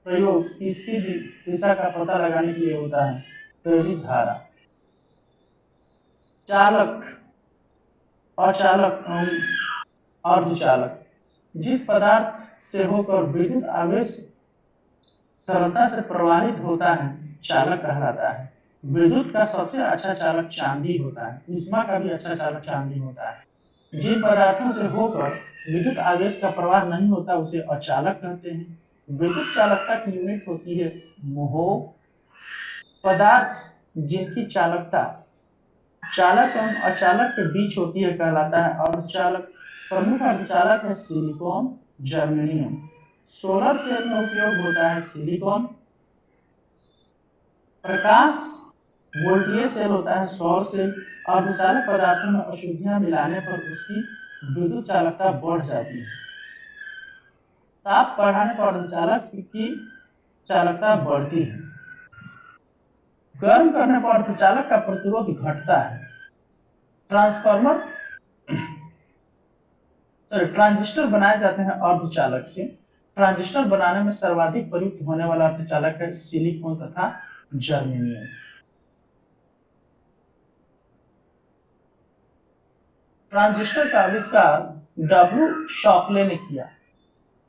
प्रयोग इसकी दिशा का पता लगाने के लिए होता है प्रेरित धारा। चालक, अचालक, अर्धचालक, जिस पदार्थ से होकर विद्युत आवेश सरलता से प्रवाहित होता है चालक कहलाता है। विद्युत का सबसे अच्छा चालक चांदी होता है। ऊष्मा का भी अच्छा चालक चांदी होता है। जिन पदार्थों से होकर विद्युत आवेश का प्रवाह नहीं होता उसे अचालक कहते हैं। विद्युत चालकता की यूनिट होती है मोह। पदार्थ जिनकी चालकता चालक एवं अचालक के बीच होती है कहलाता है अर्धचालक। प्रमुख अर्धचालक है सिलिकॉन, जर्मेनियम। सोलर सेल में उपयोग होता है सिलिकॉन। प्रकाश वोल्टीय सेल होता है सौर सेल। अर्धचालक पदार्थों में अशुद्धियां मिलाने पर उसकी विद्युत चालकता बढ़ जाती है। ताप बढ़ाने पर अर्धचालक की चालकता बढ़ती है। गर्म करने पर अर्धचालक का प्रतिरोध घटता है। ट्रांसफार्मर ट्रांजिस्टर बनाए जाते हैं अर्धचालक से। ट्रांजिस्टर बनाने में सर्वाधिक प्रयुक्त होने वाला अर्धचालक है सिलिकॉन तथा जर्मेनियम। ट्रांजिस्टर का आविष्कार डब्ल्यू शॉकले ने किया।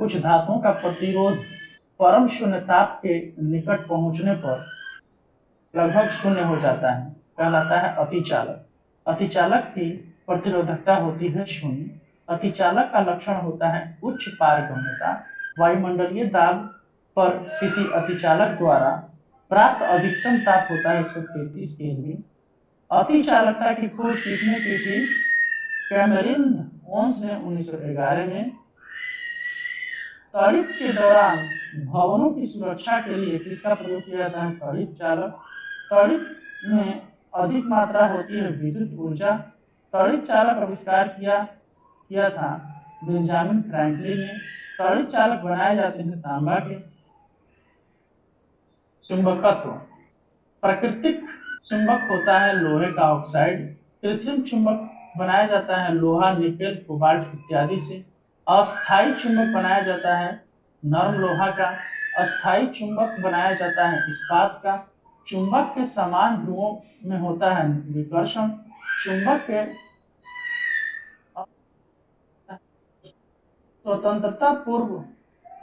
कुछ धातुओं का प्रतिरोध परम शून्य ताप के निकट पहुंचने पर लगभग शून्य हो जाता है, कहलाता है अतिचालक। अतिचालक की प्रतिरोधकता होती है शून्य। अतिचालक का लक्षण होता है उच्च पारगम्यता। वायुमंडलीय दाब पर किसी अतिचालक द्वारा प्राप्त अधिकतम ताप होता है 133 केल्विन। अतिचालकता की खोज किसने की थी? कैमरिन ओन्स ने 1911 में। तड़ित के दौरान भवनों की सुरक्षा के लिए किसका प्रयोग किया जाता है? तड़ित चालक। तड़ित में अधिक मात्रा होती है विद्युत ऊर्जा। तड़ित चालक आविष्कार किया था बेंजामिन फ्रैंकलिन ने। तड़ित चालक बनाए जाते हैं तांबा के। चुंबकत्व प्राकृतिक चुंबक होता है लोहे का ऑक्साइड। कृत्रिम चुंबक बनाया जाता है लोहा, निकेल, कोबाल्ट इत्यादि से। अस्थायी चुंबक बनाया जाता है नरम लोहा का। अस्थायी चुंबक बनाया जाता है इस्पात का। चुंबक के समान ध्रुवों में होता है विकर्षण। चुंबक के स्वतंत्रता पूर्व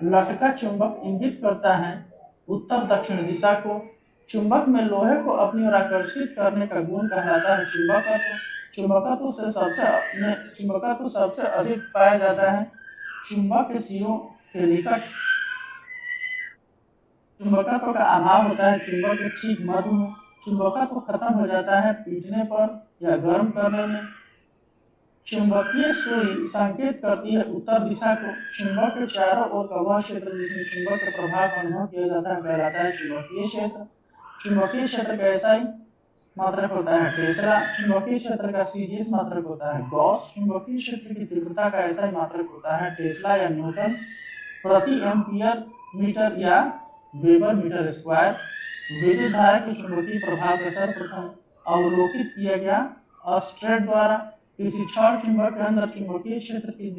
लटका चुंबक इंगित करता है उत्तर दक्षिण दिशा को। चुंबक में लोहे को अपनी ओर आकर्षित करने का गुण कहलाता है चुंबकत्व। चुंबकत्व सबसे अधिक पाया जाता है चुंबक के सिरों के निकट। चुंबकत्व का अभाव होता है चुंबक के ठीक मध्य में। चुंबकत्व खत्म हो जाता है पीटने पर या गर्म करने में। चुंबकीय सुई संकेत करती है उत्तर दिशा को। चुंबक के चारों ओर का वह क्षेत्र जिसमें चुंबक के प्रभाव का अनुभव किया जाता है कहलाता है चुंबकीय क्षेत्र। चुंबकीय क्षेत्र का एसआई मात्रक होता है टेस्ला। चुंबकीय क्षेत्र का सीजीएस मात्रक होता है गॉस। चुंबकीय क्षेत्र की तीव्रता का एसआई मात्रक होता है टेस्ला या न्यूटन प्रति एम्पियर मीटर या वेबर मीटर स्क्वायर। विद्युत धारा के चुंबकीय प्रभाव का सर्वप्रथम अवलोकित किया गया ऑस्ट्रेट द्वारा। किसी क्षण चुंबक के अंदर चुंबकीय क्षेत्र की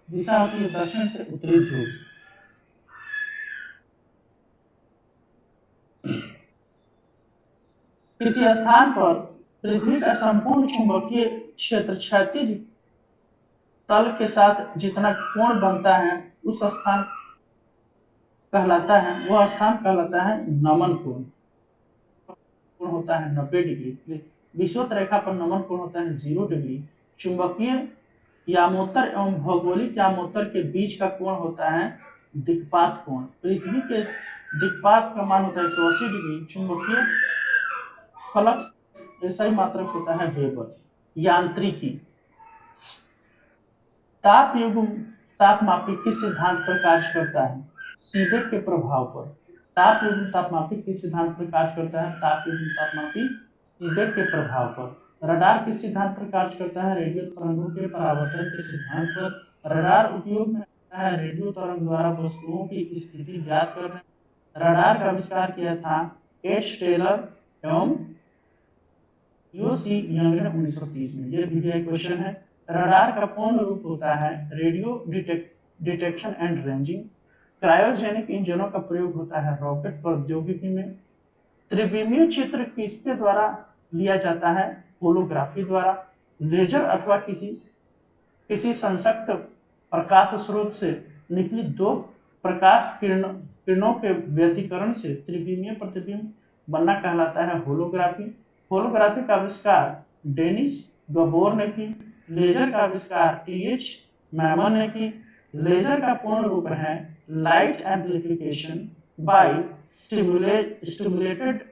दिशा होती है दक्षिण से उत्तरी ध्रुव। किसी स्थान पर पृथ्वी का संपूर्ण चुंबकीय क्षेत्र क्षैतिज तल के साथ जितना कोण बनता है उस स्थान कहलाता है वह स्थान कहलाता है नमन कोण। कोण होता है 90 डिग्री। विषुवत रेखा पर नमन कोण होता है 0 डिग्री। चुंबकीय यामोत्तर एवं भौगोलिक यामोत्तर के बीच का कोण होता है दिक्पात कोण। पृथ्वी के दिक्पात का मान होता है 180 डिग्री। चुंबकीय फ्लक्स एसआई मात्रक होता है वेबर। यांत्रिकी तापमापी किस सिद्धांत पर कार्य करता है? सीबेक के प्रभाव पर। तापमापी किस सिद्धांत पर कार्य करता है? तापमापी सीबेक के प्रभाव पर। रडार किस सिद्धांत पर कार्य करता है? रेडियो तरंगों के परावर्तन के सिद्धांत पर। रडार उपयोग में आता है रेडियो तरंग द्वारा वस्तुओं की स्थिति ज्ञात करने। रडार का आविष्कार किया था एच टेलर एवं यूसी यंग ने 1930 में। ये भी एक क्वेश्चन है। रडार का पूर्ण रूप होता है radio detection and ranging. Cryogenic इंजनों का प्रयोग होता है रॉकेट प्रौद्योगिकी में। त्रिविमीय चित्र किसके द्वारा लिया जाता है? होलोग्राफी द्वारा। लेजर अथवा किसी संसक्त प्रकाश स्रोत से निकली दो प्रकाश किरणों के व्यतिकरण से त्रिविमीय प्रतिबिंब बनना कहलाता है होलोग्राफी। होलोग्राफी का आविष्कार डेनिस गबोर ने की। लेजर का आविष्कार टीएच मैमन ने की। लेजर का पूर्ण रूप है light amplification by stimulated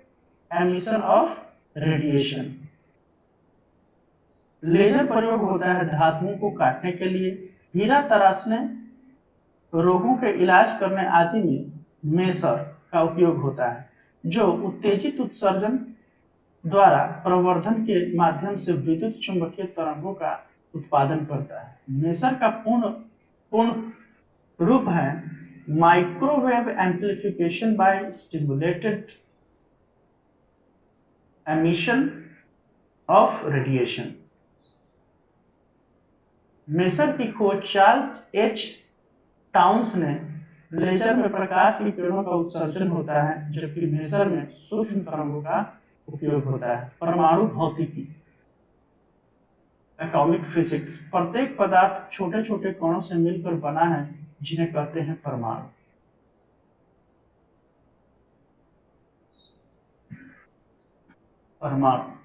emission of radiation. Laser प्रयोग होता है धातुओं को काटने के लिए, हीरा तराशने, रोगों के इलाज करने आदि में मेसर का उपयोग होता है, जो उत्तेजित उत्सर्जन द्वारा प्रवर्धन के माध्यम से विद्युत चुंबकीय तरंगों का उत्पादन करता है। मेसर का पूर्ण रूप है microwave amplification by stimulated emission of radiation. Maser की खोज चार्ल्स एच टाउन्स ने लेजर में प्रकाश की किरणों का उत्सर्जन होता है, जबकि मेसर में सूक्ष्म तरंगों का उपयोग होता है। परमाणु भौतिकी, एटॉमिक फिजिक्स। प्रत्येक पदार्थ छोटे छोटे कणों से मिलकर बना है, जिन्हें कहते हैं परमाणु। परमाणु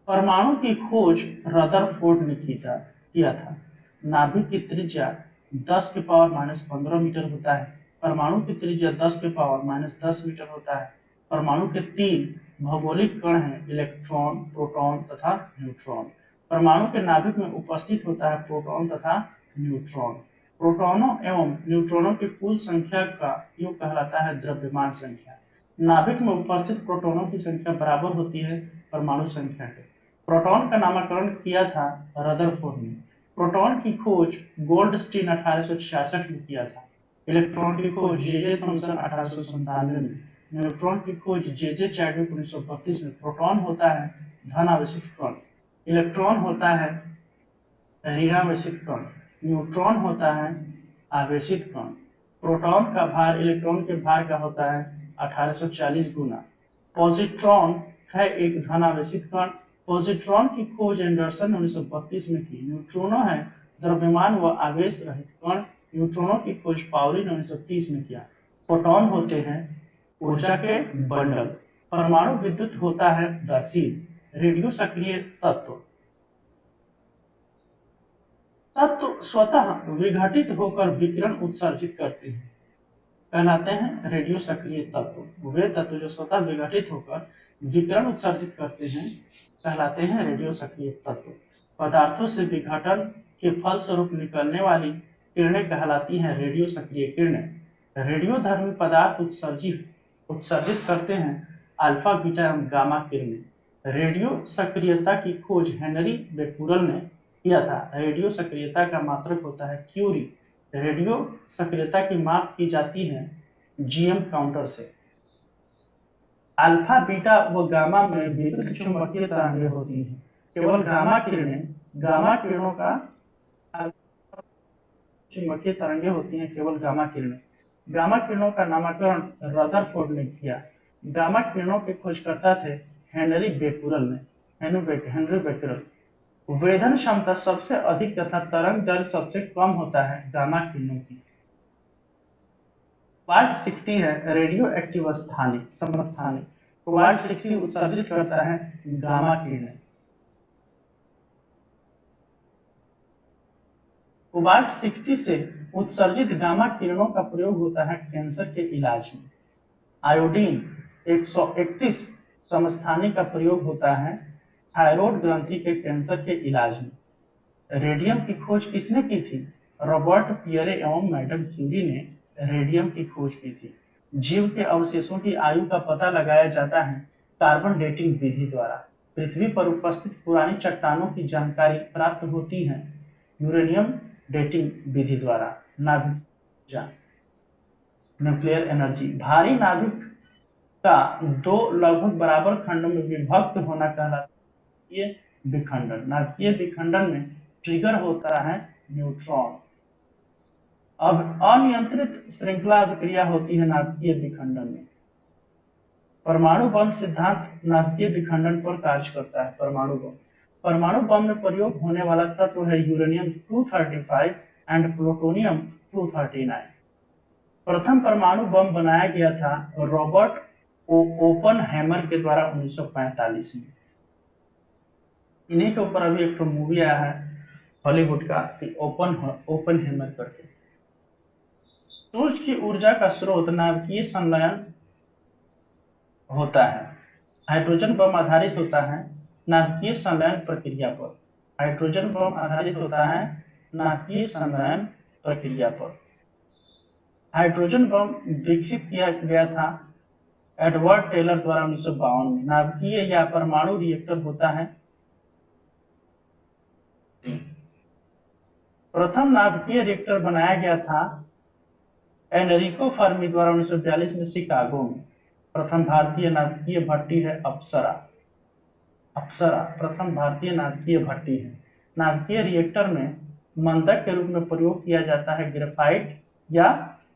परमाणु की खोज रदरफोर्ड ने किया था। नाभिक की त्रिज्या 10 के पावर -15 मीटर होता है। परमाणु की त्रिज्या 10 के पावर -10 मीटर होता है। परमाणु के 3 भौगोलिक कण हैं, इलेक्ट्रॉन, प्रोटॉन तथा न्यूट्रॉन। परमाणु के नाभिक में उपस्थित होता है प्रोटॉन तथा न्यूट्रॉन। प्रोटॉनों एवं न्यूट्रॉनों की कुल संख्या का योग कहलाता है द्रव्यमान संख्या। नाभिक में उपस्थित प्रोटॉनों की संख्या बराबर होती है परमाणु संख्या के। प्रोटॉन का नामकरण किया था रदरफोर्ड ने। प्रोटॉन की खोज गोल्डस्टीन 1866 में किया था। इलेक्ट्रॉन की खोज जे थॉमसन 1897 में। न्यूट्रॉन की खोज जे चैडविक 1932 में। प्रोटॉन होता है धन आवेशित कण, इलेक्ट्रॉन होता है ऋणावेशित कण, न्यूट्रॉन होता है आवेशित कण। प्रोटॉन का भार इलेक्ट्रॉन के भार का होता है 1840 गुना। पॉजिट्रॉन है एक धनावेशित कण। पॉजिट्रॉन की खोज एंडरसन 1932 में की। न्यूट्रिनो है द्रव्यमान व आवेश रहित कण। न्यूट्रिनो की खोज पाउली ने 1930 में किया। फोटॉन होते हैं ऊर्जा के बंडल। परमाणु विद्युत होता है उदासीन रेडियो सक्रिय तत्व। तत्व स्वतः विघटित होकर विकिरण उत्सर्जित करते हैं, कहलाते हैं रेडियो सक्रिय तत्व। वे तत्व जो स्वतः विघटित होकर विकिरण उत्सर्जित करते हैं कहलाते हैं रेडियो सक्रिय तत्व। पदार्थों से विघटन के फलस्वरूप निकलने वाली किरणें कहलाती हैं रेडियो सक्रिय किरणें। रेडियोधर्मी पदार्थ उत्सर्जित करते हैं अल्फा, बीटा एवं गामा किरणें। रेडियो सक्रियता की खोज हेनरी बेकुरल ने किया था। रेडियो सक्रियता का मात्रक होता है क्यूरी। रेडियो सक्रियता की माप की जाती है जीएम काउंटर से। अल्फा, बीटा व गामा में विद्युत चुंबकीय तरंगें होती हैं। केवल गामा किरणों का चुंबकीय तरंगें होती हैं, केवल गामा किरणें। गामा किरणों का नामकरण रदरफोर्ड ने किया। गामा किरणों के खोजकर्ता थे हेनरी बेकुरल। वेधन क्षमता सबसे अधिक तथा तरंग दर सबसे कम होता है गामा किरणों की। क्वार्ट 60 है रेडियो एक्टिव समस्थानिक। क्वार्ट 60 उत्सर्जित करता है गामा किरणें। क्वार्ट 60 से उत्सर्जित गामा किरणों का प्रयोग होता है कैंसर के इलाज में। आयोडीन 131 समस्थानिक का प्रयोग होता है थायराइड ग्रंथि के कैंसर के इलाज में। रेडियम की खोज किसने की थी? रॉबर्ट पियरे एवं मैडम क्यूरी ने रेडियम की खोज की थी। जीव के अवशेषों की आयु का पता लगाया जाता है कार्बन डेटिंग विधि द्वारा। पृथ्वी पर उपस्थित पुरानी चट्टानों की जानकारी प्राप्त होती है यूरेनियम डेटिंग विधि द्वारा। नाभिक न्यूक्लियर एनर्जी। भारी नाभिक का दो लगभग बराबर खंडों में विभक्त होना कहलाता है विखंडन। नाभिकीय विखंडन में ट्रिगर होता है न्यूट्रॉन। अब अनियंत्रित श्रृंखला अभिक्रिया होती है नाभिकीय विखंडन में। परमाणु बम सिद्धांत नाभिकीय विखंडन पर कार्य करता है। परमाणु बम में प्रयोग होने वाला तत्व है यूरेनियम 235 एंड प्लूटोनियम 239। प्रथम परमाणु बम बनाया गया था रॉबर्ट ओपनहेमर के द्वारा 1945 में। इन्हीं के ऊपर अभी एक मूवी आया है हॉलीवुड का ओपनहेमर करके। सूर्य की ऊर्जा का स्रोत नाभिकीय संलयन होता है। हाइड्रोजन बम आधारित होता है नाभिकीय संलयन प्रक्रिया पर। हाइड्रोजन बम आधारित होता है नाभिकीय संलयन प्रक्रिया पर। हाइड्रोजन बम विकसित किया गया था एडवर्ड टेलर द्वारा 1952 में। नाभिकीय या परमाणु रिएक्टर होता है। प्रथम नाभिकीय रिएक्टर बनाया गया था एनरिको फर्मी द्वारा 1942 में शिकागो में। प्रथम भारतीय नाभिकीय भट्टी है अप्सरा। अप्सरा प्रथम भारतीय नाभिकीय भट्टी है। नाभिकीय रिएक्टर में मंदक के रूप में प्रयोग किया जाता है ग्रेफाइट या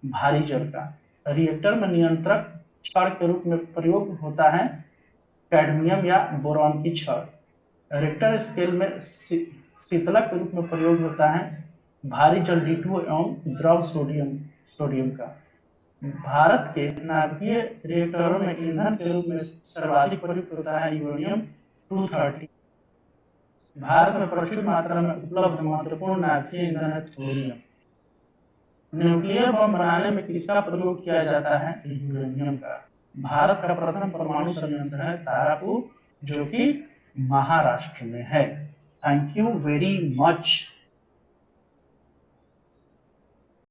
भारी जल का। रिएक्टर में नियंत्रक छड़ के रूप में प्रयोग होता है कैडमियम या बोरॉन की छड़। रिक्टर स्केल में शीतलक के रूप में प्रयोग होता है भारी जल D2 एवं द्रव सोडियम का। भारत के नाभिकीय रिएक्टरों में ईंधन के रूप में सर्वाधिक प्रयुक्त होता है यूरेनियम 230। भारत में प्रचुर मात्रा में उपलब्ध महत्वपूर्ण नाभिकीय ईंधन है थोरियम। न्यूक्लियर बम बनाने में किसका प्रयोग किया जाता है यूरेनियम का। भारत का प्रथम परमाणु संयंत्र है तारापुर जो कि महाराष्ट्र में है। Thank you very much.